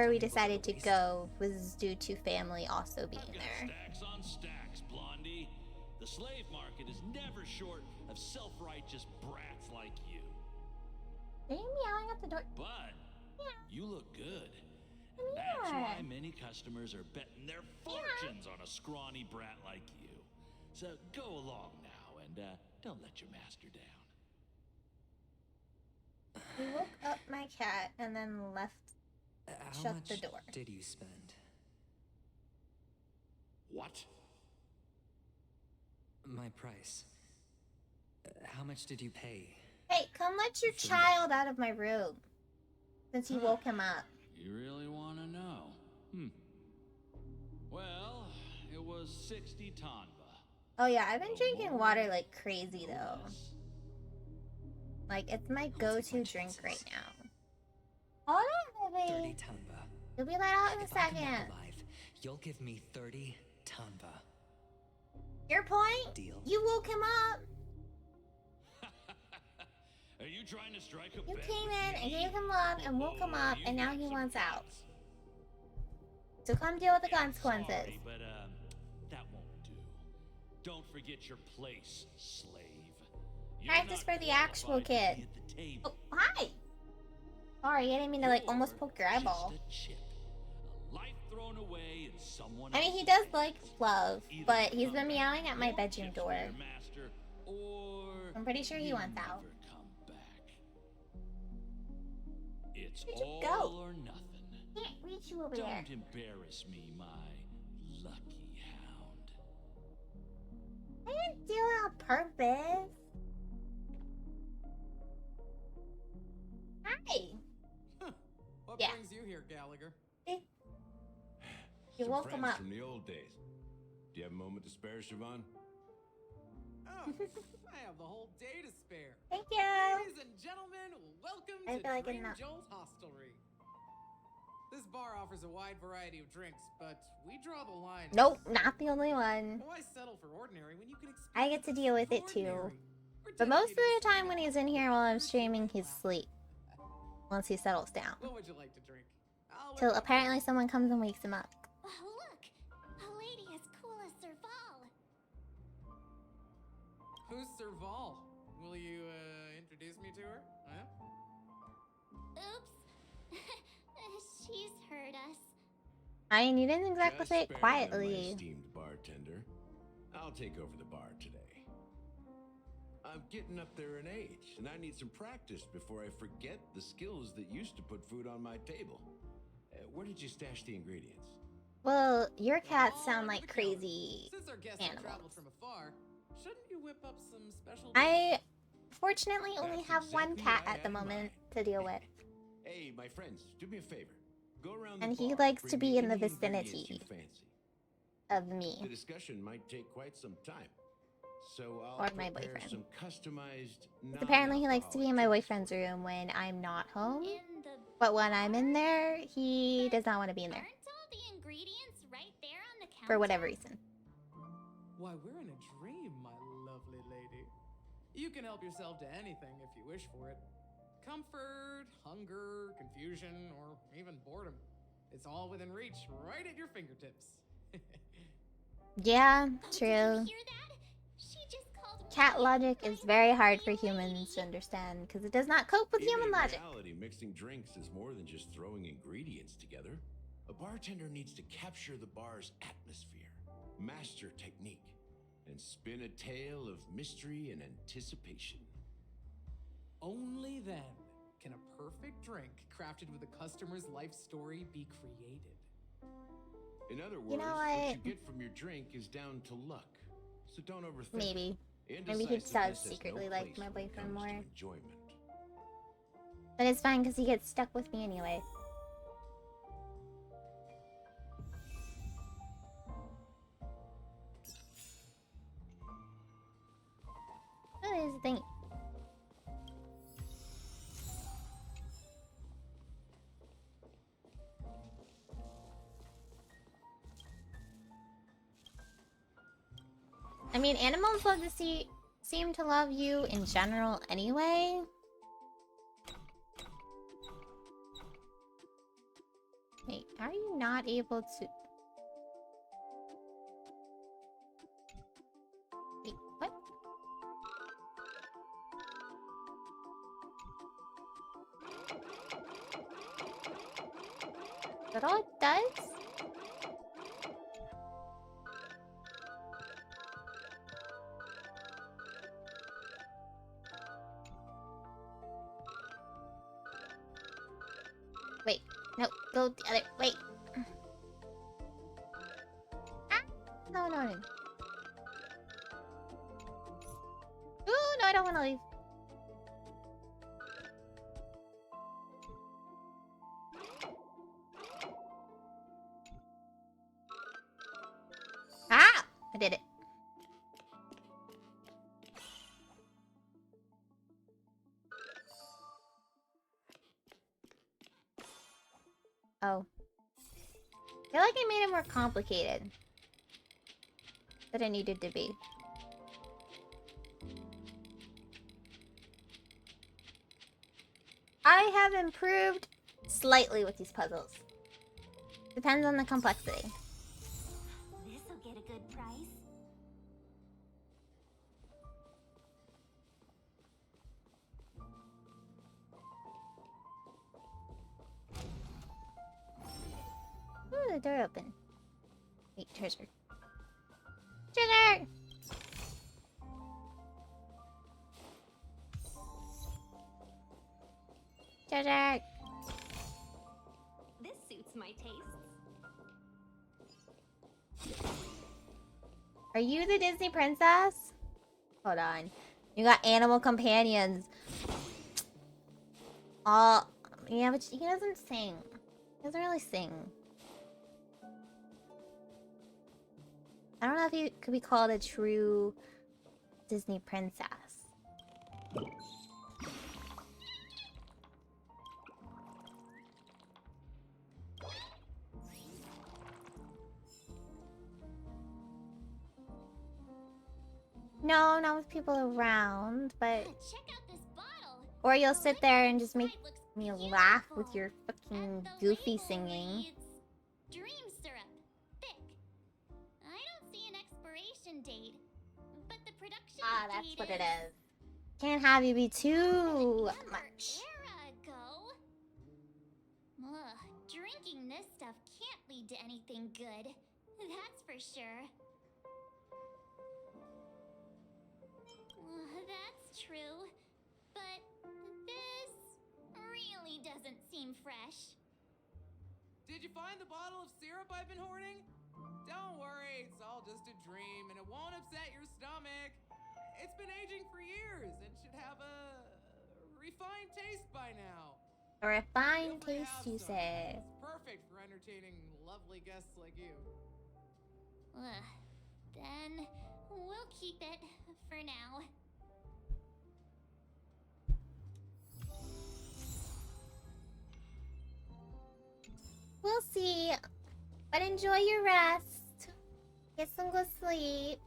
we decided to go was due to family also being there. Stacks on stacks, Blondie. The slave market is never short of self-righteous brats like you. Are you meowing at the door? But you look good. Come That's here. why many customers are betting their fortunes on a scrawny brat like you. So go along now and don't let your master down. We woke up my cat and then left, shut the door. Did you spend? What? My price. How much did you pay? Hey, come let your child out of my room. Since you woke him up. You really want to know? Well, it was 60 tanba. Oh yeah, I've been drinking water like crazy though. Like, it's my go-to drink right now. Hold on, baby. 30 tanba. You'll be let out in a If I come second. back alive, you'll give me 30 tanba. Your point? Deal. You woke him up. Are you trying to strike a You bet came with in me? and gave him love and woke him up, You and now got he some wants out. guts. So come deal with the consequences. Sorry, but that won't do. Don't forget your place, slave. You're Practice not for the actual qualified to kid. be at the table. Oh, hi. Sorry, I didn't mean to like almost poke your eyeball. Just a chip. A life thrown away in someone I mean, he else's does hands. like love, Either but he's come been back meowing at my more bedroom chips door. for your master, or I'm pretty sure he you wants out. never come back. It's Where'd you all go? or nothing. Can't reach you over Don't there. embarrass me, my lucky hound. I didn't do it on purpose. Hi. What Yeah. brings you here, Gallagher? You Some woke him friends up. from the old days. Do you have a moment to spare, Siobhan? Oh, I have the whole day to spare. Thank you. Ladies and gentlemen, welcome I to feel like Dream enough. Jolt Hostelry. This bar offers a wide variety of drinks, but we draw the line. Nope, not the only one. Why settle for ordinary when you can experience I get to deal with it too. But most of the time when he's in here while I'm streaming, he's asleep. Once he settles down. What would you like to drink? Till apparently someone comes and wakes him up. Oh, look! A lady as cool as Serval. Who's Serval? Will you introduce me to her? Huh? Oops. She's heard us. I mean, you didn't exactly Just say it spare them, my quietly. esteemed bartender. I'll take over the bar today. I'm getting up there in age, and I need some practice before I forget the skills that used to put food on my table. Where did you stash the ingredients? Well, your cats sound like crazy Since our guests have traveled animals. from afar, shouldn't you whip up some special? I fortunately only have one exactly cat what I at the had in moment to deal with. Hey, my friends, do me a favor. Go around And the he bar, likes to bring be me in the any ingredients vicinity you fancy. of The me. discussion might take quite some time. So I'll Or my prepare boyfriend. some customized 'Cause apparently he likes to be in my boyfriend's room when I'm not home. But when I'm in there, he does not want to be in there. Aren't all the ingredients right there on the counter? For whatever reason. Why, we're in a dream, my lovely lady. You can help yourself to anything if you wish for it. Comfort, hunger, confusion, or even boredom. It's all within reach, right at your fingertips. Yeah, Oh, did you true. hear that? She just called Cat logic is very hard for humans to understand because it does not cope with Even human in logic. reality, mixing drinks is more than just throwing ingredients together. A bartender needs to capture the bar's atmosphere, master technique, and spin a tale of mystery and anticipation. Only then can a perfect drink crafted with a customer's life story be created. In other words, You know what what? you get from your drink is down to luck. So don't overthink. Maybe. it. Maybe he does Indecisiveness has secretly no like place my when it boyfriend comes to more. enjoyment. But it's fine because he gets stuck with me anyway. What is the thing? I mean, animals love to seem to love you in general anyway. Wait, are you not able to... Wait, what? Is that all it does? Wait, no, go the other... Wait. Ah! No, no, no. Ooh, no, I don't want to leave. Ah! I did it. Oh. I feel like I made it more complicated than it needed to be. I have improved slightly with these puzzles. Depends on the complexity. This'll get a good price. Ooh, the door open. Wait, treasure. Treasure! Treasure! This suits my tastes. Are you the Disney princess? Hold on. You got animal companions. Oh, yeah, but he doesn't sing. He doesn't really sing. I don't know if you could be called a true Disney princess. No, not with people around, but... Check out this bottle. Or you'll sit there and just make me laugh with your fucking goofy singing. Dream syrup. Thick. I don't see an expiration date, but the production That's date what it is is. Can't have you be too much. era ago. Ugh, drinking this stuff can't lead to anything good. That's for sure. That's true. But this really doesn't seem fresh. Did you find the bottle of syrup I've been hoarding? Don't worry, it's all just a dream and it won't upset your stomach. It's been aging for years and should have a refined taste by now. A refined Feel free to taste, have you some. say? It's perfect for entertaining lovely guests like you. Then we'll keep it for now. We'll see. But enjoy your rest. Get some good sleep.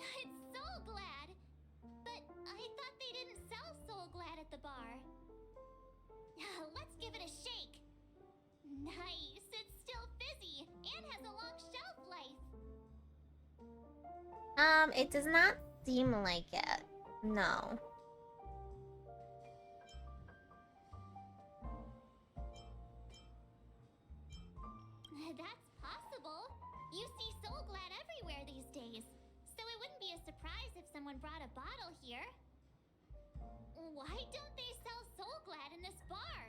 I'm so glad. But I thought they didn't sell Soul Glad at the bar. Nice. It's still fizzy and has a long shelf life. It does not seem like it. No. That's possible. You see Soul Glad everywhere these days, so it wouldn't be a surprise if someone brought a bottle here. Why don't they sell Soul Glad in this bar?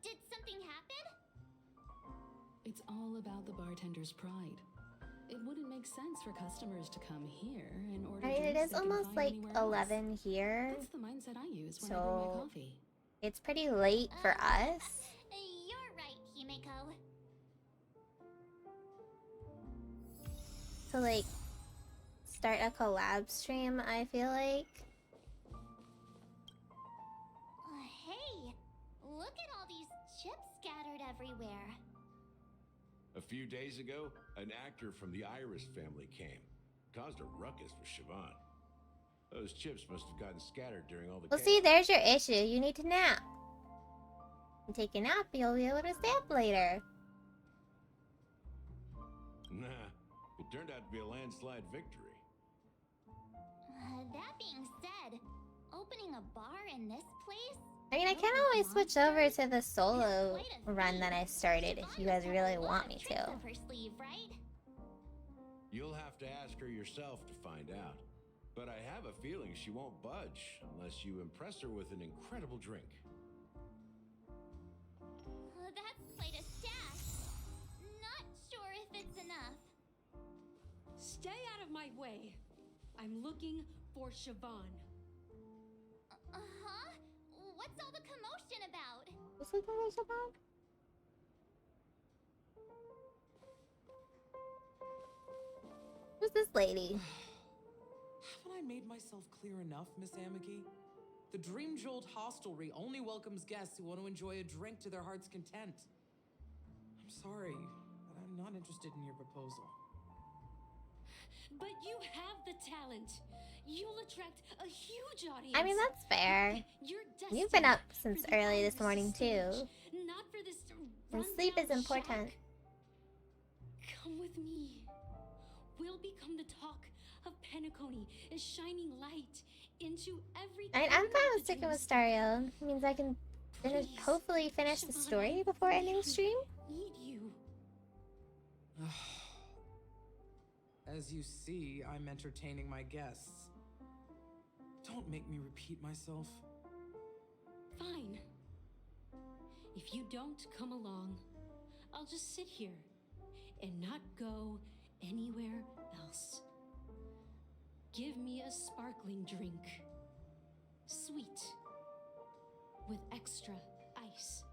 Did something happen? It's all about the bartender's pride. It wouldn't make sense for customers to come here and order I mean, it drinks is they can almost find like anywhere else. 11 here. That's the mindset I use when I brew my So coffee. it's pretty late for us. You're right, Himeko. To like start a collab stream, I feel like. Hey, look at all these chips scattered everywhere. A few days ago, an actor from the Iris family came. Caused a ruckus with Siobhan. Those chips must have gotten scattered during all the Well, chaos. see, there's your issue. You need to nap. And take a nap, you'll be able to stay up later. Nah, it turned out to be a landslide victory. That being said, opening a bar in this place? I mean, I can always switch over to the solo run that I started if you guys really want me to. Up her sleeve, right? You'll have to ask her yourself to find out. But I have a feeling she won't budge unless you impress her with an incredible drink. That's quite a stash. Not sure if it's enough. Stay out of my way. I'm looking for Siobhan. Uh-huh? What's all the commotion about? What's the commotion about? Who's this lady? Haven't I made myself clear enough, Miss Amiki? The Dream Jolt hostelry only welcomes guests who want to enjoy a drink to their heart's content. I'm sorry, but I'm not interested in your proposal. But you have the talent. You'll attract a huge audience. I mean, that's fair. You're You've been destined up since for the early this Iris morning, too. stage, not for this And sleep is rundown important. shack. Come with me. We'll become the talk of Penacony, a shining light into every. I mean, I'm fine with sticking with Stario. It means I can hopefully finish the story before ending the stream. Need you. As you see, I'm entertaining my guests. Don't make me repeat myself. Fine. If you don't come along, I'll just sit here and not go anywhere else. Give me a sparkling drink. Sweet. With extra ice.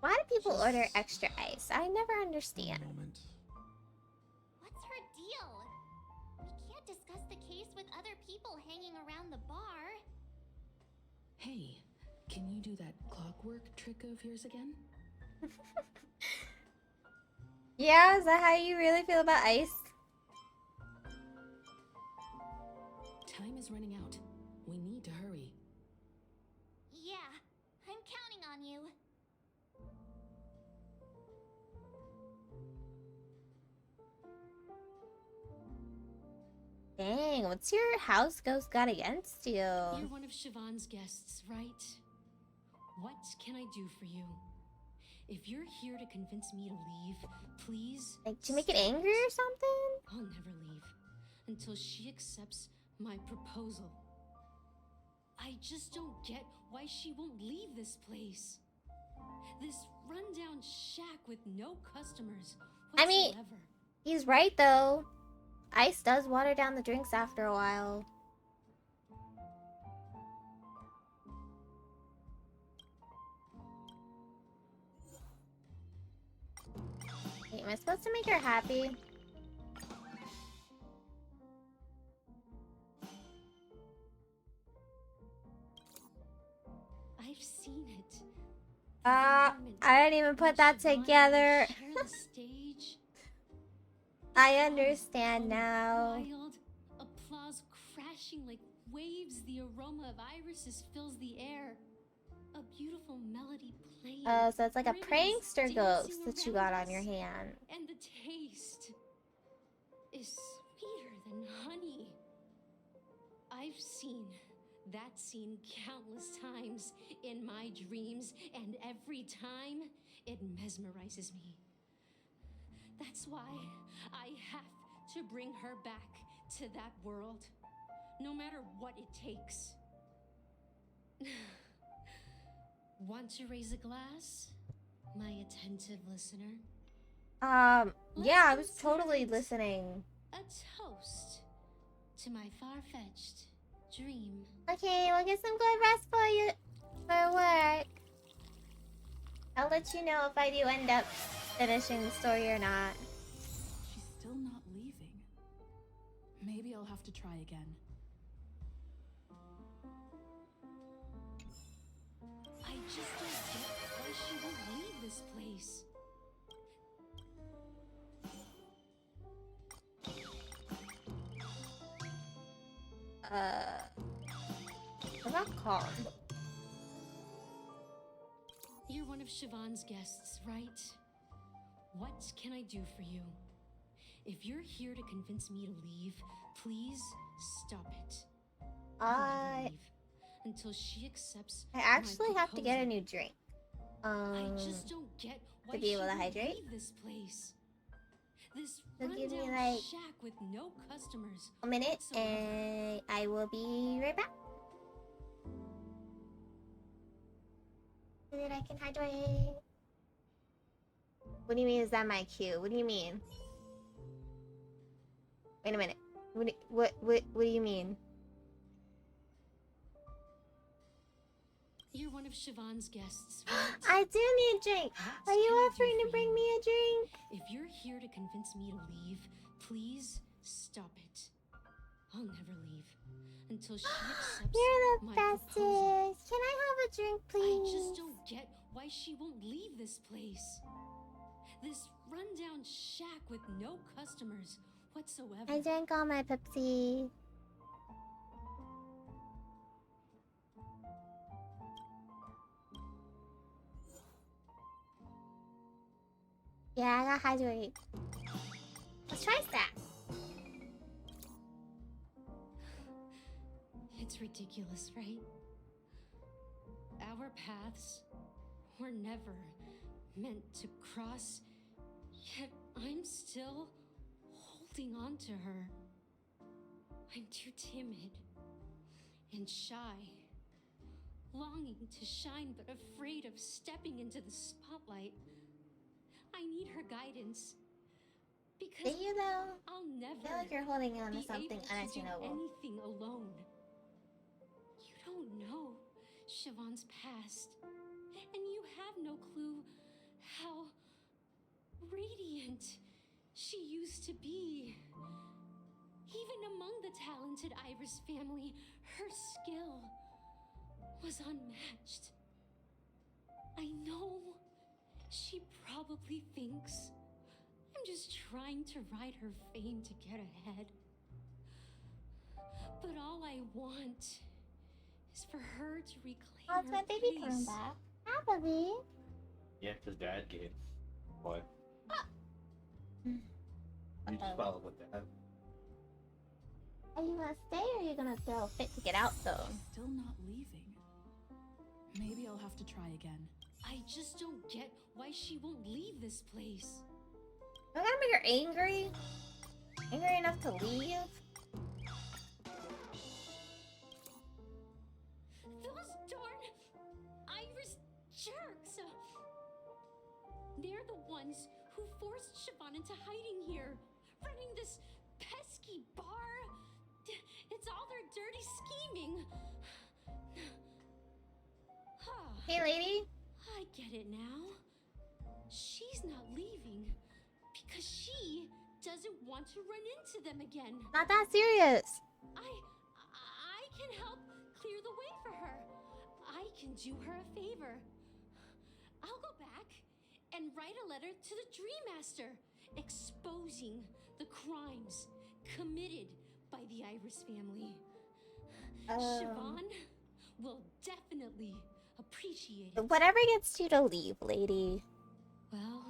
Why do people order extra ice? I never understand. What's her deal? We can't discuss the case with other people hanging around the bar. Hey, can you do that clockwork trick of yours again? Yeah, is that how you really feel about ice? Time is running out. We need to hurry. Yeah, I'm counting on you. Dang, what's your house ghost got against you? You're one of Siobhan's guests, right? What can I do for you? If you're here to convince me to leave, please. Like, to make it angry or something? I'll never leave until she accepts my proposal. I just don't get why she won't leave this place. This rundown shack with no customers I mean, whatsoever. he's right though. Ice does water down the drinks after a while. Wait, am I supposed to make her happy? I've seen it. I didn't even put that together. Share the stage. I understand now. Wild applause crashing like waves. The aroma of irises fills the air. a beautiful melody playing. Oh, so it's like a ribbons prankster ghost dancing that you around got on your us, hand. And the taste is sweeter than honey. I've seen that scene countless times in my dreams, and every time it mesmerizes me. That's why I have to bring her back to that world, no matter what it takes. Want to raise a glass, my attentive listener? Yeah, I was totally listening. A toast to my far-fetched dream. Okay, we'll get some good rest for you for work. I'll let you know if I do end up finishing the story or not. She's still not leaving. Maybe I'll have to try again. I just don't get why she won't leave this place. What about Kong? You're one of Siobhan's guests, right? What can I do for you? If you're here to convince me to leave, please stop it. I'll never leave until she accepts. I actually have to get a new drink. I just don't get why to be able she to won't hydrate. leave this place. This So give me rundown like shack with no customers. a minute, whatsoever. and I will be right back. So that I can hydrate. What do you mean? Is that my cue? What do you mean? Wait a minute. What do you mean? You're one of Siobhan's guests, right? I do need a drink. Are you offering to bring me a drink? If you're here to convince me to leave, please stop it. I'll never leave until she accepts You're the my bestest. proposal. Can I have a drink, please? I just don't get why she won't leave this place. This rundown shack with no customers whatsoever. I drank all my Pepsi. Yeah, I got hydrated. Let's try that. It's ridiculous, right? Our paths were never meant to cross, yet I'm still holding on to her. I'm too timid and shy, longing to shine but afraid of stepping into the spotlight. I need her guidance. Because Do you though? I'll never I feel like you're holding on to be something able to do unimaginable. anything alone. You don't know Siobhan's past, and you have no clue how radiant she used to be. Even among the talented Iris family, her skill was unmatched. I know she probably thinks I'm just trying to ride her fame to get ahead. But all I want is for her to reclaim Oh, it's her my baby place. coming back. Hi, baby. Yeah, because Dad gave. What? Mm. You just follow with Dad. Are you gonna stay or are you gonna throw a fit to get out though? Still not leaving. Maybe I'll have to try again. I just don't get why she won't leave this place. I gotta make her angry. Angry enough to leave. Those darn Iris jerks! They're the ones who forced Siobhan into hiding here, running this pesky bar. It's all their dirty scheming. Hey, lady. I get it now. She's not leaving because she doesn't want to run into them again. Not that serious. I can help clear the way for her. I can do her a favor. I'll go back and write a letter to the Dream Master exposing the crimes committed by the Iris family. Siobhan will definitely appreciate it. Whatever gets you to leave, lady. Well,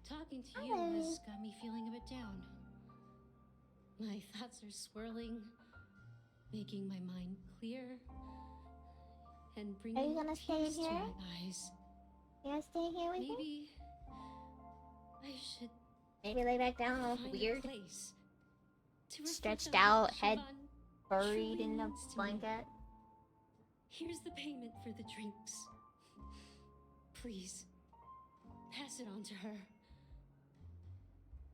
talking to you has got me feeling a bit down. My thoughts are swirling, making my mind clear, and Are bringing you gonna stay peace to here? my eyes. You gonna stay here with me? Maybe I should Maybe lay back down all find weird, a place to reflect stretched on out, what head Siobhan buried truly in a means to me. blanket. Here's the payment for the drinks. Please, pass it on to her.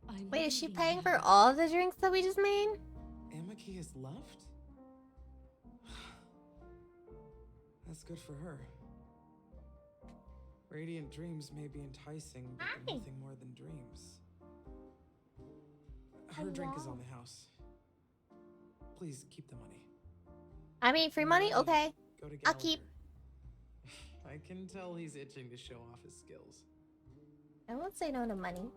I'm Wait, is she leaving paying now. for all the drinks that we just made? Amaki has left? That's good for her. Radiant dreams may be enticing, but they're nothing more than dreams. Her drink is on the house. Please keep the money. I mean, free money? Okay. Go to I'll keep. I can tell he's itching to show off his skills. I won't say no to money.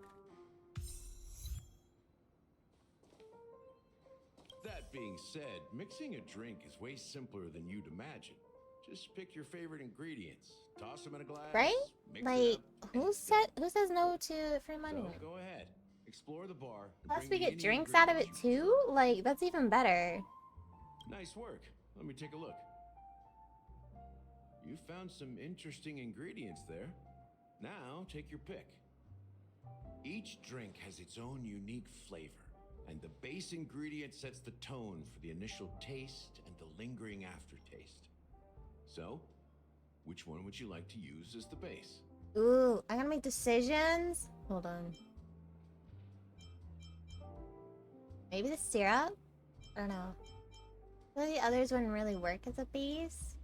That being said, mixing a drink is way simpler than you'd imagine. Just pick your favorite ingredients, toss them in a glass, Right? mix Like, it up. who says no to free money? So go ahead, explore the bar. and Plus, bring we me get any drinks out of it ingredients you too? Like, that's even better. prefer. Nice work. Let me take a look. You found some interesting ingredients there. Now take your pick. Each drink has its own unique flavor, and the base ingredient sets the tone for the initial taste and the lingering aftertaste. So, which one would you like to use as the base? Ooh, I gotta make decisions. Hold on. Maybe the syrup? I don't know. I feel like the others wouldn't really work as a base.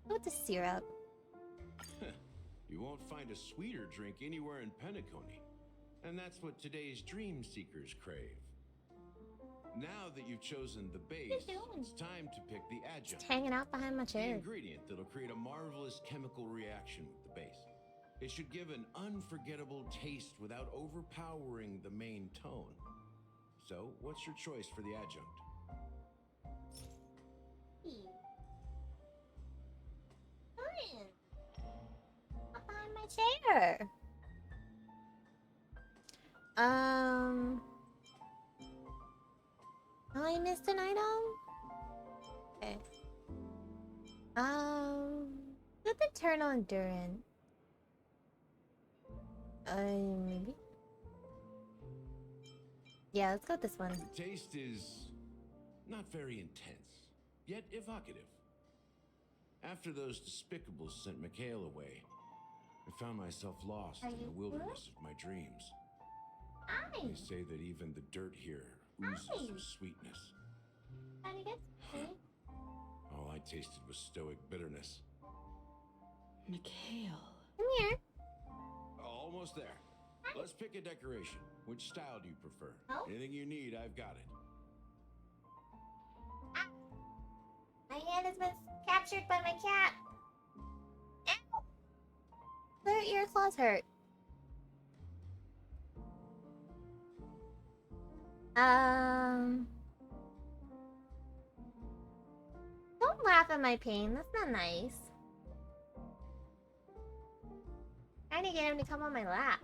Go with the syrup. You won't find a sweeter drink anywhere in Penacony. And that's what today's dream seekers crave. Now that you've chosen the base, it's time to pick the adjunct. It's hanging out behind my The chair. ingredient that'll create a marvelous chemical reaction with the base. It should give an unforgettable taste without overpowering the main tone. So, what's your choice for the adjunct? Up behind my chair. Oh, I missed an item? Okay. With eternal endurance. Maybe? Yeah, let's go with this one. The taste is not very intense, yet evocative. After those despicables sent Mikhail away, I found myself lost in the wilderness of my dreams. They say that even the dirt here oozes with sweetness. All I tasted was stoic bitterness. Mikhail. Come here. Almost there. Let's pick a decoration. Which style do you prefer? Anything you need, I've got it. My hand has been captured by my cat. Ow! Their ear claws hurt. Don't laugh at my pain. That's not nice. Trying to get him to come on my lap.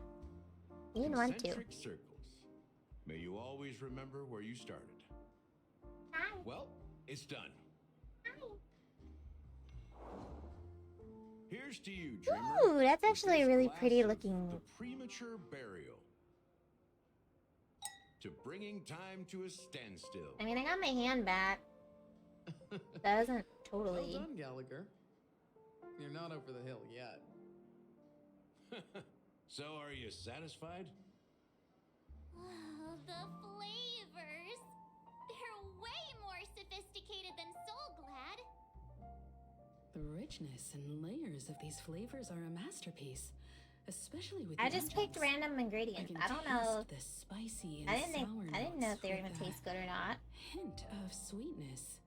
He didn't want to. Concentric circles. May you always remember where you started. Hi. Well, it's done. Here's to you, dreamer. Ooh, that's actually a really Glass pretty of looking. The premature burial. To bringing time to a standstill. I mean, I got my hand back. That wasn't totally. Well done, Gallagher. You're not over the hill yet. So, are you satisfied? Oh, the flavors! They're way more sophisticated than Soul Glad. The richness and layers of these flavors are a masterpiece, especially with I the just picked adjuncts. random ingredients. can I don't know. taste the spicy and I didn't know sour if they were notes gonna with taste good or not. hint of sweetness.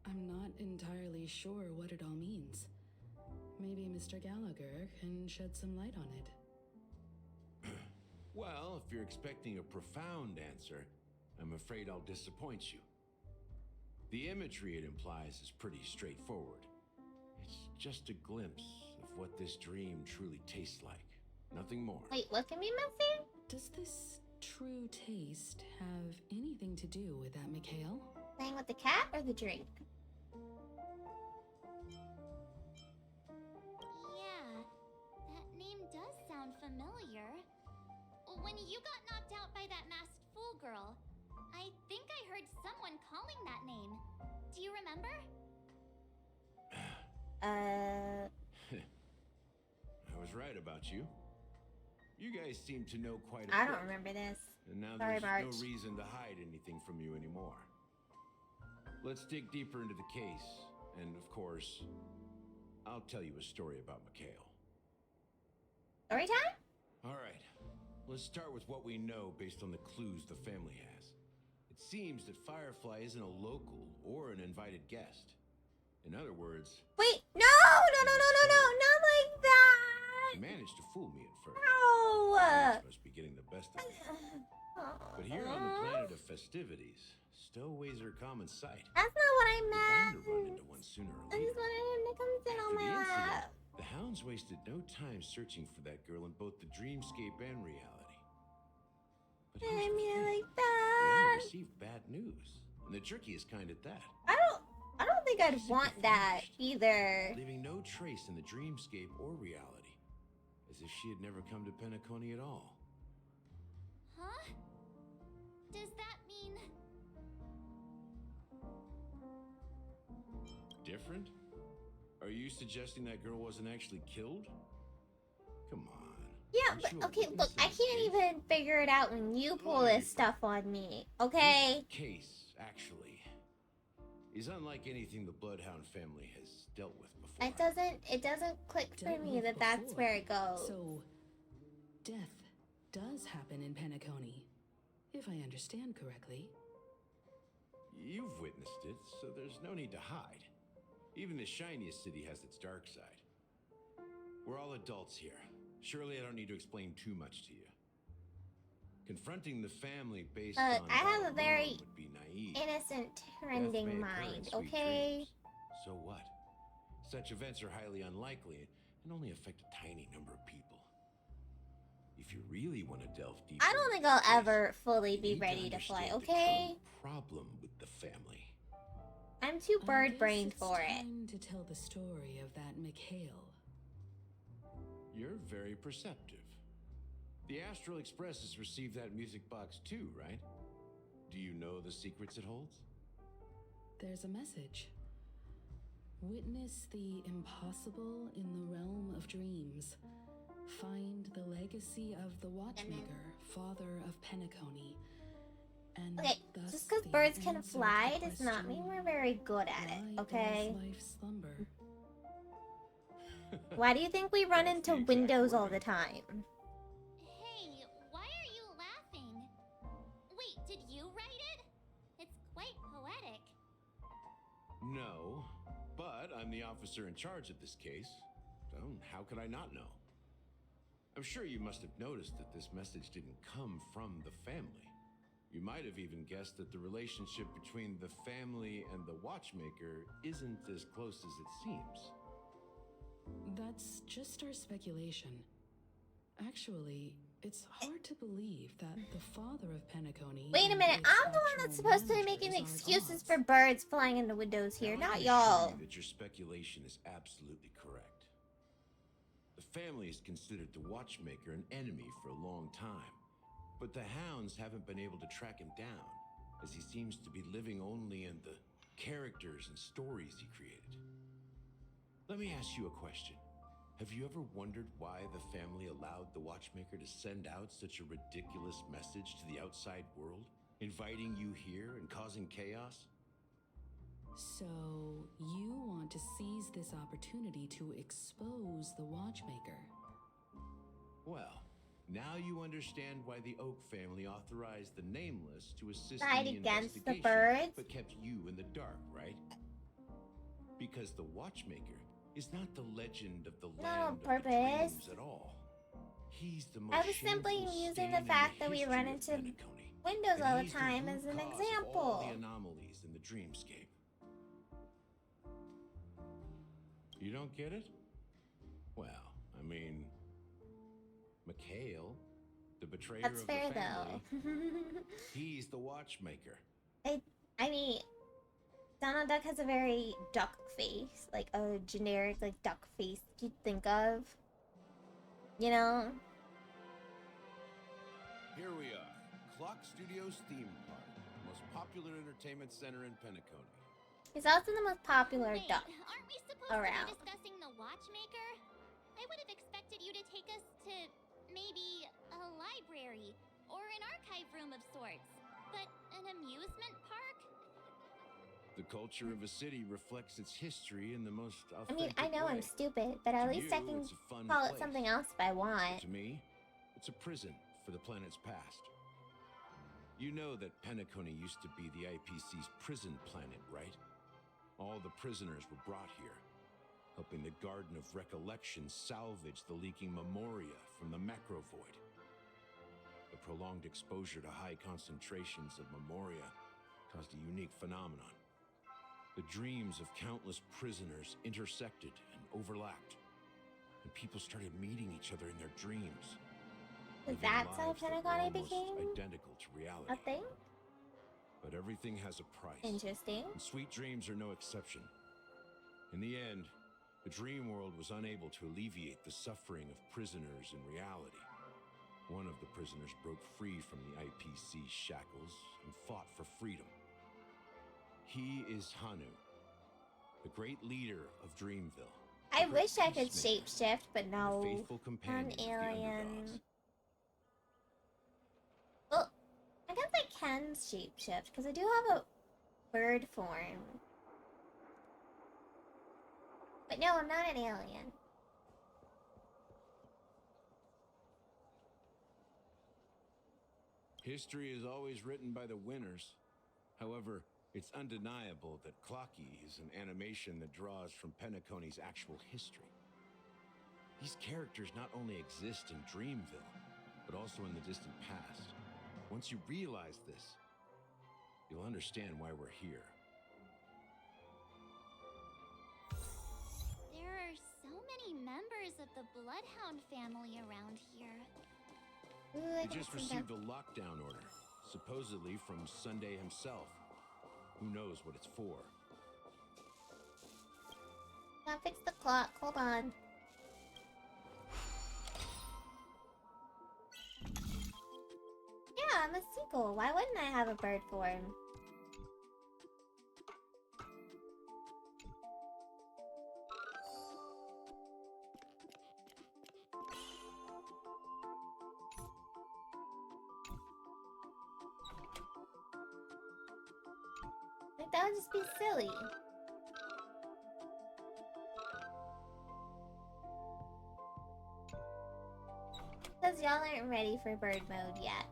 I'm not entirely sure what it all means. Maybe Mr. Gallagher can shed some light on it. Well, if you're expecting a profound answer, I'm afraid I'll disappoint you. The imagery it implies is pretty straightforward. It's just a glimpse of what this dream truly tastes like. Nothing more. Wait, what can be missing? Does this true taste have anything to do with that, Mikhail? Playing with the cat or the drink? Yeah, that name does sound familiar. When you got knocked out by that masked fool girl, I think I heard someone calling that name. Do you remember? I was right about you. You guys seem to know quite a bit. I don't remember this. And now Sorry, there's March. no reason to hide anything from you anymore. Let's dig deeper into the case. And of course, I'll tell you a story about Mikhail. Story time? All right. Let's start with what we know based on the clues the family has. It seems that Firefly isn't a local or an invited guest. In other words... Wait, no, not like that! She managed to fool me at first. No! She must be getting the best of me. But here on the planet of festivities, stowaways are a common sight. That's not what I We're meant. bound to run into one sooner or I later. just wanted him to come sit on my lap. The hounds wasted no time searching for that girl in both the dreamscape and reality. But I didn't mean it like they that. only received bad news, and the trickiest kind at that. I don't think I'd want that either. Leaving no trace in the dreamscape or reality, as if she had never come to Penacony at all. Huh? Does that mean... Different? Are you suggesting that girl wasn't actually killed? Come on. Yeah, Aren't but you a okay, witness look, in I this can't case? even figure it out when you pull this stuff on me, okay? This case, actually, is unlike anything the Bloodhound family has dealt with before. It doesn't click for me that that's where it goes. So, death does happen in Penacony, if I understand correctly. You've witnessed it, so there's no need to hide. Even the shiniest city has its dark side. We're all adults here. Surely I don't need to explain too much to you. Confronting the family based on I have that a very alone would be naive. innocent, Death trending may occur in mind, sweet okay? dreams. So what? Such events are highly unlikely and only affect a tiny number of people. If you really want to delve deeper, I don't think I'll ever fully be ready to fly, okay? Problem with the family. I'm too bird-brained for it. Time to tell the story of that Mikhail. You're very perceptive. The Astral Express has received that music box too, right? Do you know the secrets it holds? There's a message. Witness the impossible in the realm of dreams. Find the legacy of the Watchmaker, father of Penacony. And Okay, thus just because the birds can answer to fly the does not mean question, we're very good at it, why okay? does life slumber? Why do you think we run into windows all the time? Hey, why are you laughing? Wait, did you write it? It's quite poetic. No, but I'm the officer in charge of this case. So how could I not know? I'm sure you must have noticed that this message didn't come from the family. You might have even guessed that the relationship between the family and the Watchmaker isn't as close as it seems. That's just our speculation. Actually, it's hard to believe that the father of Penacony... Wait a minute, and I'm its the one that's actual supposed to be making managers are excuses gods. for birds flying into windows here, Now, I not can assure y'all. you that your speculation is absolutely correct. The family has considered the Watchmaker an enemy for a long time, but the hounds haven't been able to track him down, as he seems to be living only in the characters and stories he created. Let me ask you a question. Have you ever wondered why the family allowed the Watchmaker to send out such a ridiculous message to the outside world, inviting you here and causing chaos? So, you want to seize this opportunity to expose the Watchmaker? Well, now you understand why the Oak family authorized the Nameless to assist Side in the against the investigation, birds? but kept you in the dark, right? Because the Watchmaker is not the legend of the Not land on of the purpose. dreams at all. He's the most I was simply shameful using stain the in fact that we history run of into Penacony. windows And all the he's time root as an cause of all example. the anomalies in the dreamscape. You don't get it? Well, I mean, Mikhail, the betrayer That's of fair the family, though. he's the watchmaker. I mean, Donald Duck has a very duck face, like a generic like duck face you'd think of. You know? Here we are, Clock Studios theme park, most popular entertainment center in Penacony. He's also the most popular Wait, duck aren't we supposed around. to be discussing the watchmaker? I would have expected you to take us to maybe a library or an archive room of sorts. But an amusement park? The culture of a city reflects its history in the most I authentic mean, I know way. I'm stupid, but at To least you, I can it's a fun call it place. something else if I want. To me, it's a prison for the planet's past. You know that Penacony used to be the IPC's prison planet, right? All the prisoners were brought here, helping the Garden of Recollection salvage the leaking memoria from the macrovoid. The prolonged exposure to high concentrations of memoria caused a unique phenomenon. The dreams of countless prisoners intersected and overlapped, and people started meeting each other in their dreams. Is living that how lives that were Penacony almost became identical to reality. a thing? But everything has a price. Interesting. And sweet dreams are no exception. In the end, the dream world was unable to alleviate the suffering of prisoners in reality. One of the prisoners broke free from the IPC shackles and fought for freedom. He is Hanu, the great leader of Dreamville. I the great wish I could peacemaker, shapeshift, but and the no. faithful I'm companion an of the alien. underdogs. Well, I guess I can shapeshift because I do have a bird form. But no, I'm not an alien. History is always written by the winners. However, it's undeniable that Clocky is an animation that draws from Penacony's actual history. These characters not only exist in Dreamville, but also in the distant past. Once you realize this, you'll understand why we're here. There are so many members of the Bloodhound family around here. Ooh, We just received a lockdown order, supposedly from Sunday himself. Who knows what it's for? Gotta fix the clock. Hold on. Yeah, I'm a seagull. Why wouldn't I have a bird form? Like, that would just be silly. Because y'all aren't ready for bird mode yet.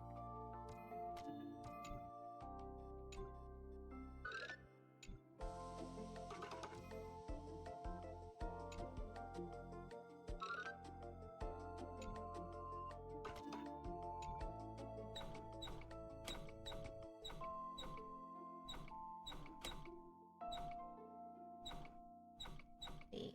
Wait.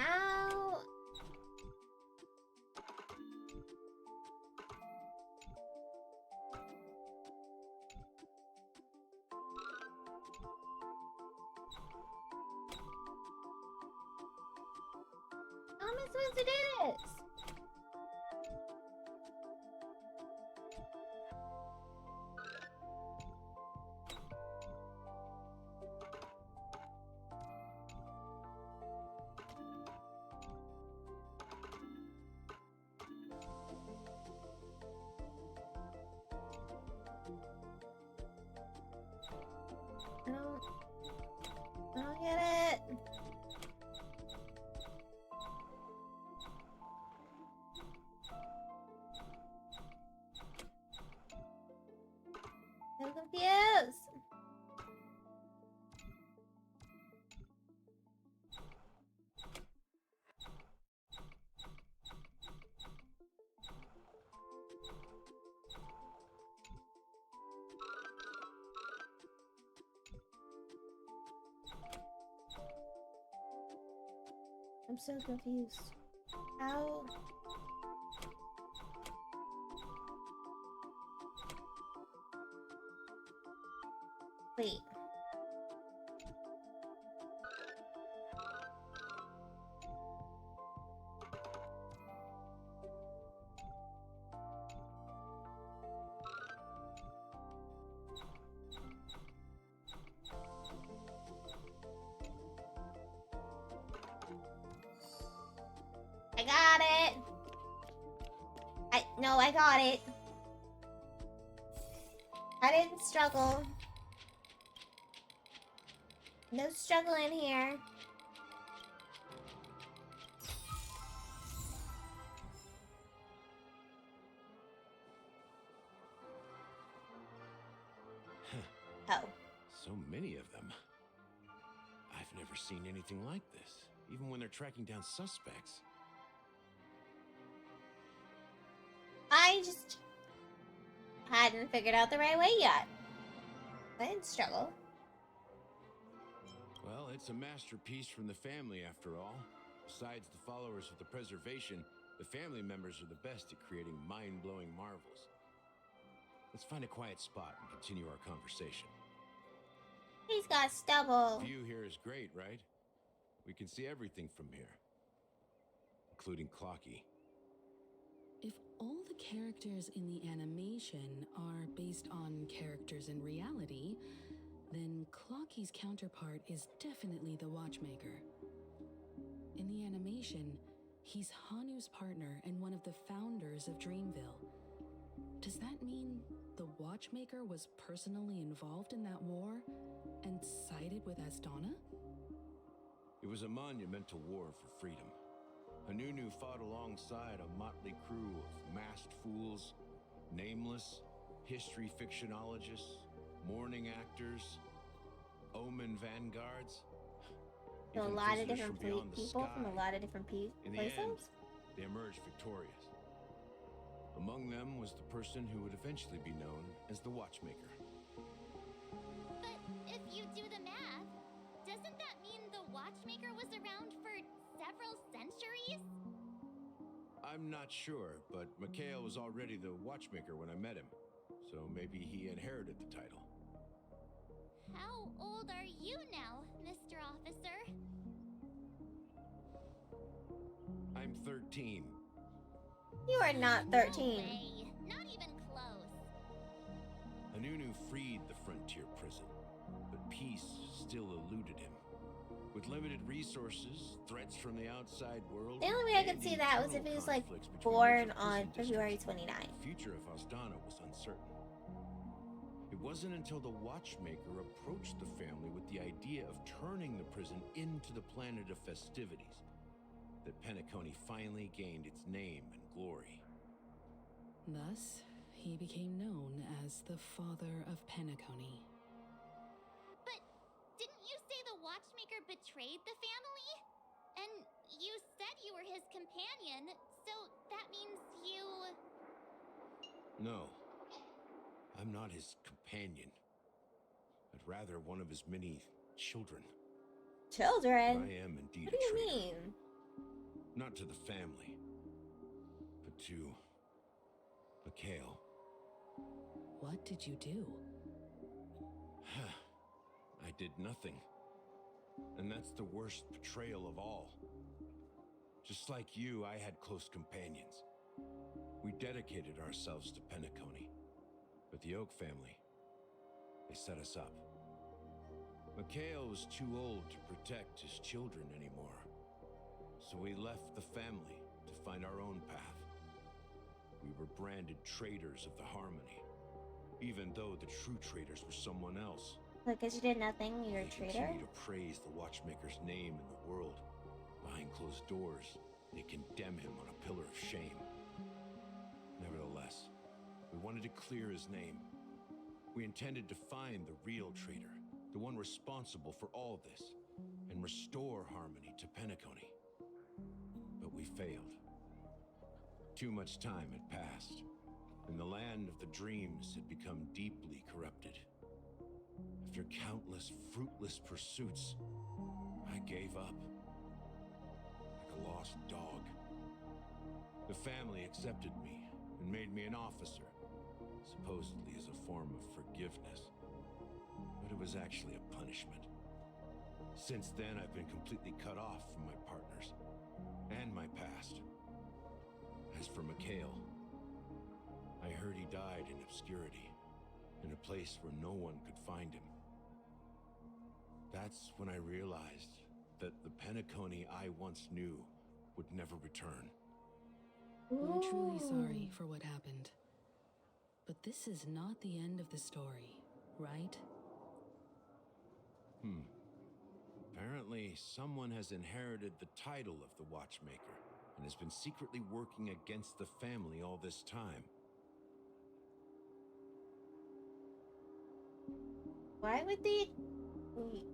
Ow! How am I supposed to do this? I don't get it. I'm confused. I'm so confused. How? Wait. I got it. I got it. I didn't struggle. No struggle in here. Oh. So many of them. I've never seen anything like this, even when they're tracking down suspects. I just hadn't figured out the right way yet. I didn't struggle. Well, it's a masterpiece from the family, after all. Besides the followers of the preservation, the family members are the best at creating mind-blowing marvels. Let's find a quiet spot and continue our conversation. He's got stubble. The view here is great, right? We can see everything from here, including Clocky. If all the characters in the animation are based on characters in reality, then Clocky's counterpart is definitely the Watchmaker. In the animation, he's Hanu's partner and one of the founders of Dreamville. Does that mean the Watchmaker was personally involved in that war and sided with Astana? It was a monumental war for freedom. Hanunu fought alongside a motley crew of masked fools, nameless, history fictionologists, mourning actors, omen vanguards. So a Even lot of visitors different from beyond the people from a sky. lot of different In the places. end, they emerged victorious. Among them was the person who would eventually be known as the Watchmaker. But if you do the math, doesn't that mean the Watchmaker was around for several centuries? I'm not sure, but Mikhail was already the Watchmaker when I met him, so maybe he inherited the title. How old are you now, Mr. Officer? I'm 13. You are not 13. No way. Not even close. Hanunu freed the frontier prison, but peace still eluded him. With limited resources, threats from the outside world. The only way I could see that was if he was like born on February 29th. The future of Astana was uncertain. It wasn't until the Watchmaker approached the family with the idea of turning the prison into the planet of festivities that Penacony finally gained its name and glory. Thus, he became known as the father of Penacony. But didn't you say the Watchmaker betrayed the family? And you said you were his companion, so that means you... No, I'm not his companion, but rather one of his many children. Children? I am indeed What do a you traitor. mean? Not to the family, but to Mikhail. What did you do? I did nothing. And that's the worst betrayal of all. Just like you, I had close companions. We dedicated ourselves to Penacony. But the Oak family, they set us up. Mikhail was too old to protect his children anymore. So we left the family to find our own path. We were branded traitors of the Harmony, even though the true traitors were someone else. Because you did nothing, you're a They traitor? continue to praise the Watchmaker's name in the world. Behind closed doors, they condemn him on a pillar of shame. Nevertheless, we wanted to clear his name. We intended to find the real traitor, the one responsible for all this, and restore harmony to Penacony. But we failed. Too much time had passed, and the land of the dreams had become deeply corrupted. After countless fruitless pursuits, I gave up. I a lost dog. The family accepted me and made me an officer, supposedly as a form of forgiveness. But it was actually a punishment. Since then, I've been completely cut off from my partners and my past. As for Mikhail, I heard he died in obscurity, in a place where no one could find him. That's when I realized that the penacony I once knew would never return. We're truly sorry for what happened. But this is not the end of the story, right? Apparently, someone has inherited the title of the Watchmaker and has been secretly working against the family all this time. Why would they... Wait.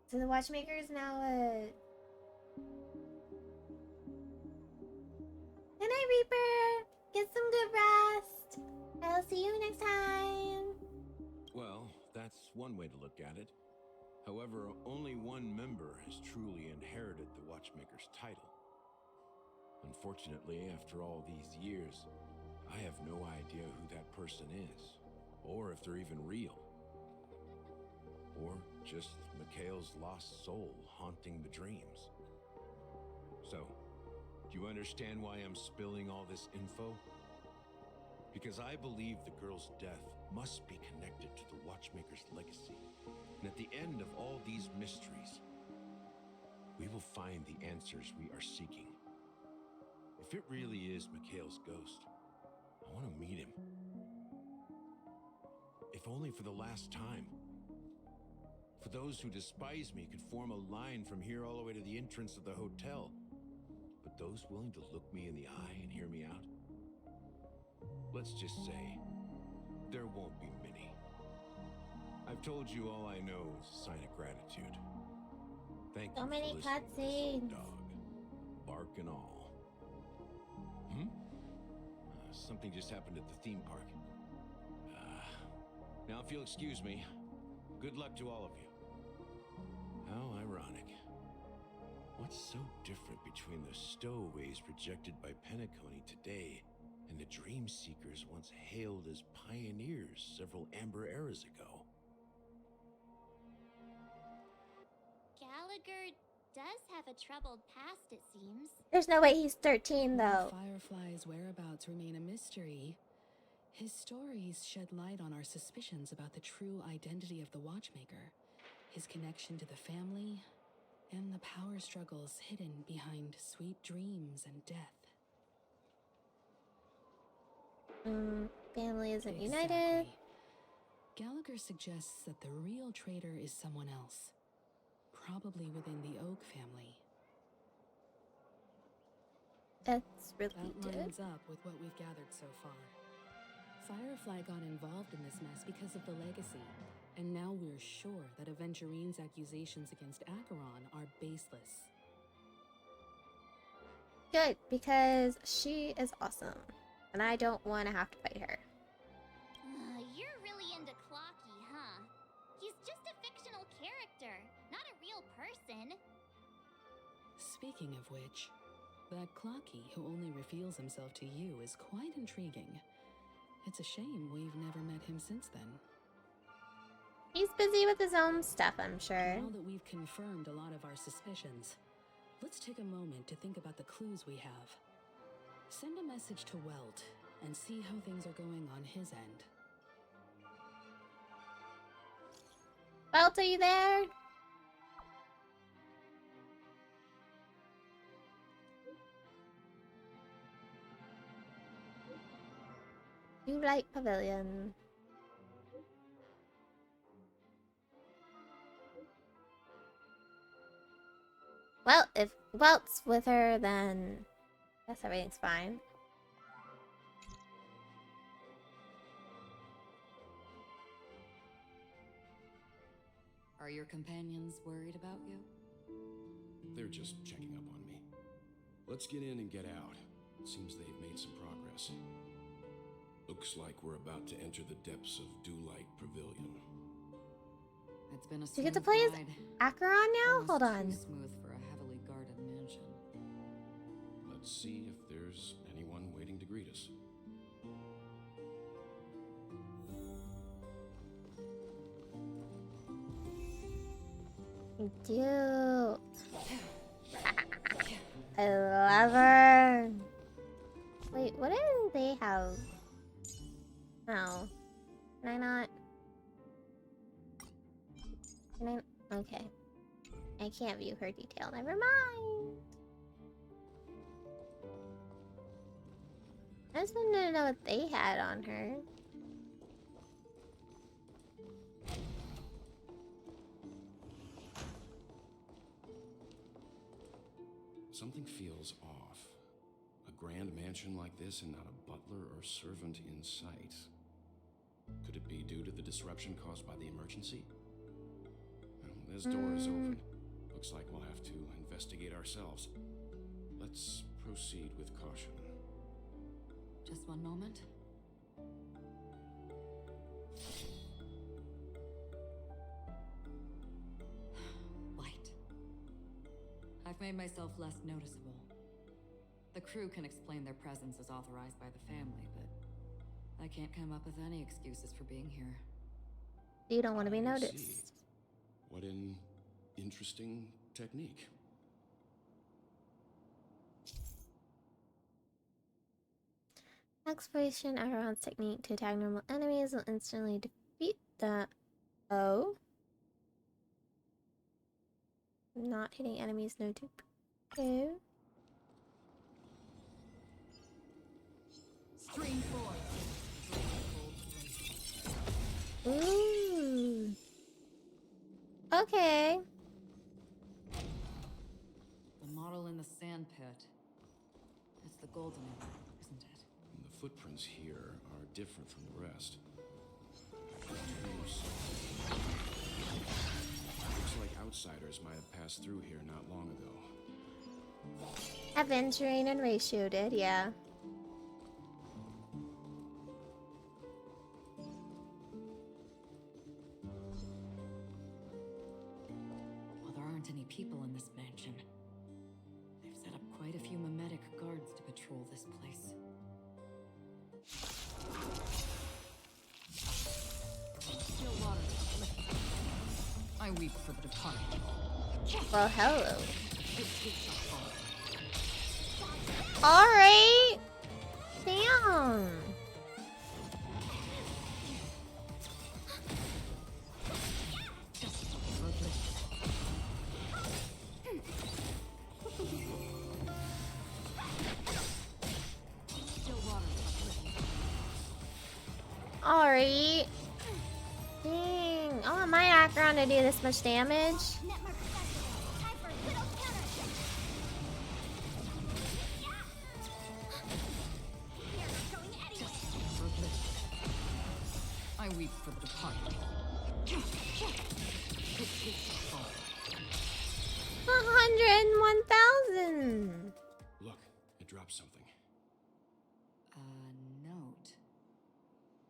So the Watchmaker is now a... Good night, Reaper! Get some good rest! I'll see you next time! Well, that's one way to look at it. However, only one member has truly inherited the Watchmaker's title. Unfortunately, after all these years, I have no idea who that person is, or if they're even real. Or just Mikhail's lost soul haunting the dreams. So, do you understand why I'm spilling all this info? Because I believe the girl's death must be connected to the Watchmaker's legacy. And at the end of all these mysteries, we will find the answers we are seeking. If it really is Mikhail's ghost, I want to meet him. If only for the last time. For those who despise me could form a line from here all the way to the entrance of the hotel. But those willing to look me in the eye and hear me out? Let's just say, there won't be many. I've told you all I know is a sign of gratitude. Thank you So many for listening to this cutscenes. old dog, bark and all. Something just happened at the theme park. Now if you'll excuse me, good luck to all of you. How ironic. What's so different between the stowaways rejected by Penacony today and the dream seekers once hailed as pioneers several amber eras ago? Gallagher does have a troubled past, it seems. There's no way he's 13, While though. Firefly's whereabouts remain a mystery, his stories shed light on our suspicions about the true identity of the Watchmaker, his connection to the family, and the power struggles hidden behind sweet dreams and death. Family isn't Exactly. united. Gallagher suggests that the real traitor is someone else, probably within the Oak family. That's really That good. lines up with what we've gathered so far. Firefly got involved in this mess because of the legacy, and now we're sure that Aventurine's accusations against Acheron are baseless. Good, because she is awesome. And I don't want to have to fight her. You're really into Clocky, huh? He's just a fictional character, not a real person. Speaking of which, that Clocky who only reveals himself to you is quite intriguing. It's a shame we've never met him since then. He's busy with his own stuff, I'm sure. Now that we've confirmed a lot of our suspicions, let's take a moment to think about the clues we have. Send a message to Welt and see how things are going on his end. Welt, are you there? Blue Light Pavilion. Well, if Welt's with her, then I guess everything's fine. Are your companions worried about you? They're just checking up on me. Let's get in and get out. It seems they've made some progress. Looks like we're about to enter the depths of Dewlight Pavilion. It's been a Do you get to smooth play as ride. Acheron now? Almost Hold on. Too smooth for a heavily guarded mansion. Let's see if there's anyone waiting to greet us. Cute. I love her. Wait, what do they have? No. Can I not? Can I? Okay. I can't view her detail. Never mind. I just wanted to know what they had on her. Something feels off. A grand mansion like this and not a butler or servant in sight. Could it be due to the disruption caused by the emergency? Well, this door is open. Looks like we'll have to investigate ourselves. Let's proceed with caution. Just one moment. Light. I've made myself less noticeable. The crew can explain their presence as authorized by the family, but I can't come up with any excuses for being here. You don't want to be I noticed. see. What an interesting technique. Exploration Acheron's technique to attack normal enemies will instantly defeat the... Oh? Not hitting enemies, no tip. Okay. Stream 4. Ooh. Okay. The model in the sand pit. It's the golden one, isn't it? The footprints here are different from the rest. Looks like outsiders might have passed through here not long ago. Aventurine and Ratio did, yeah. Well, there aren't any people in this mansion. They've set up quite a few mimetic guards to patrol this place. Still water. I weep for the departed. Well, hello. Alright. Damn. Alright. Dang. I want my Acheron to do this much damage. I weep for the departed. 101,000. Look, it dropped something. A note.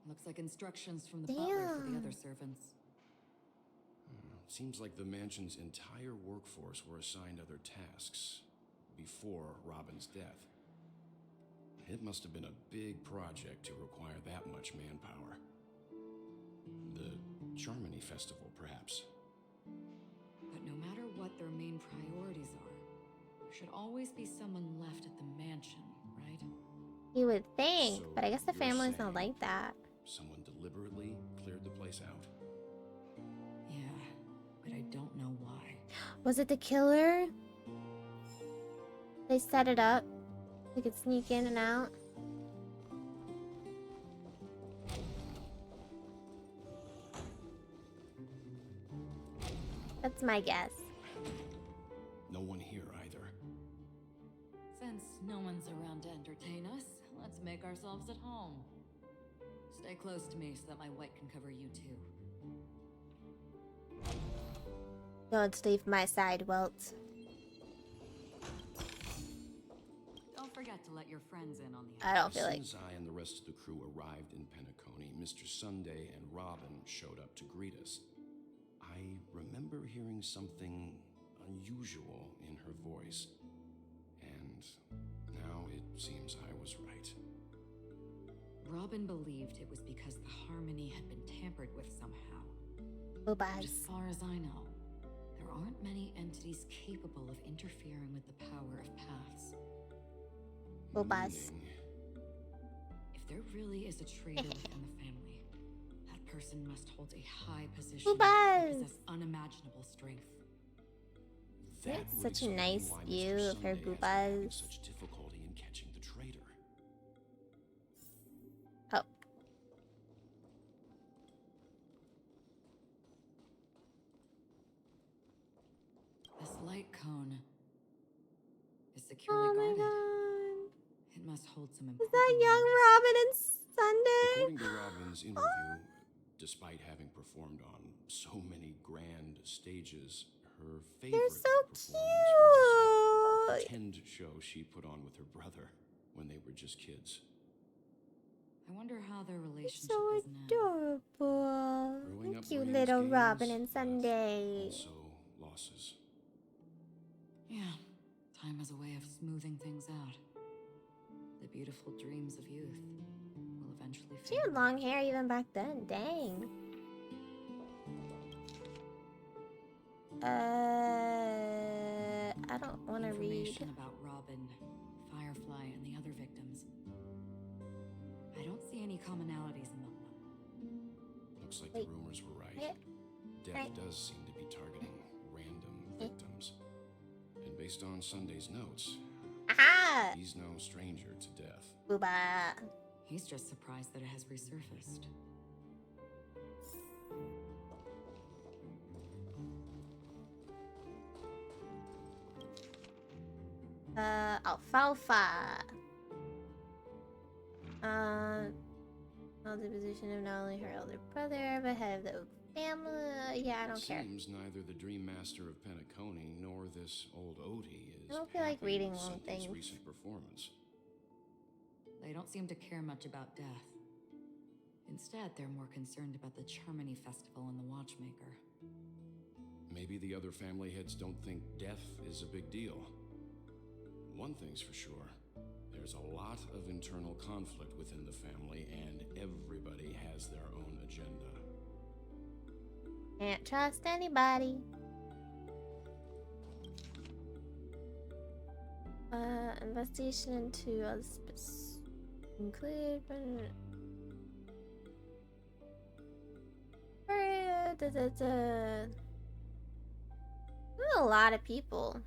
Looks like instructions from the butler for the other servants. Seems like the mansion's entire workforce were assigned other tasks before Robin's death. It must have been a big project to require that much manpower. The Charmony Festival, perhaps. But no matter what their main priorities are, there should always be someone left at the mansion, right? You would think, So but I guess the you're family's not saying like that. Someone deliberately cleared the place out. Yeah, but I don't know why. Was it the killer? They set it up. We could sneak in and out. That's my guess. No one here either. Since no one's around to entertain us, let's make ourselves at home. Stay close to me so that my white can cover you too. Don't leave my side, Welt. Don't forget to let your friends in on the I don't feel like... As soon as I and the rest of the crew arrived in Penacony, Mr. Sunday and Robin showed up to greet us. I remember hearing something unusual in her voice. And now seems I was right. Robin believed it was because the harmony had been tampered with somehow. Boobas. As far as I know, there aren't many entities capable of interfering with the power of paths. Boobas. If there really is a traitor within the family, that person must hold a high position Boobas. and possess unimaginable strength. It's would such a explain nice why view Mr. of her Sunday has been having boobas. such difficulty in catching the traitor. Oh. This light cone is securely guarded. It must hold some Is important that young Robin and Sunday? According to Robin's interview, despite having performed on so many grand stages, her favorite They're so performance was a cute. pretend show she put on with her brother when they were just kids. I wonder how their relationship So is now. adorable. Growing up Cute brings little gains, Robin and Sunday. Also losses. Yeah, time has a way of smoothing things out. The beautiful dreams of youth will eventually She fade. had long hair even back then. Dang. I don't want to read. Information about Robin, Firefly, and the other victims. I don't see any commonalities among them. Looks like the rumors were right. Death does seem to be targeting random victims. And based on Sunday's notes, Aha! he's no stranger to death. Booba. He's just surprised that it has resurfaced. Alfalfa. Held the position of not only her elder brother, but head of the Oak family. Yeah, I don't care. Seems neither the Dream Master of Penacony nor this old Odie is I don't feel like happy reading with long Sunday's things. recent performance. They don't seem to care much about death. Instead, they're more concerned about the Charmony Festival and the Watchmaker. Maybe the other family heads don't think death is a big deal. One thing's for sure, there's a lot of internal conflict within the family, and everybody has their own agenda. Can't trust anybody. Investigation into others include. There's a lot of people.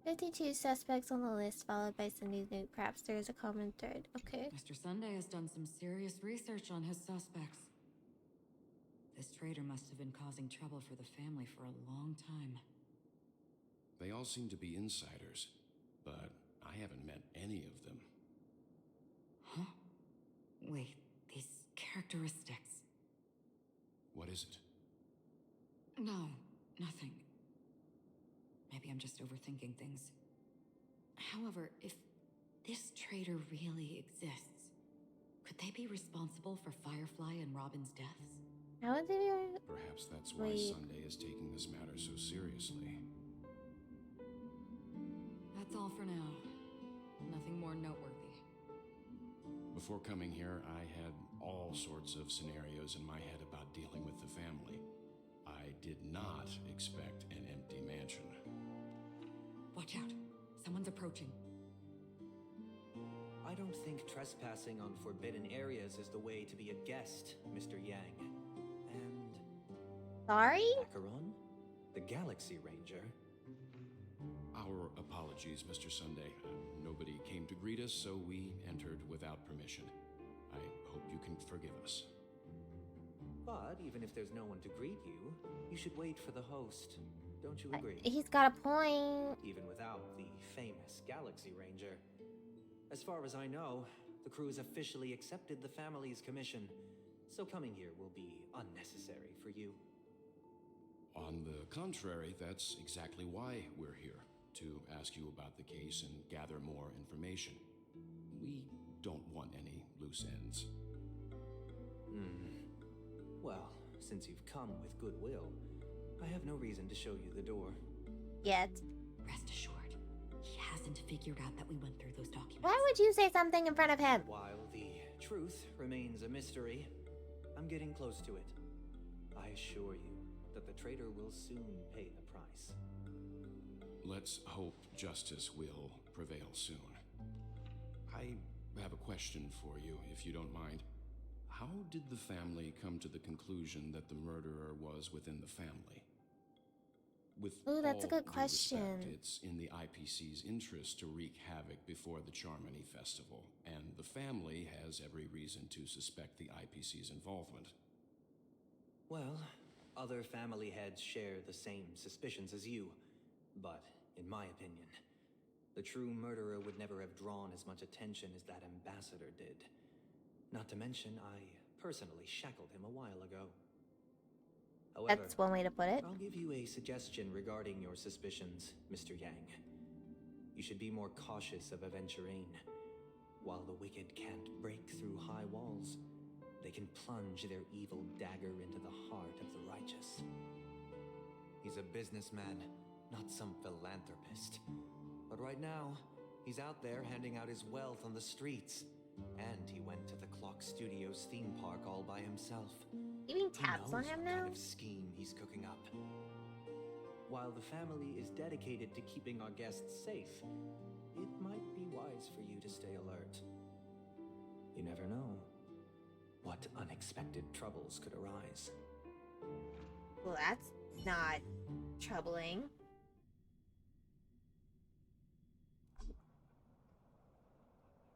52 suspects on the list, followed by Cindy's new. Perhaps there is a common thread. Okay. Mr. Sunday has done some serious research on his suspects. This traitor must have been causing trouble for the family for a long time. They all seem to be insiders, but I haven't met any of them. Huh? Wait, these characteristics. What is it? No, nothing. Maybe I'm just overthinking things. However, if this traitor really exists, could they be responsible for Firefly and Robin's deaths? How would they do? Perhaps that's why Sunday is taking this matter so seriously. That's all for now. Nothing more noteworthy. Before coming here, I had all sorts of scenarios in my head about dealing with the family. I did not expect an empty mansion. Watch out. Someone's approaching. I don't think trespassing on forbidden areas is the way to be a guest, Mr. Yang. And... Sorry? Acheron? The Galaxy Ranger? Our apologies, Mr. Sunday. Nobody came to greet us, so we entered without permission. I hope you can forgive us. But even if there's no one to greet you, you should wait for the host. Don't you agree? He's got a point. Even without the famous Galaxy Ranger. As far as I know, the crew has officially accepted the family's commission, so coming here will be unnecessary for you. On the contrary, that's exactly why we're here, to ask you about the case and gather more information. We don't want any loose ends. Well, since you've come with goodwill, I have no reason to show you the door. Yet. Rest assured, he hasn't figured out that we went through those documents. Why would you say something in front of him? While the truth remains a mystery, I'm getting close to it. I assure you that the traitor will soon pay the price. Let's hope justice will prevail soon. I have a question for you, if you don't mind. How did the family come to the conclusion that the murderer was within the family? With Ooh, that's a all good due question. respect, it's in the IPC's interest to wreak havoc before the Charmony Festival, and the family has every reason to suspect the IPC's involvement. Well, other family heads share the same suspicions as you, but in my opinion, the true murderer would never have drawn as much attention as that ambassador did. Not to mention, I personally shackled him a while ago. However, That's one way to put it. I'll give you a suggestion regarding your suspicions, Mr. Yang. You should be more cautious of Aventurine. While the wicked can't break through high walls, they can plunge their evil dagger into the heart of the righteous. He's a businessman, not some philanthropist. But right now, he's out there handing out his wealth on the streets. And he went to the Clock Studios theme park all by himself. You mean Who tabs on knows him what now? kind of scheme he's cooking up. While the family is dedicated to keeping our guests safe, it might be wise for you to stay alert. You never know what unexpected troubles could arise. Well, that's not troubling.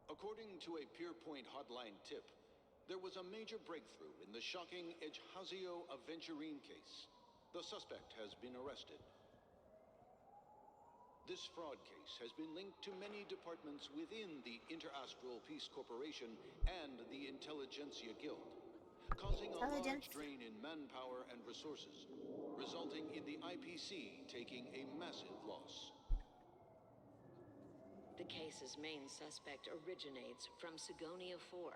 According to a Pierpoint hotline tip, there was a major breakthrough in the shocking Ejhazio Aventurine case. The suspect has been arrested. This fraud case has been linked to many departments within the Interastral Peace Corporation and the Intelligentsia Guild, causing a large drain in manpower and resources, resulting in the IPC taking a massive loss. The case's main suspect originates from Sigonia 4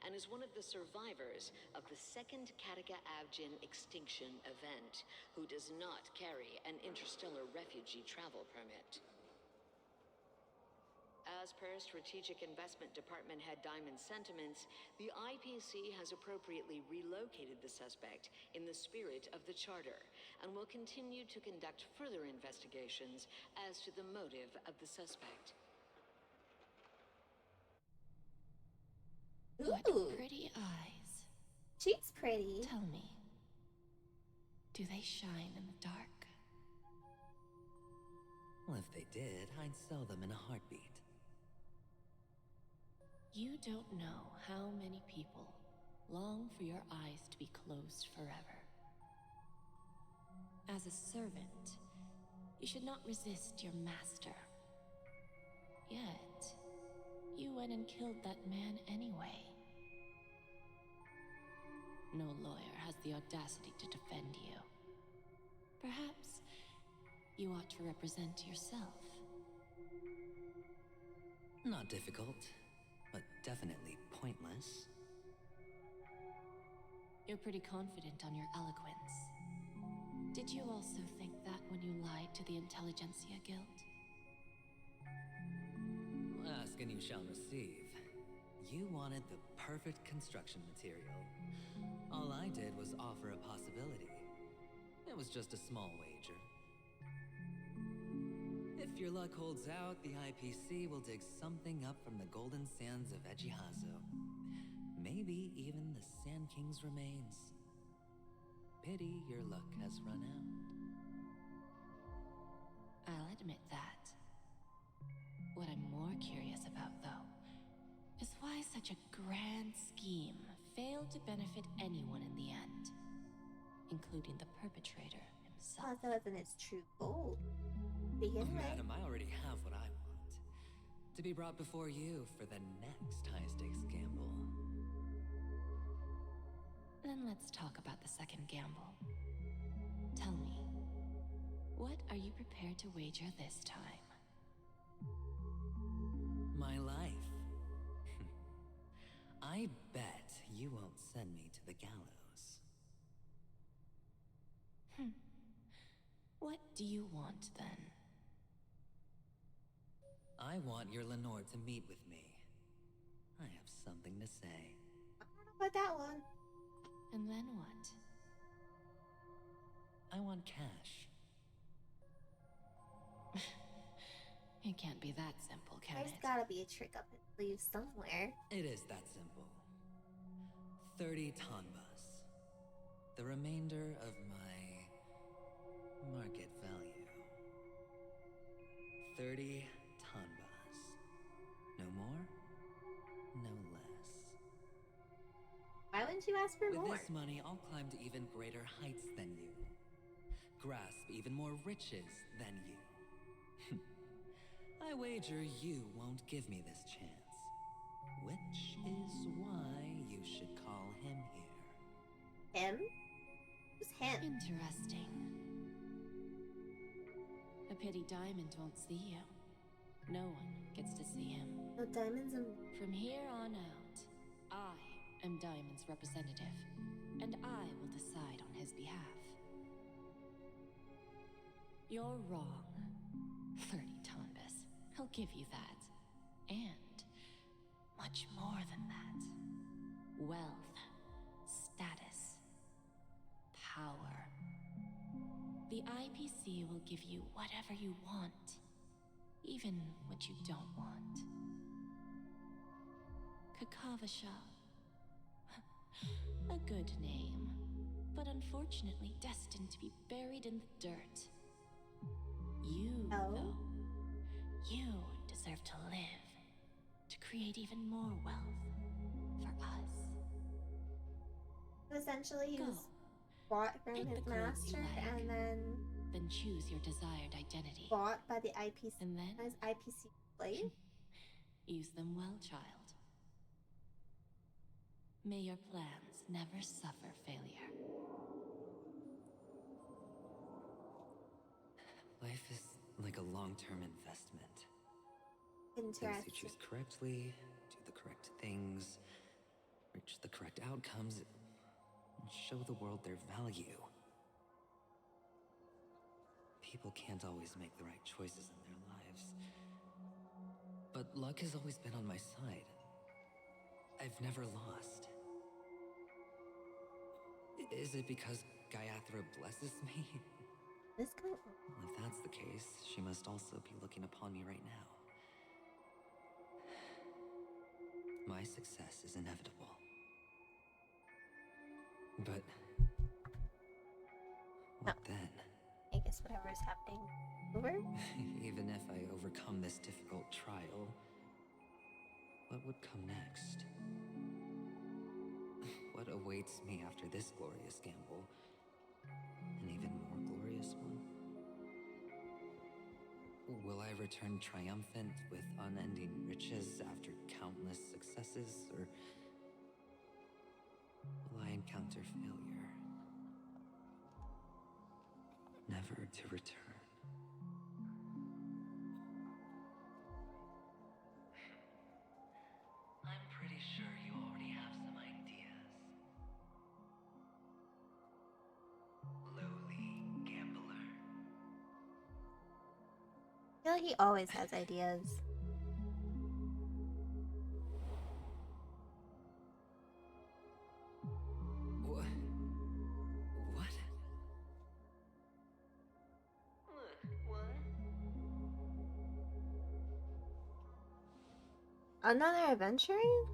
and is one of the survivors of the second Kataka Abjin extinction event, who does not carry an interstellar refugee travel permit. As per Strategic Investment Department head Diamond sentiments, the IPC has appropriately relocated the suspect in the spirit of the Charter and will continue to conduct further investigations as to the motive of the suspect. What Ooh. pretty eyes. She's pretty. Tell me, do they shine in the dark? Well, if they did, I'd sell them in a heartbeat. You don't know how many people long for your eyes to be closed forever. As a servant, you should not resist your master. Yet, you went and killed that man anyway. No lawyer has the audacity to defend you. Perhaps you ought to represent yourself. Not difficult, but definitely pointless. You're pretty confident on your eloquence. Did you also think that when you lied to the Intelligentsia Guild? Ask and you shall receive. You wanted the perfect construction material. All I did was offer a possibility. It was just a small wager. If your luck holds out, the IPC will dig something up from the golden sands of Ejhazio. Maybe even the Sand King's remains. Pity your luck has run out. I'll admit that. What I'm more curious about, though, is why such a grand scheme failed to benefit anyone in the end, including the perpetrator himself. Oh, that wasn't his true goal. Begin with. Madam, I already have what I want. To be brought before you for the next high-stakes gamble. Then let's talk about the second gamble. Tell me, what are you prepared to wager this time? My life. I bet you won't send me to the gallows. What do you want, then? I want your Lenore to meet with me. I have something to say. I don't know about that one. And then what? I want cash. It can't be that simple, can There's it? gotta be a trick up his sleeve somewhere. It is that simple. 30 tanbas. The remainder of my market value. 30 tanbas. No more, no less. Why wouldn't you ask for With more? this money, I'll climb to even greater heights than you. Grasp even more riches than you. I wager you won't give me this chance. Which is why you should call him here. Him? Who's him? Interesting. A pity Diamond won't see you. No one gets to see him. No diamonds and... From here on out, I am Diamond's representative, and I will decide on his behalf. You're wrong. 30 tanbas. I'll give you that. And much more than that. Wealth, status, power. The IPC will give you whatever you want, even what you don't want. Kakavasha. A good name, but unfortunately destined to be buried in the dirt. You, though, you deserve to live, to create even more wealth for us. Essentially, he Go. was bought from Pick his the clothes you master like. and then Then choose your desired identity. bought by the IPC And then as IPC slave? use them well, child. May your plans never suffer failure. Life is like a long-term investment. Those who Interesting. choose correctly, do the correct things, reach the correct outcomes, and show the world their value. People can't always make the right choices in their lives. But luck has always been on my side. I've never lost. Is it because Gayathra blesses me? This guy... Well, if that's the case, she must also be looking upon me right now. My success is inevitable. But what then? I guess whatever is happening over? Even if I overcome this difficult trial, what would come next? What awaits me after this glorious gamble? An even more glorious one? Will I return triumphant with unending riches after countless successes, or will I encounter failure? Never to return. I'm pretty sure you already have some ideas. Lowly gambler. I feel like he always has ideas. What? Another adventuring?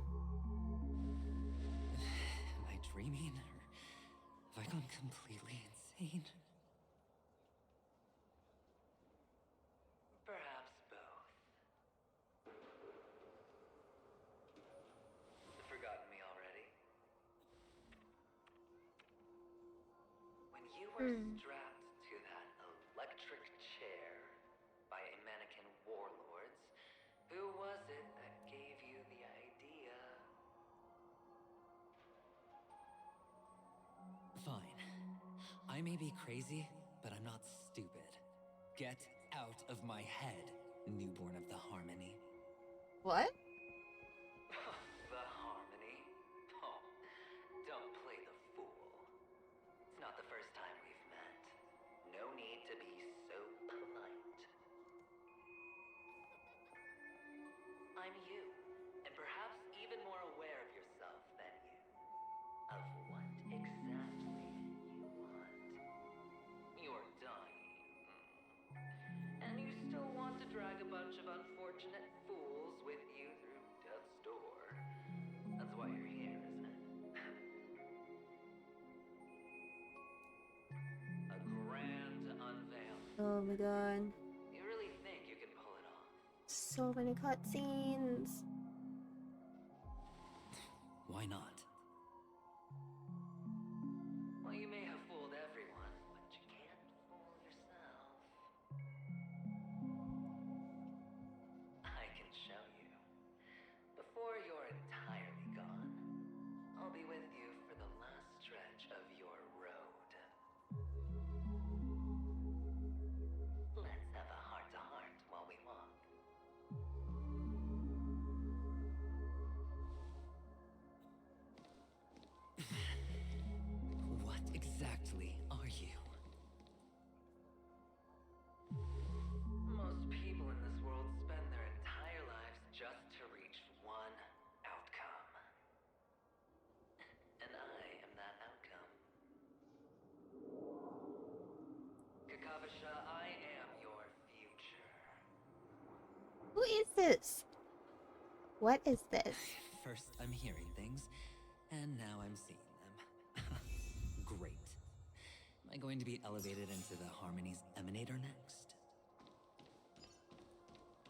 Am I dreaming, or have I gone completely insane? Perhaps both. Forgotten me already? When you were strapped to that electric chair by a mannequin warlords, who was it that gave you the idea? Fine. I may be crazy, but I'm not stupid. Get out of my head, newborn of the Harmony. What? The Harmony? Oh, don't play the fool. It's not the first time we've met. No need to be so polite. I'm you, and perhaps even more aware of yourself than you. Of what exactly you want. You're dying. And you still want to drag a bunch of unfortunate fools with you through death's door. That's why you're here, isn't it? A grand unveiling. Oh my god. You really think you can pull it off? So many cutscenes. Why not? Well, you may have fooled everyone, but you can't fool yourself. I can show you. Before you're entirely gone, I'll be with you for the last stretch of your road. Let's have a heart-to-heart while we walk. What exactly are you? Most people in this world spend their entire lives just to reach one outcome. And I am that outcome. Kakavasha, I am your future. Who is this? What is this? First, I'm hearing things, and now I'm seeing them. Great. Am I going to be elevated into the Harmony's Emanator next?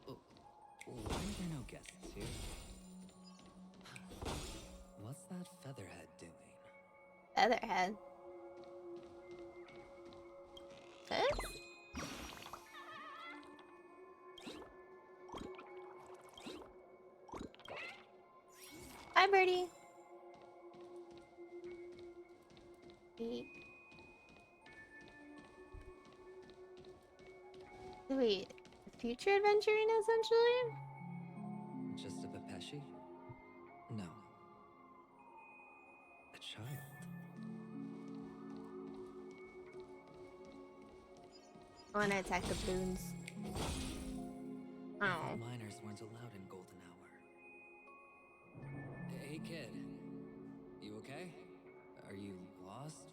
Oh, why are there no guests here? What's that Featherhead doing? Featherhead. This? Hi, birdie. Wait, future adventuring essentially? Just a Pepeshi? No. A child. I want to attack the balloons. I Oh. thought miners weren't allowed in Golden Hour. Hey, kid. You okay? Are you lost?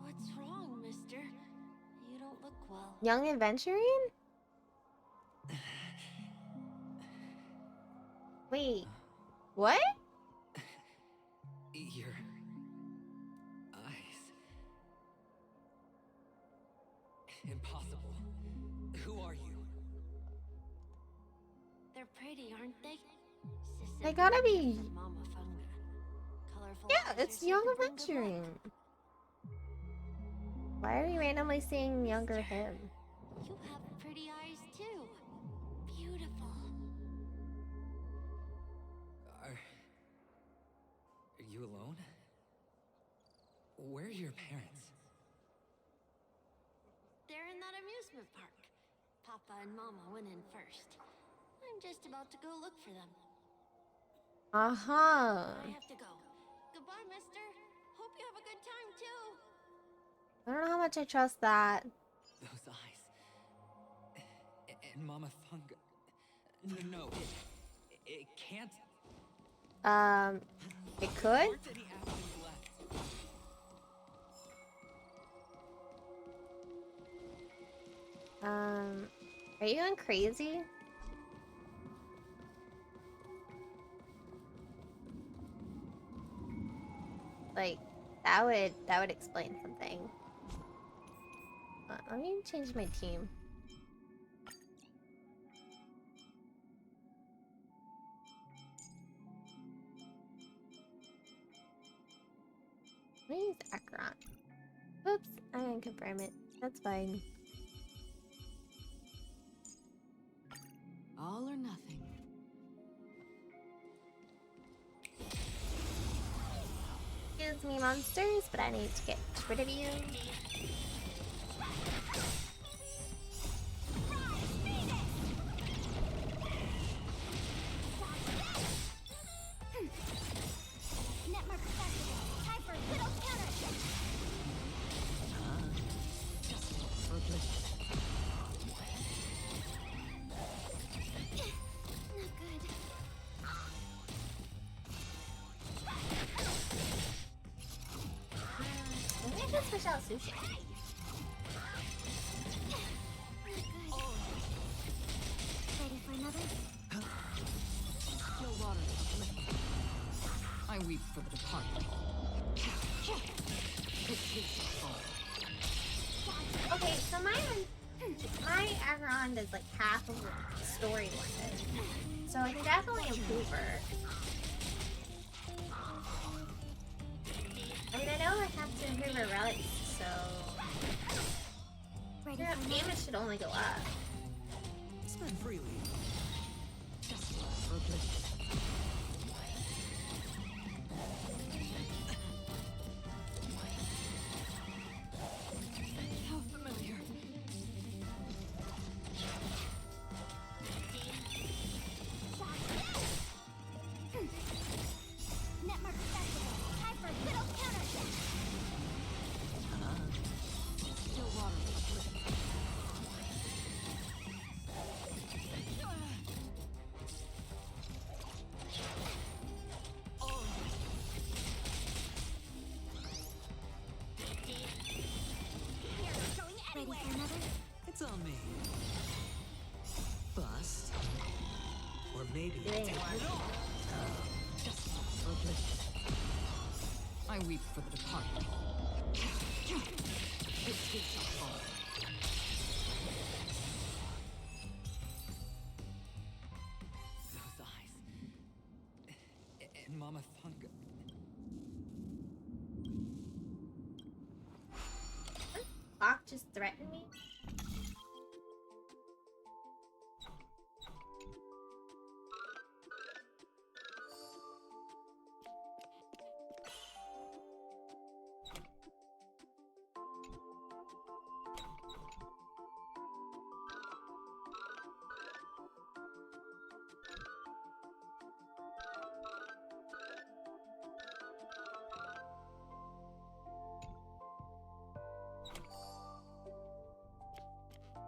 What's wrong, mister? You don't look well. Young adventuring? Wait, what? Your eyes. Impossible. Who are you? They're pretty, aren't they? They gotta be. Mama Funga. Colorful Yeah, eyes it's are young said to bring good adventuring. luck. Why are we randomly seeing younger him? You have pretty eyes too. Beautiful. Are you alone? Where are your parents? They're in that amusement park. Papa and Mama went in first. I'm just about to go look for them. Uh-huh. I have to go. Goodbye, mister. Hope you have a good time too. I don't know how much I trust that. Those eyes. And Mama Funga. No, it can't. It could? Aren't any apples left? Are you going crazy? Like, that would explain something. Let me change my team. Let me use Acheron. Oops, I didn't confirm it. That's fine. All or nothing. Excuse me, monsters, but I need to get rid of you. Netmark activated. Time for Widow's counter. should switch out sushi. Ready for another? Still water. I weep for the departed. Okay, so my Acheron does like half of what the story wanted. So I can definitely improve her. I mean, I know I have to improve her relics, so her damage should only go up. Spend freely. How familiar. Netmark festival. Time for a good old counterattack. Still water. Ready for another? It's on me. Bust. Or maybe Dang. take it all. I weep for the departed. Its gates shall fall. Those eyes. And Mama Thunga. Bach just threatened me.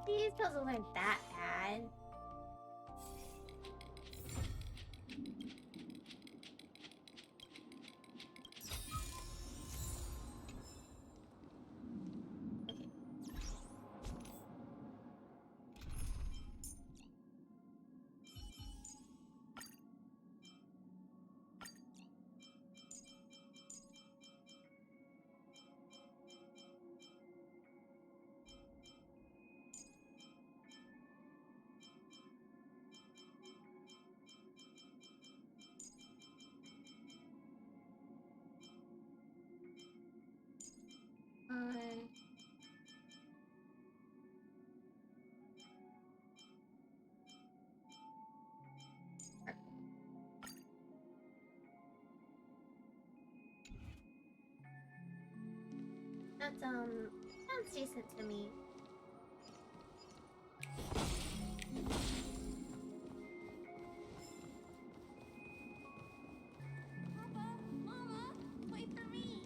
These puzzles aren't that bad. That sounds decent to me. Papa, Mama, wait for me.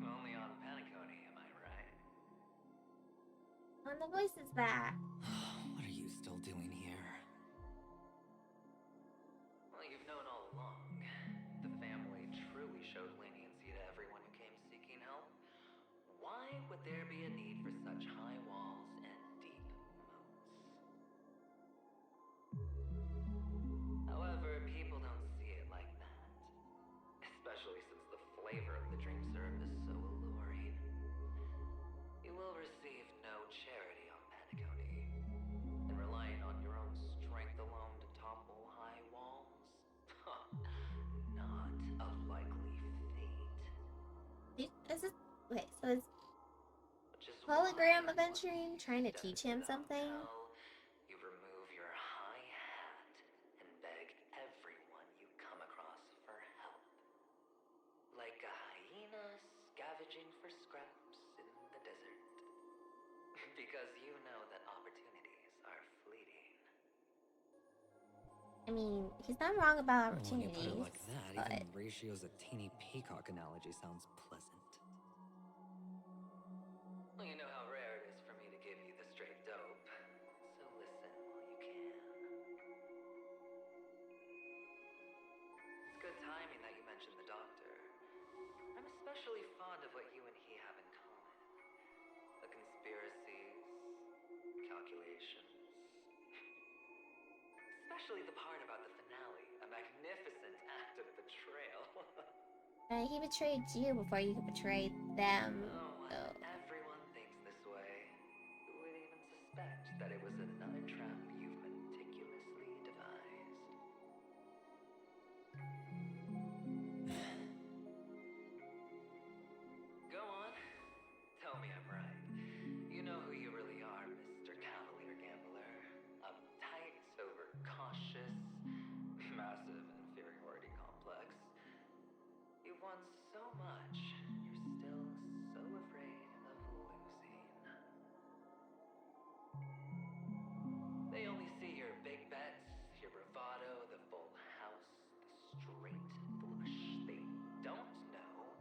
Only on penacony, am I right? And the voice is back. What are you still doing here? Well, you've known all along. The family truly showed leniency to everyone who came seeking help. Why would there be a need for such high walls and deep moats? However, people don't see it like that. Especially since the flavor of the dream syrup is so alluring. You will receive no charity on penacony. And relying on your own strength alone to topple high walls? Not a likely fate. Is it? Wait, so is hologram adventuring trying to teach him something? You remove your high hat and beg everyone you come across for help. Like a hyena scavenging for scraps in the desert. Because you know that opportunities are fleeting. I mean, he's not wrong about When you opportunities. put it like that, but even Ratio's a teeny peacock analogy sounds pleasant. Well, you know how rare it is for me to give you the straight dope, so listen while you can. It's good timing that you mentioned the calculations. Especially the part about the finale, a magnificent act of betrayal. He betrayed you before you could betray them. Oh, So. everyone thinks this way. Who would even suspect that it was another trap you've meticulously devised? Go on. Tell me I'm right. You know who you really are, Mr. Cavalier Gambler. Uptight, overcautious, massive inferiority complex. You've won so much, you're still so afraid of losing. They only see your big bets, your bravado, the full house, the straight flush. They don't know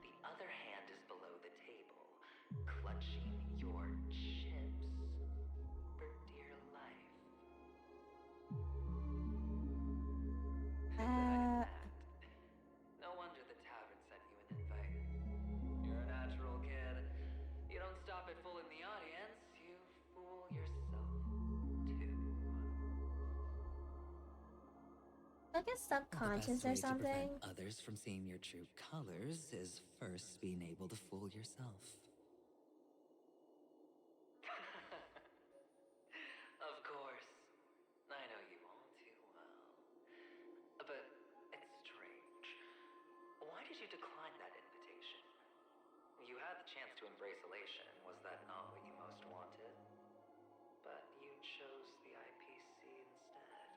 the other hand is below the table, clutching your chips for dear life. No wonder the tavern sent you an invite. You're a natural kid. You don't stop at fooling the audience, you fool yourself too. Like a subconscious or something. To prevent others from seeing your true colors is first being able to fool yourself. Of course. I know you all too well. But it's strange. Why did you decline that invitation? You had the chance to embrace elation. Was that not what you most wanted? But you chose the IPC instead.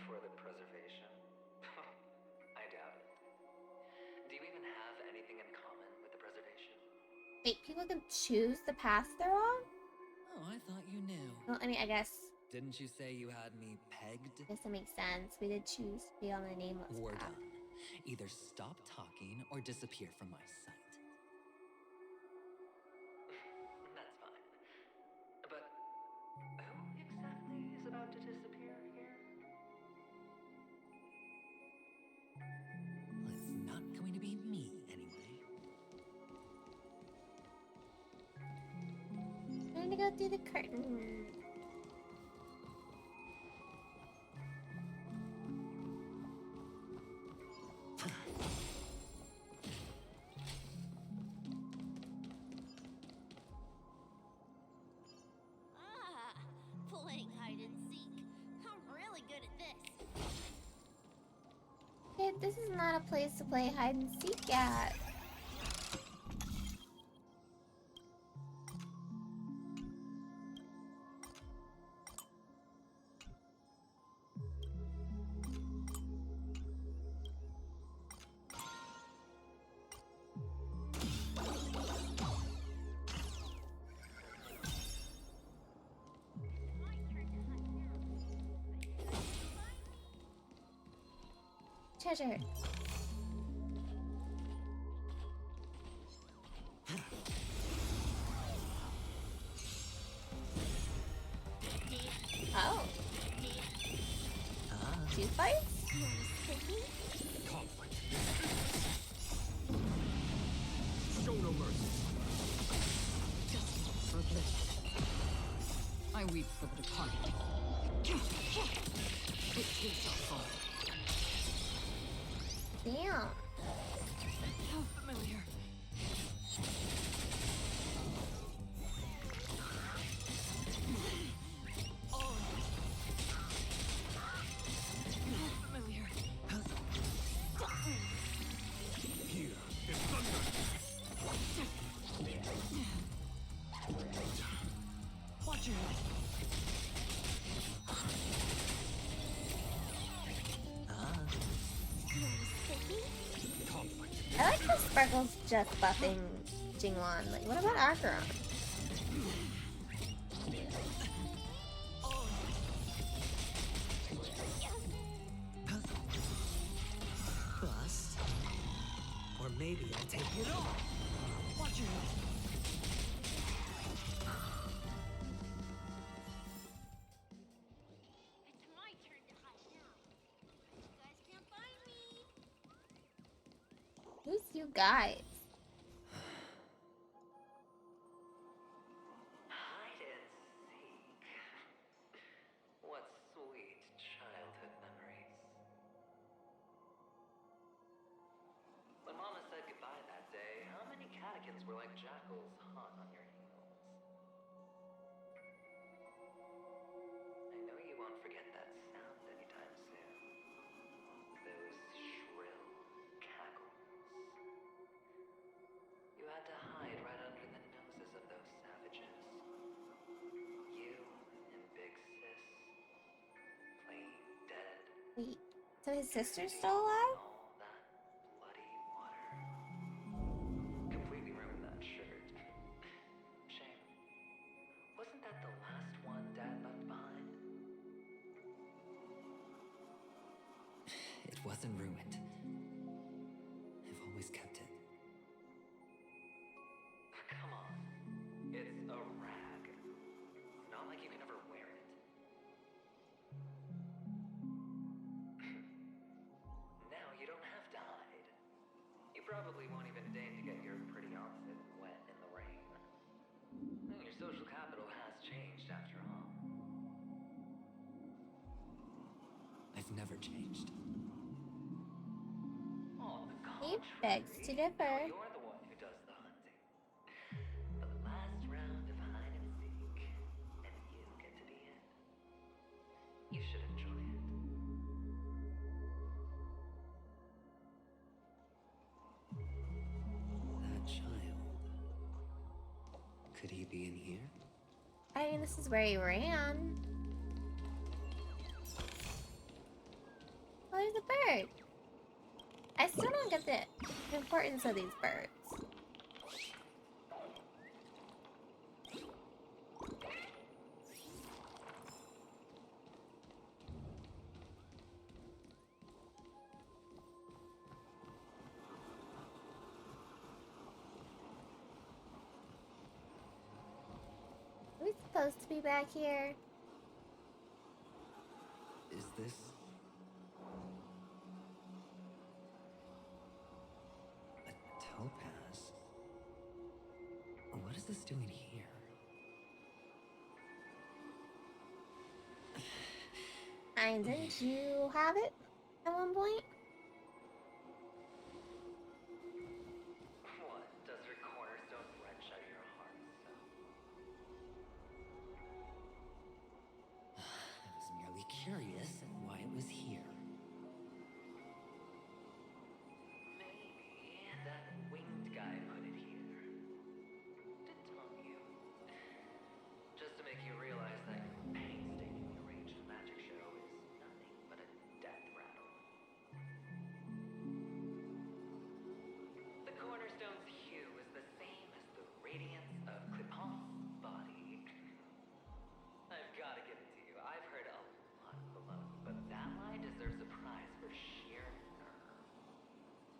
For the preservation? I doubt it. Do you even have anything in common with the preservation? Wait, people can choose the path they're on? Oh, I thought you knew. Well, I mean, I guess. Didn't you say you had me pegged? I guess that makes sense. We did choose to be on the nameless We're path. done. Either stop talking or disappear from my sight. That's fine. But who exactly is about to disappear here? Well, it's not going to be me, anyway. I'm gonna go through the curtain. Playing hide and seek. I'm really good at this. Kid, this is not a place to play hide and seek at. Treasure. Oh. Two fights? Conflict. Show no mercy. Just for this. I weep for the departed. It takes our fall. Damn. How familiar. Oh. How familiar. Here is thunder. Watch your head. I like how Sparkle's just buffing Jingwan. Like, what about Acheron? Bust. Or maybe I'll take it all. Watch your head. It's my turn to hide now. You guys can't find me. Who's you guys? were like jackals hot on your heels. I know you won't forget that sound anytime soon. Those shrill cackles. You had to hide right under the noses of those savages. You and Big Sis playing dead. Wait, so his sister's still alive? All that bloody water. Completely ruined that shirt. Shame. Wasn't that the last one Dad left behind? It wasn't ruined. I've always kept it. Come on. It's a rag. It's not like you can ever wear it. Now you don't have to hide. You probably won't even deign to get your pretty outfit wet in the rain. Your social capital has changed after all. I've never changed. On the He contrary, begs to differ. you're the one who does the hunting. The last round of hide and seek, and you get to be in. You should enjoy it. That child. Could he be in here? I mean, this is where he ran. Oh, there's a bird. I still don't get the importance of these birds. Are we supposed to be back here? Is this... a topaz? What is this doing here? Didn't you have it at one point? What? Does your cornerstone wrench out your heart? I was merely curious at why it was here. Maybe that winged guy put it here. To taunt you. Just to make you realize that your painstakingly arranged magic show is nothing but a death rattle. The cornerstone's hue is the same as the radiance of Clipon's body. I've got to give it to you. I've heard a lot of baloney, but that line deserves a prize for sheer nerve.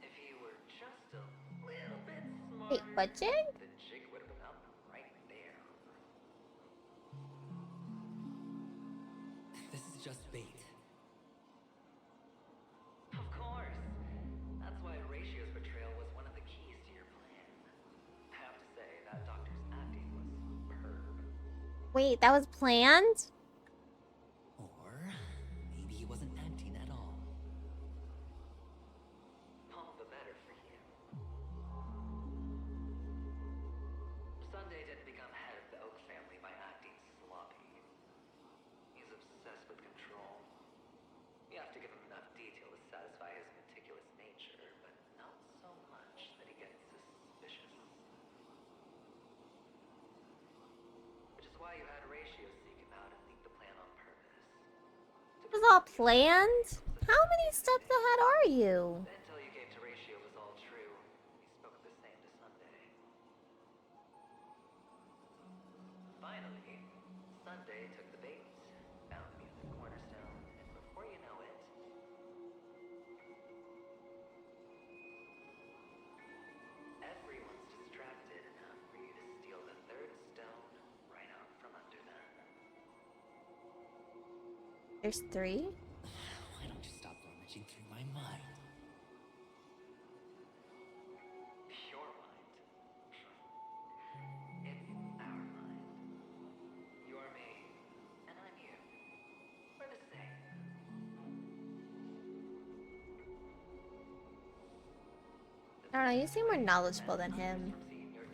If you were just a little bit smarter, Wait, what jig? the jig would have been up right there. This is just bait. Of course. That's why Horatio's betrayal was one of the keys to your plan. I have to say, that doctor's acting was superb. Wait, that was planned? Or maybe he wasn't acting at all. All the better for you. Sunday didn't become head of the Oak family by acting sloppy. He's obsessed with control. You have to give him enough detail to satisfy his meticulous nature, but not so much that he gets suspicious. Which is why you had Horatio seek him out and leak the plan on purpose. It was all planned? How many steps ahead are you? The intel you gave to Horatio was all true. He spoke the same to Sunday. Finally, Sunday took the bait, found me at the cornerstone, and before you know it, everyone's distracted enough for you to steal the third stone right out from under them. There's 3? Why don't you stop rummaging through my mind? Your mind. It's our mind. You're me, and I'm you. We're the same. I don't know, you seem more knowledgeable than him. Seeing your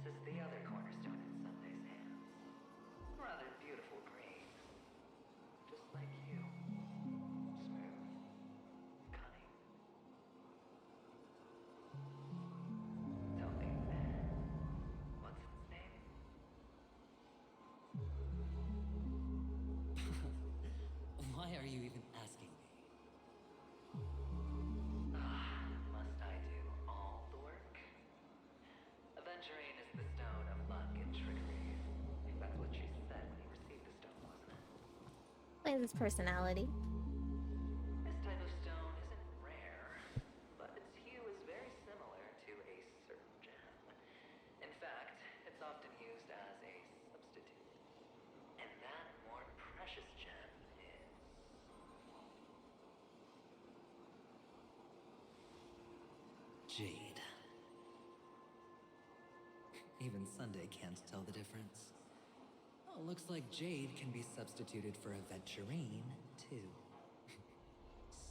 is the other cornerstone in Sunday's hands. Rather beautiful green. Just like you. Smooth. Cunning. Tell me, what's its name? Why are you even asking me? Must I do all the work? Aventurine is the stone of luck and trickery. That's what you said when you received the stone, wasn't it? Plays his personality. This type of stone isn't rare, but its hue is very similar to a certain gem. In fact, it's often used as a substitute. And that more precious gem is... Jade. Even Sunday can't tell the difference. Oh, looks like Jade can be substituted for aventurine, too.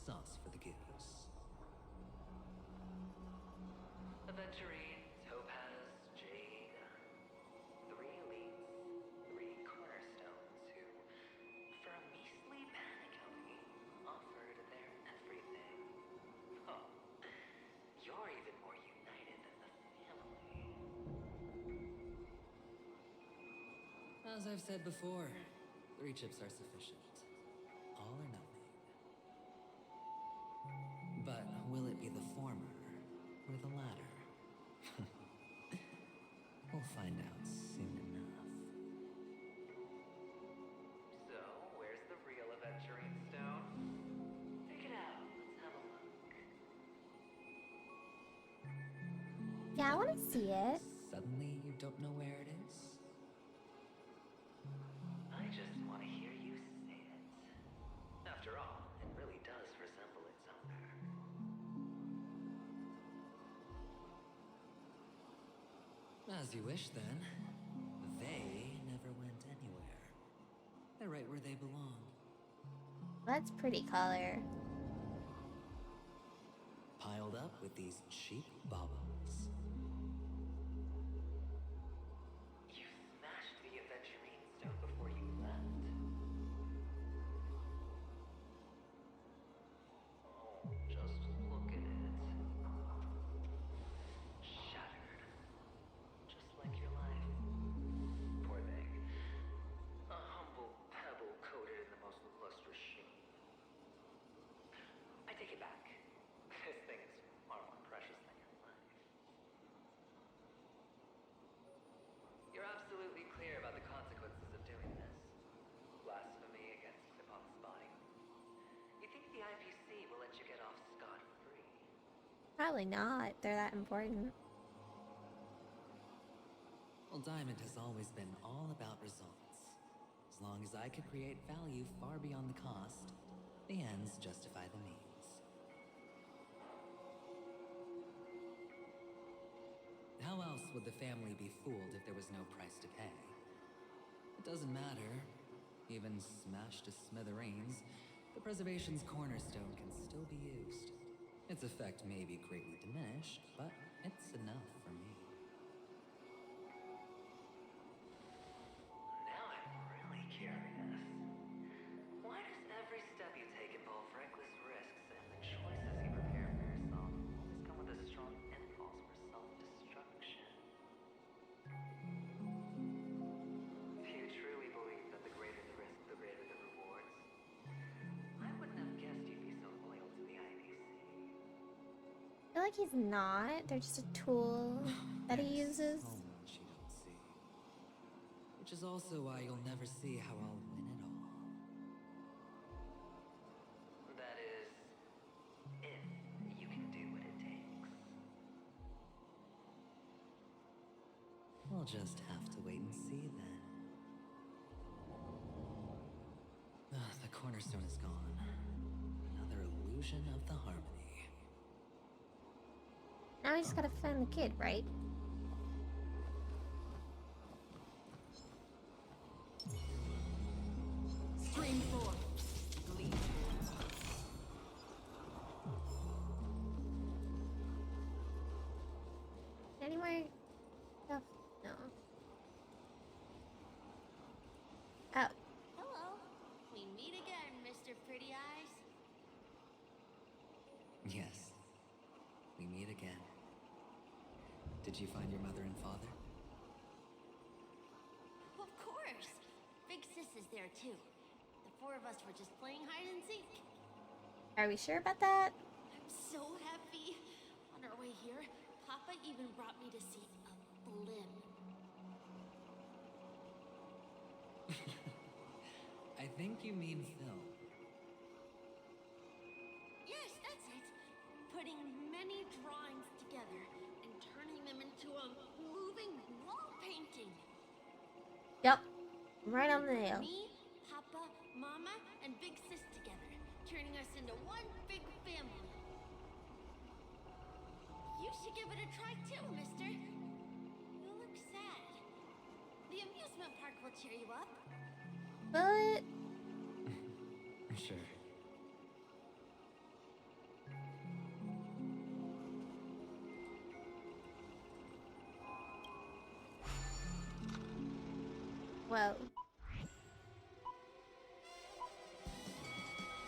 Sauce for the goose. Aventurine, topaz, jade. 3 elites, 3 cornerstones who, for a measly penacony, offered their everything. Oh, you're even more united than the family. As I've said before, 3 chips are sufficient. All or nothing. But will it be the former or the latter? We'll find out soon enough. So, where's the real aventurine stone? Take it out. Let's have a look. Yeah, I want to see it. Suddenly you don't know where it is? I just want to hear you say it. After all, it really does resemble its owner. As you wish, then. They never went anywhere. They're right where they belong. That's pretty color. Piled up with these cheap baubles. You smashed the aventurine stone before you left. Oh, just look at it. Shattered. Just like your life. Poor thing. A humble pebble coated in the most lustrous sheen. I take it back. This thing is far more precious than your life. You're absolutely clear about the consequences of doing this. Blasphemy against Clipot's body. You think the IPC will let you get off scot-free? Probably not. They're that important. Well, Diamond has always been all about results. As long as I could create value far beyond the cost, the ends justify the means. How else would the family be fooled if there was no price to pay? It doesn't matter. Even smashed to smithereens, the preservation's cornerstone can still be used. Its effect may be greatly diminished, but it's enough for me. Now I'm really curious. Why does every step you take involve reckless risks, and the choices you prepare for yourself always come with a strong impulse for self-destruction? If you truly believe that the greater the risk, the greater the rewards, I wouldn't have guessed you'd be so loyal to the IPC. I feel like he's not. They're just a tool that he uses. So much you don't see. Which is also why you'll never see how I'll win it all. That is, if you can do what it takes. We'll just have to wait and see then. The cornerstone is gone. Another illusion of the harmony. Now we just gotta find the kid, right? Stream 4. Lead. Any more stuff? No. again. Did you find your mother and father? Of course! Big Sis is there too. The four of us were just playing hide and seek. Are we sure about that? I'm so happy. On our way here, Papa even brought me to see a blimp. I think you mean Phil. Yes, that's it. Putting many drawings together and turning them into a moving wall painting. Yep. Right on the nail. Me, Papa, Mama, and Big Sis together, turning us into one big family. You should give it a try too, mister. You look sad. The amusement park will cheer you up. But Sure. whoa.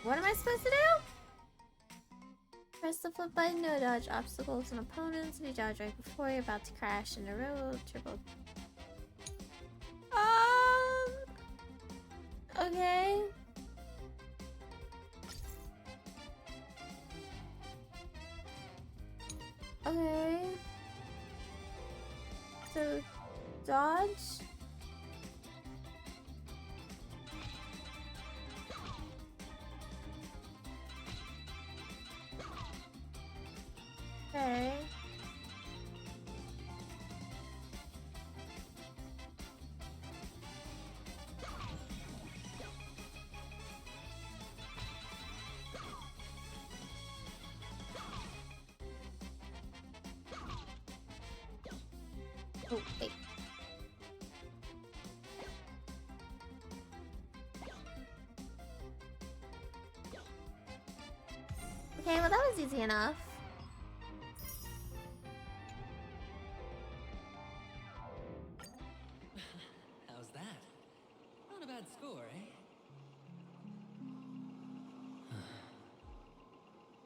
What am I supposed to do? Press the flip button to dodge obstacles and opponents. If you dodge right before you're about to crash in a road, triple. Okay. Okay. So, dodge. Okay. Oh, wait. Okay, well that was easy enough. How's that? Not a bad score, eh?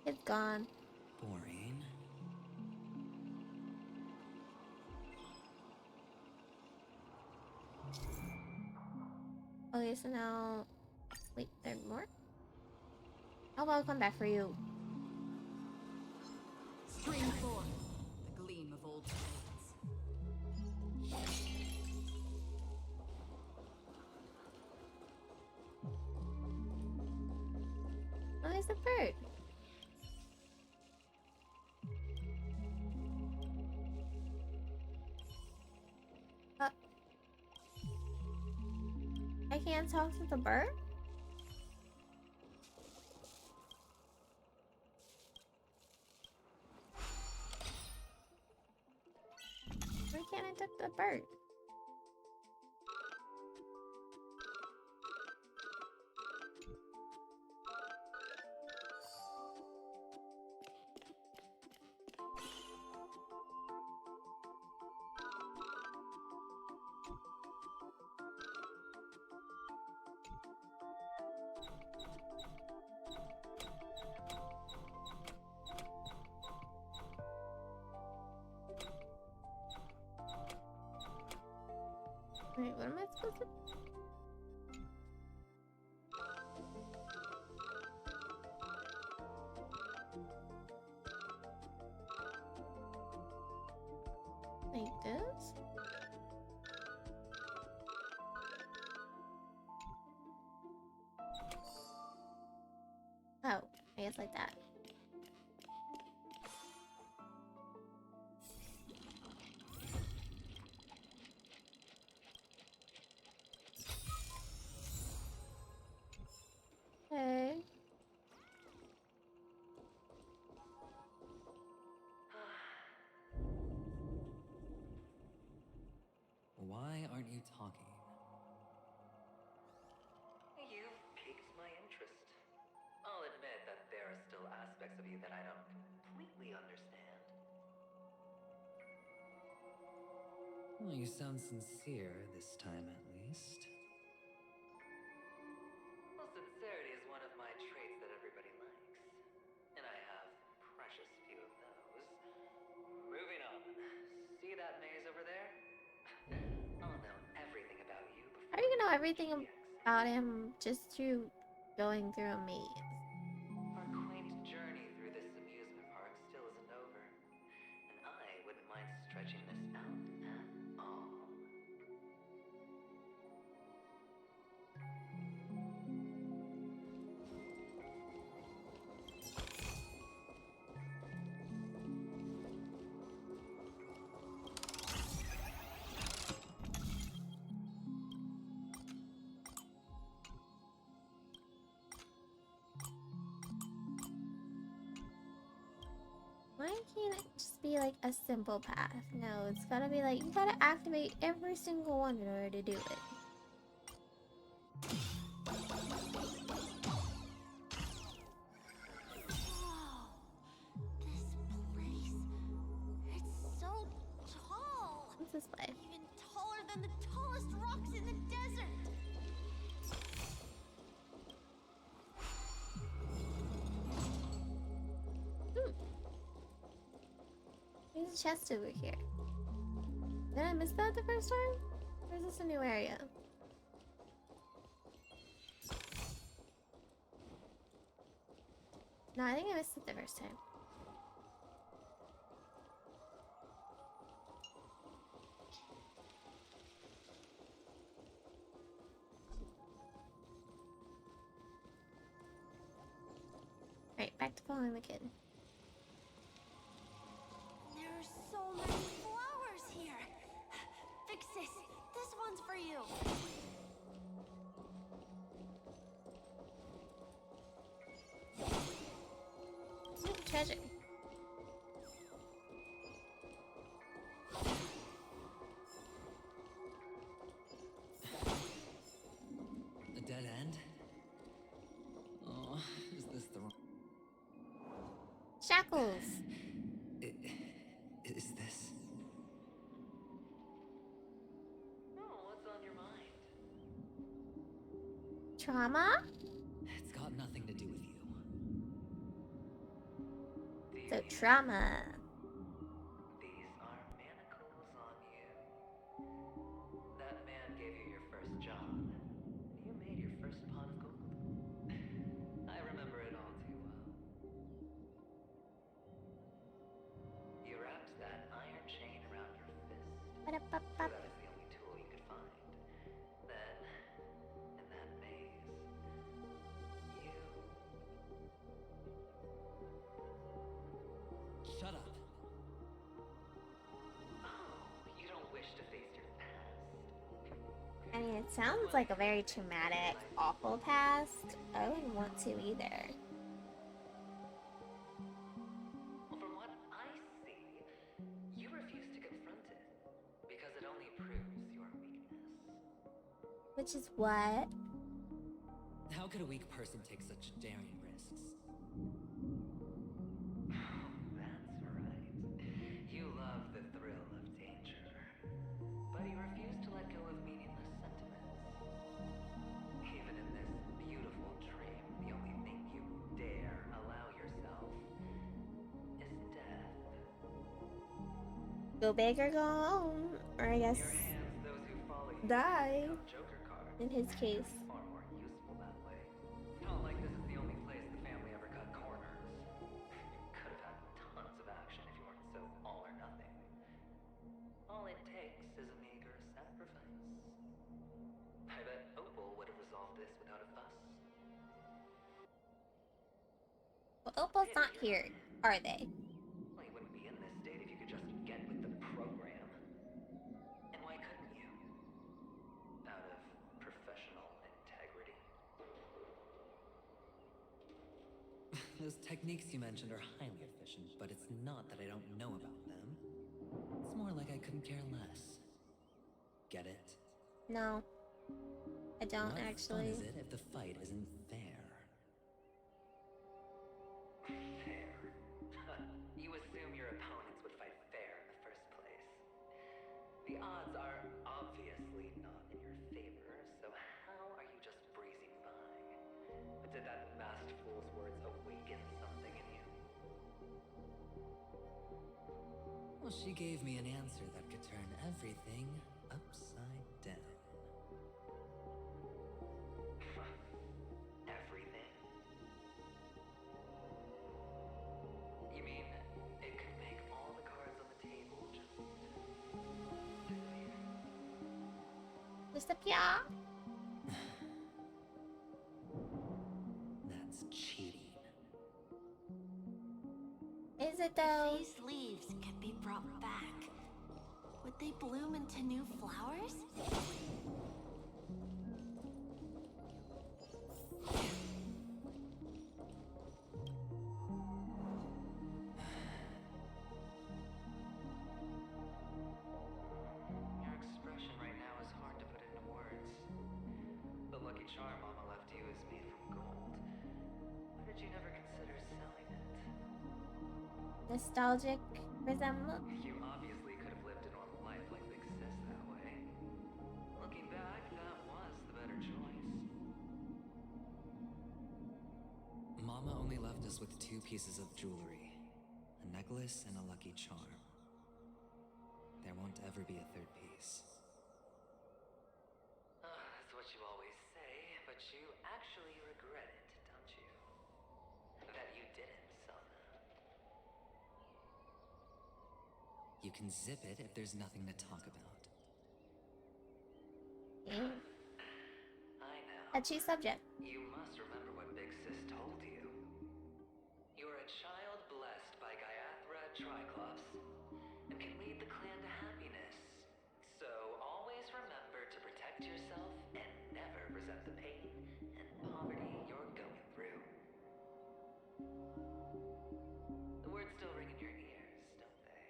It's gone. Boring. Okay, so now... Wait, there's more? Oh, I'll come back for you. Spring forth, the gleam of old blades. Oh, there's a bird. I can't talk to the bird? Why can't I talk to the bird? Wait, what am I supposed to... Like this? Oh, I guess like that. Okay. Why aren't you talking? You've piqued my interest. I'll admit that there are still aspects of you that I don't completely understand. Well, you sound sincere this time, at least. Well, sincerity is one of my traits that everybody likes. And I have precious few of those. everything about him just through going through a maze. Our quaint journey through this amusement park still isn't over, and I wouldn't mind stretching this out at all. Why can't it just be like a simple path? No, it's gotta be like, you gotta activate every single one in order to do it. It's so tall. What's this way? Even taller than the tallest rocks in the desert. There's a chest over here. Did I miss that the first time? Or is this a new area? No, I think I missed it the first time. Alright, back to following the kid. There are so many flowers here. Fixis, this one's for you. Ooh, treasure. A dead end? Oh, is this the wrong... Shackles. Is this... Oh, what's on your mind? Trauma? It's got nothing to do with you. So trauma. These are manacles on you. That man gave you your first job. You made your first pot of gold. I remember it all too well. You wrapped that iron chain around your fist. So that was the only tool you could find. Then, in that maze, you... Shut up. Oh, you don't wish to face your past. I mean, it sounds like a very traumatic, awful past. I wouldn't want to either. Well, from what I see, you refuse to confront it because it only proves your weakness. Which is what? How could a weak person take such daring risks? That's right. You love the thrill of danger, but you refuse to let go of meaningless sentiments. Even in this beautiful dream, the only thing you dare allow yourself is death. Go big or go home. Or I guess Your hands, those who follow you, die. become Joker cards. In his case. Far more useful that way. It's not like this is the only place the family ever cut corners. You could have had tons of action if you weren't so all or nothing. All it takes is a meager sacrifice. I bet Opal would have resolved this without a fuss. Well, Opal's not here, are they? Well, you wouldn't be in this state if you could just get with the program. And why couldn't you? Out of professional integrity? Those techniques you mentioned are highly efficient, but it's not that I don't know about them. It's more like I couldn't care less. Get it? No. I don't What actually. fun is it if the fight isn't fair? Fair. You assume your opponents would fight fair in the first place. The odds are obviously not in your favor, so how are you just breezing by? Did that masked fool's words awaken something in you? Well, she gave me an answer that could turn everything upside down. disappear. That's cheating. Is it though? If these leaves could be brought back, would they bloom into new flowers? Your expression right now is hard to put into words. The lucky charm Mama left you is made from gold. Why did you never consider selling it? Nostalgic resemble? You obviously could have lived a normal life like Big Sis that way. Looking back, that was the better choice. Mama only left us with 2 pieces of jewelry. A necklace and a lucky charm. There won't ever be a 3rd piece. That's what you always say, but you actually regret it, don't you? That you didn't sell them. You can zip it if there's nothing to talk about. I know. Touchy subject. You must remember what Big Sis told you. You're a child blessed by Gaiathra Triclops and can lead the clan to happiness. So always remember to protect yourself and never resent the pain and poverty you're going through. The words still ring in your ears, don't they?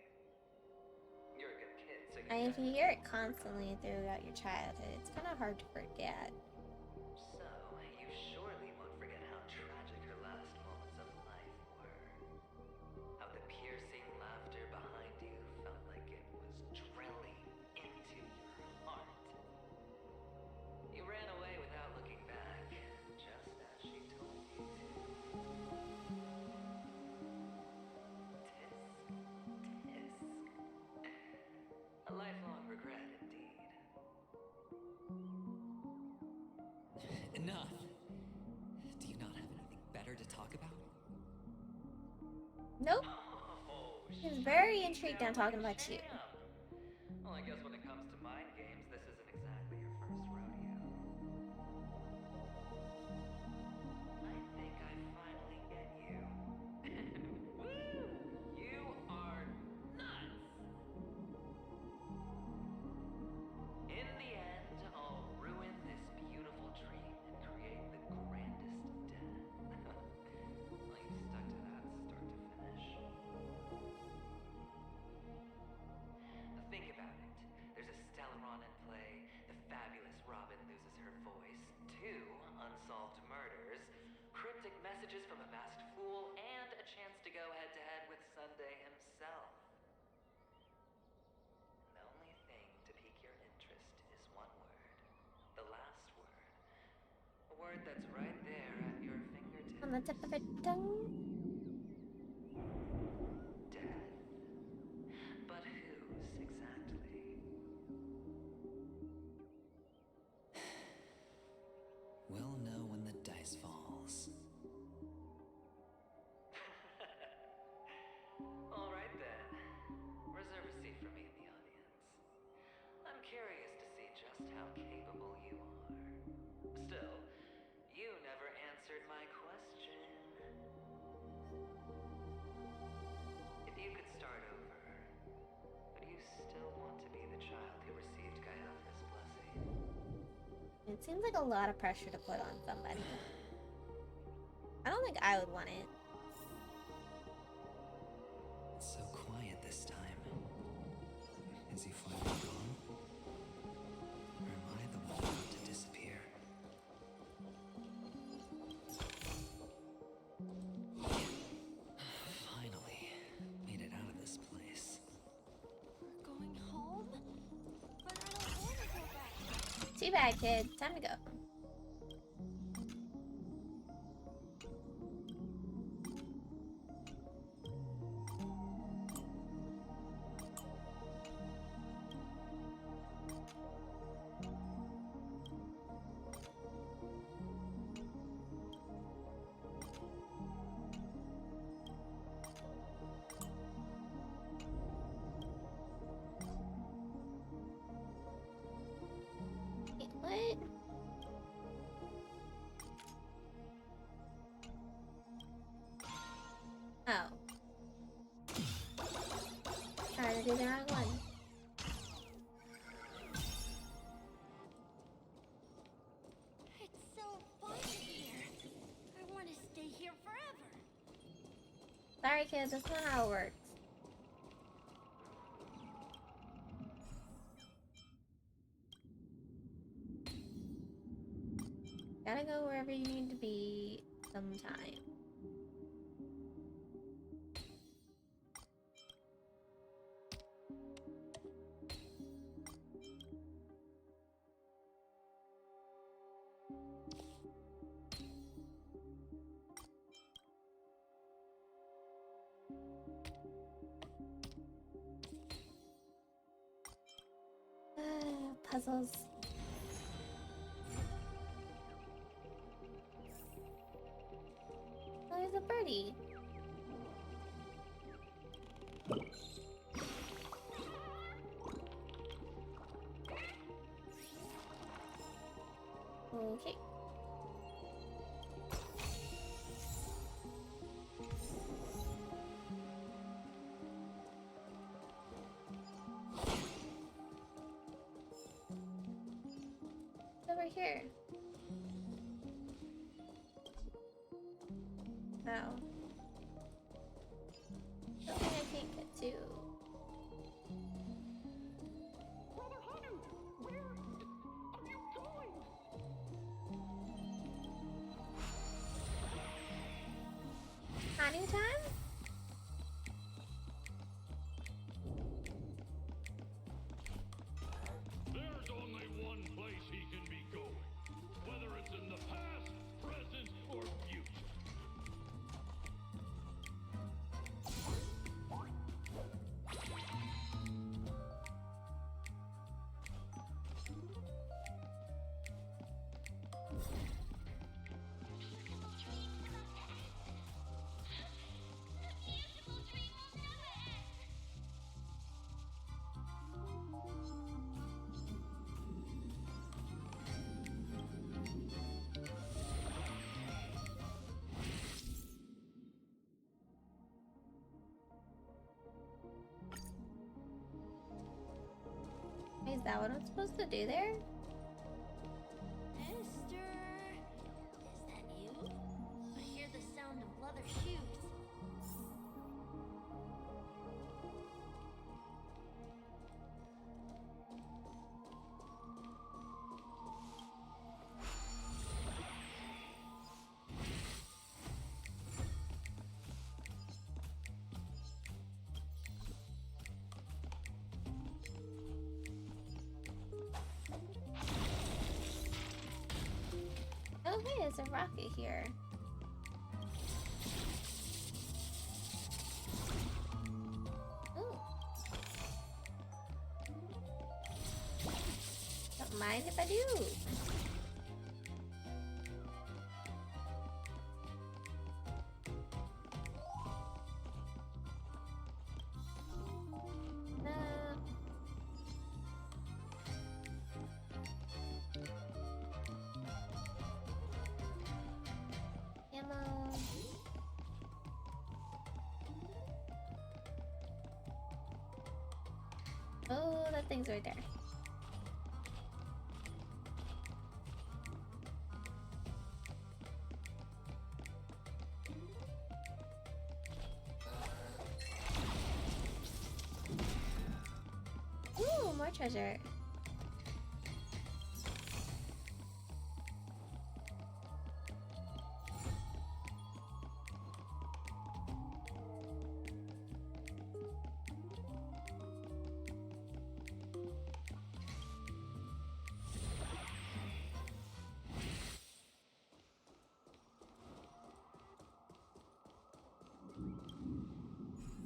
You're a good kid, so you And if you hear it constantly throughout your childhood, it's kind of hard to forget. So, you surely won't forget how tragic her last moments of life were. How the piercing laughter behind you felt like it was drilling into your heart. You ran away without looking back, just as she told you to. Tisk. A lifelong regret, indeed. Enough! Do you not have anything better to talk about? Nope. He's very intrigued on talking about you. Well, I guess when it comes to mind games, this isn't exactly your first rodeo. I think I finally get you. Woo! You are nuts! In the end, I'll ruin this beautiful dream and create the grandest death. Well, you stuck to that start to finish. Think about it. There's a Stellaron in play, the fabulous Robin loses her voice, 2 unsolved murders, cryptic messages from a masked fool, and a chance to go head-to-head with Sunday himself. And the only thing to pique your interest is one word. The last word. A word that's right there at your fingertips. On the tip of her tongue. Death. But whose exactly? We'll know when the dice falls. All right then. Reserve a seat for me in the audience. I'm curious to see just how capable you are. Still, you never answered my question. If you could start over, would you still want to be the child who received Gaiathra's blessing? It seems like a lot of pressure to put on somebody. I don't think I would want it. It's so quiet this time. Is he finally gone? Or am I the one about to disappear? Finally, made it out of this place. Going home? But I don't want to go back. Too bad, kid. Time to go. do the wrong one. It's so fun here. I want to stay here forever. Sorry, kids, that's not how it works. Gotta go wherever you need to be sometime. Puzzles. Oh, there's a birdie. Okay. Over here. Oh. Something I can't get to. Honey time? There's only one place he can be going, whether it's in the past, present, or future. Is that what I'm supposed to do there? Mister, is that you? I hear the sound of leather shoes. Oh, hey, there's a rocket here. Ooh. Don't mind if I do. Ammo. Oh, that thing's right there. Ooh, more treasure.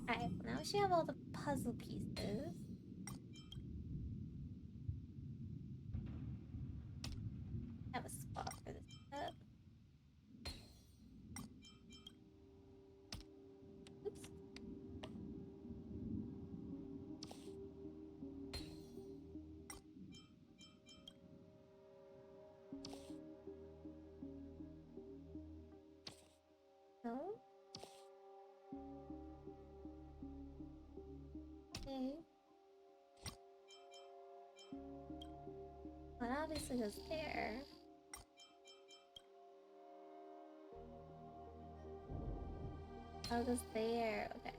Alright, now we should have all the puzzle pieces. Have a spot for this stuff. Oops. No? Okay. it obviously was there. Oh, it was there. Okay.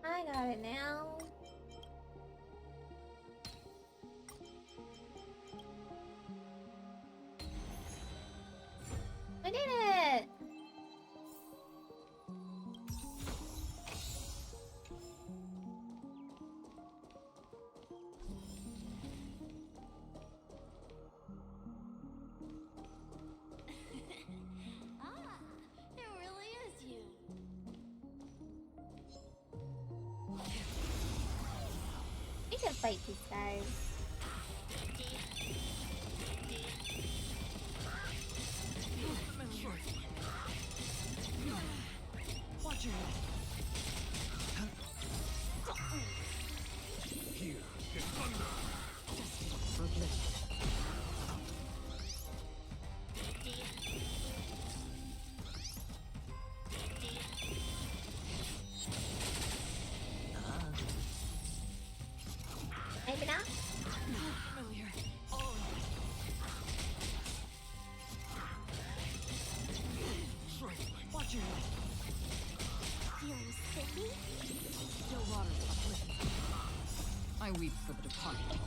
I got it now. I did it! Ah, it really is you. We can fight these guys. Watch your Here is thunder. Maybe not. Familiar. Watch your Feeling sticky? Still water uplifted. I weep for the departed.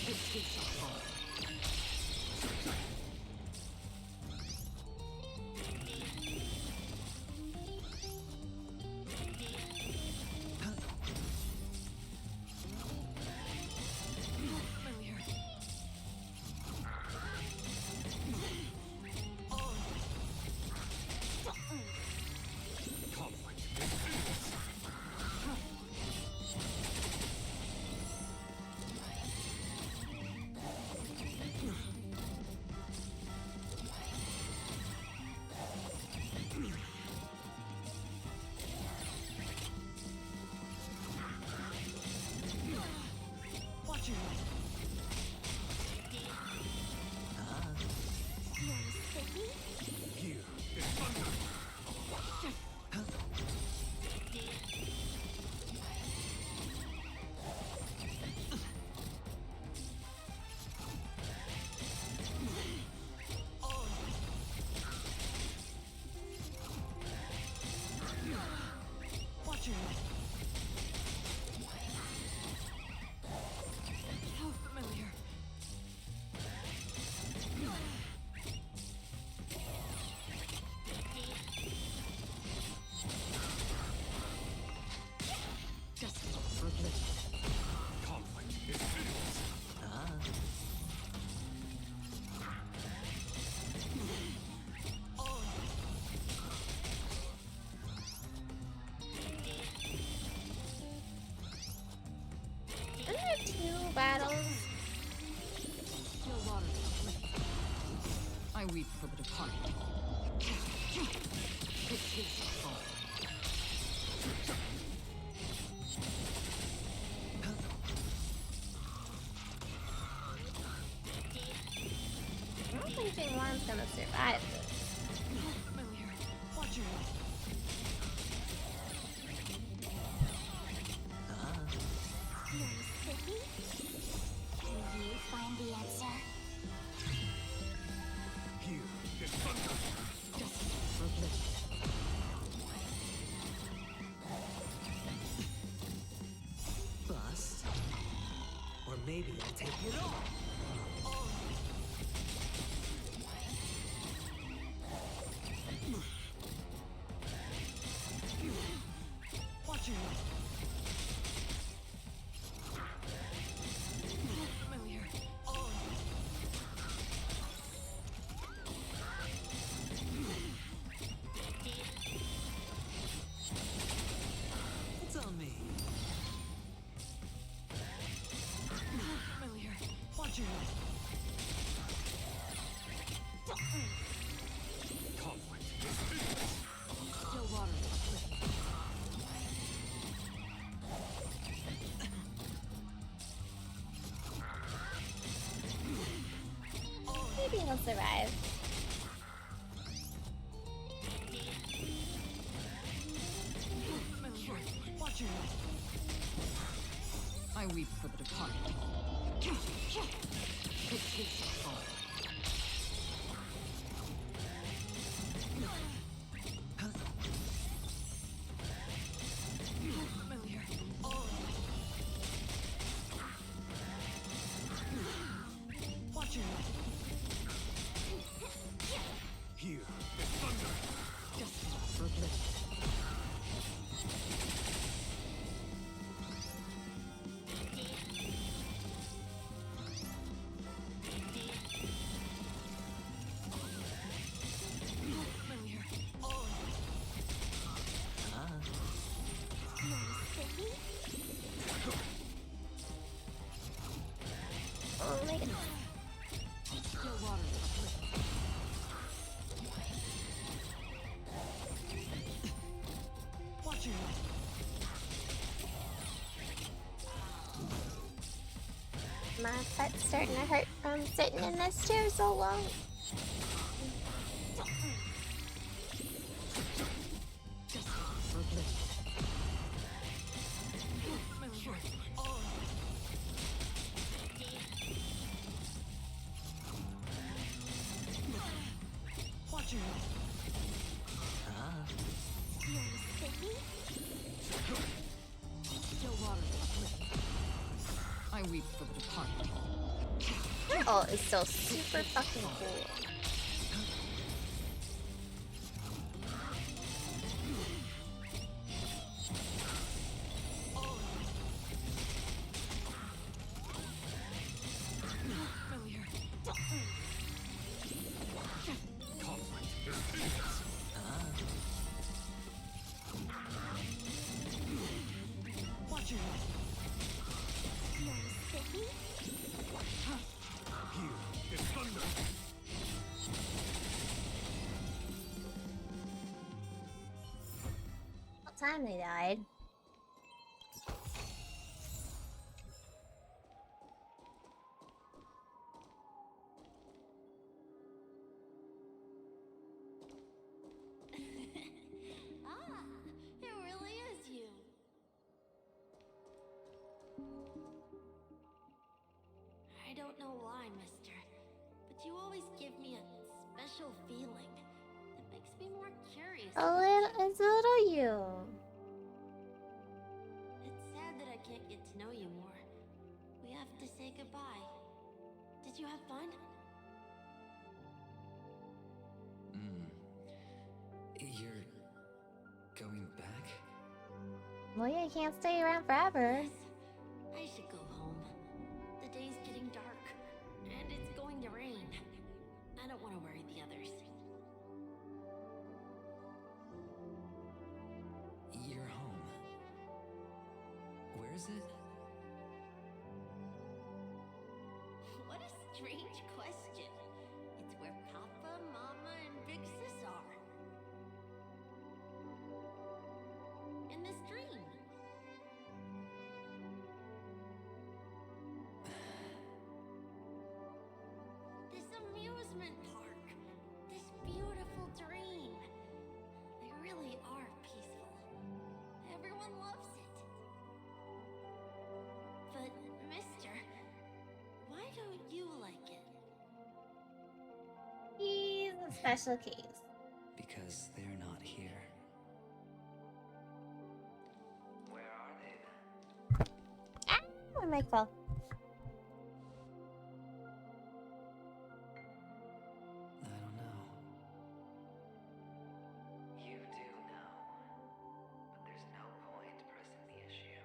This gates are full. Watch your Feeling sticky? Here is thunder. Watch your How familiar. Destiny for oblivion. Conflict is hideous. Isn't there two battles? Still water uplifted. I weep for the departed. This gates are full. I don't think Jingwan's gonna survive this. Familiar. Watch your Feeling sticky? Can you find the answer? Here is thunder. Destiny for oblivion. Bust. Or maybe I'll take it all. Watch your familiar. It's on me. Familiar. Watch your conflict is hideous. Still water uplifted. We'll survive. Watch your head. I weep for the departed. It takes a fall. Familiar. Watch your head. Here, it's thunder. Just for bliss. Oh my goodness. Still water for watch your head. My butt's starting to hurt from sitting in this chair so long. Just for bliss. Watch your head. Still water for bliss. I weep for the departed. Her ult is still super fucking cool. Watch your head. Here, it's thunder. What time they died? Ah, it really is you. I don't know why, mister, but you always give me a special feeling that makes me more curious. It's a little you. It's sad that I can't get to know you more. We have to say goodbye. Did you have fun? You're going back? Well, yeah, you can't stay around forever. I should go home. The day's getting dark, and it's going to rain. I don't want to worry the others. You're home. Where is it? What a strange question. It's where Papa, Mama, and Big Sis are. In this dream. This amusement park. This beautiful dream. They really are peaceful. Everyone loves it. But, mister, why don't you like it? He's a special case. Because they're not here. Where are they then? Ah, my mic fell. I don't know. You do know. But there's no point pressing the issue.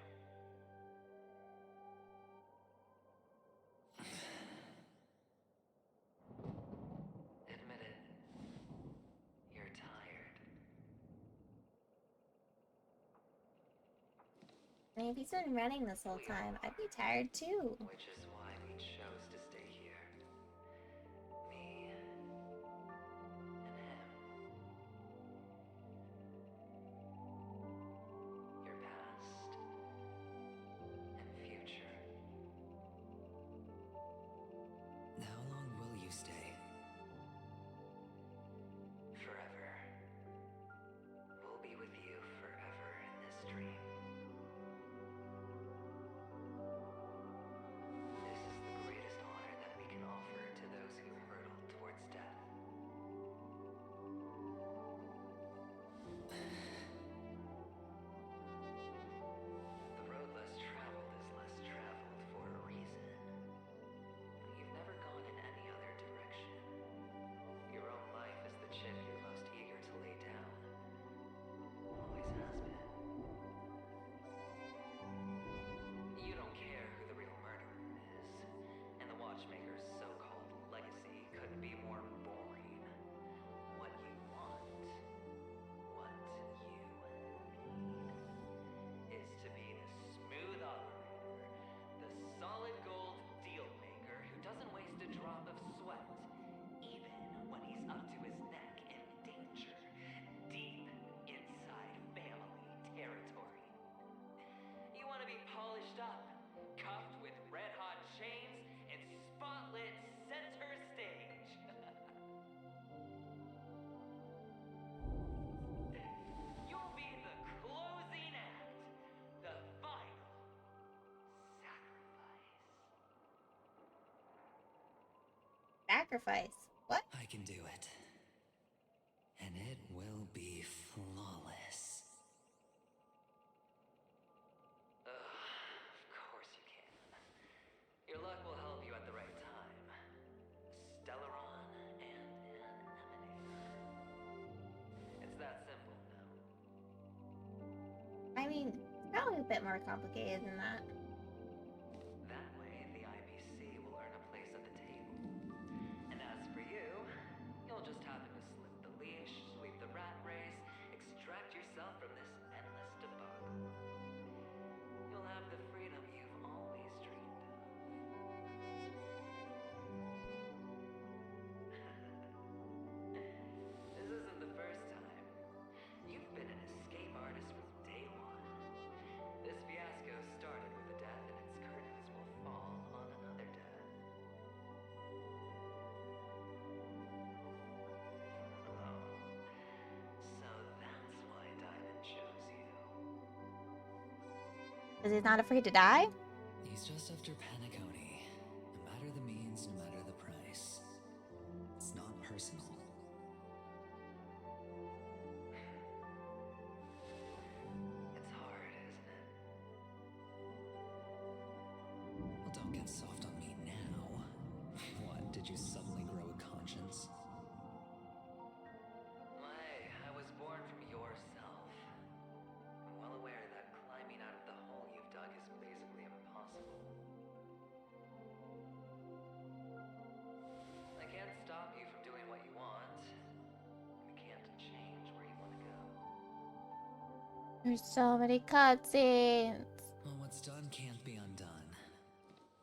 Admit it. You're tired. I mean, if he's been running this whole time, I'd be tired too. Which is why we chose to stay here. Me and him. Your past and future. How long will you stay? sacrifice. What? I can do it. And it will be flawless. Of course you can. Your luck will help you at the right time. Stellaron and an emanator. It's that simple now. I mean, it's probably a bit more complicated than that. That way, the IPC will earn a place at the table. And as for you, you'll just happen to slip the leash, sweep the rat race, extract yourself from this endless debacle. You'll have the freedom you've always dreamed of. This isn't the first time. You've been an escape artist from day one. This fiasco started with a death, and its curtains will fall on another death. Oh, so that's why Diamond chose you. Because he's not afraid to die? He's just after penacony. No matter the means, no matter the price. It's not personal. It's hard, isn't it? Well, don't get soft on me now. What, did you suddenly grow a conscience? Hey, I was born from yourself. I'm well aware that climbing out of the hole you've dug is basically impossible. I can't stop you from doing what you want. I can't change where you want to go. There's so many cutscenes. Well, what's done can't be undone.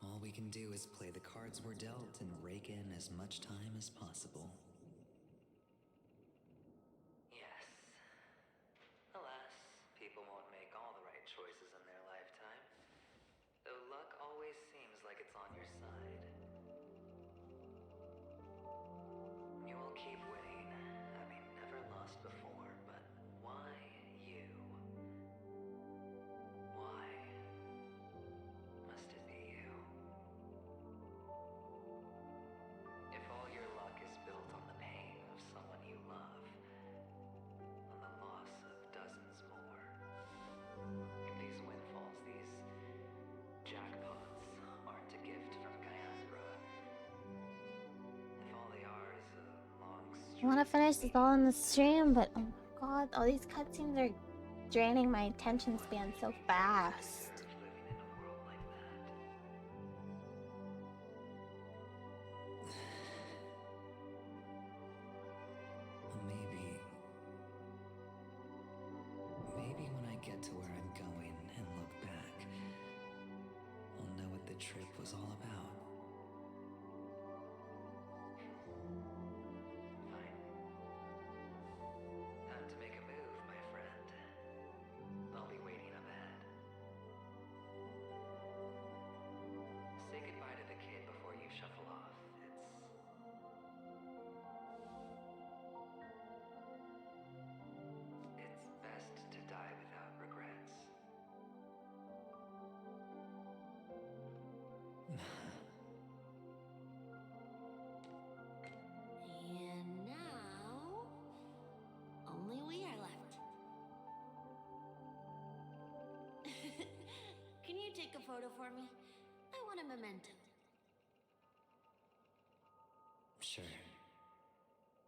All we can do is play the cards we're dealt and rake in as much time as possible. Yes. Alas, people won't make all the right choices in their lifetime. Though luck always seems like it's on your side. You will keep winning, having never lost before, but why you? Why must it be you? If all your luck is built on the pain of someone you love, on the loss of dozens more, if these windfalls, these jackpots, aren't a gift from Gaiaspora, if all they are is a long I want to finish this all in the stream, but oh my god, all these cutscenes are draining my attention span so fast. Maybe when I get to where I'm going and look back, I'll know what the trip was all about. Fine. Time to make a move, my friend. I'll be waiting up ahead. Say goodbye to the kid before you shuffle off. It's best to die without regrets. And now, only we are left. Can you take a photo for me? I want a memento. Sure.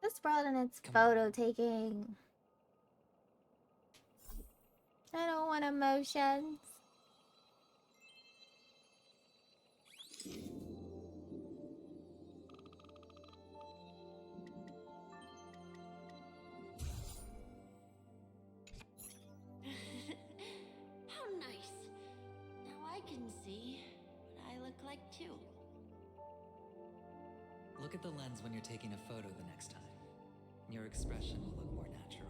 This world and its photo taking. I don't want emotions. How nice. Now I can see what I look like too. Look at the lens when you're taking a photo the next time. Your expression will look more natural.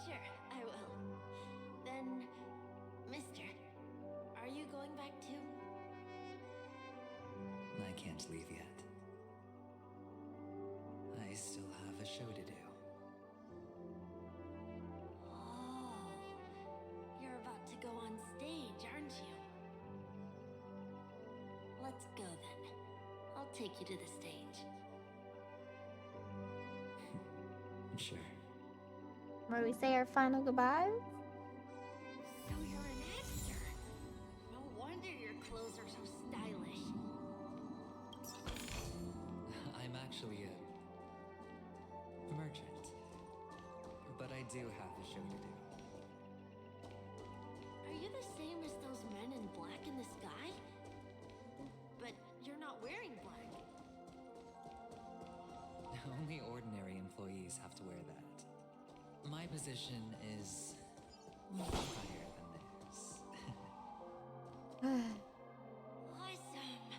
Sure, I will. Then, mister, are you going back too? I can't leave yet. I still have a show to do. Oh, you're about to go on stage, aren't you? Let's go then. I'll take you to the stage. Sure. Where we say our final goodbyes? So you're an actor. No wonder your clothes are so stylish. I'm actually a merchant. But I do have a show to do. Are you the same as those men in black in the sky? But you're not wearing black. Only ordinary employees have to wear that. My position is much higher than theirs. Awesome.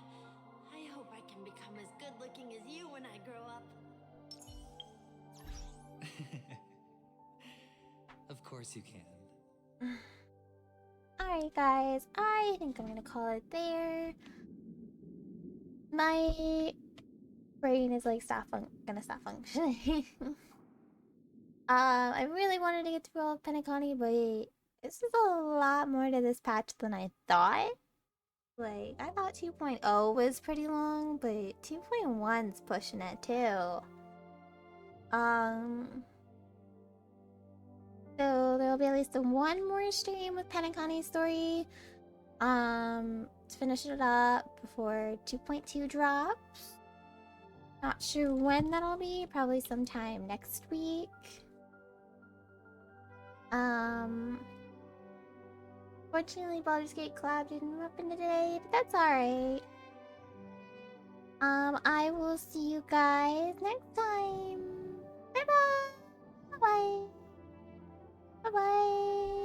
I hope I can become as good looking as you when I grow up. Of course you can. Alright guys, I think I'm gonna call it there. My brain is like gonna stop functioning. I really wanted to get through all of penacony, but this is a lot more to this patch than I thought. Like, I thought 2.0 was pretty long, but 2.1's pushing it too. So there'll be at least one more stream with Penacony's story. To finish it up before 2.2 drops. Not sure when that'll be, probably sometime next week. Fortunately Baldur's Gate Collab didn't happen today, but that's alright. I will see you guys next time. Bye bye. Bye bye. Bye bye.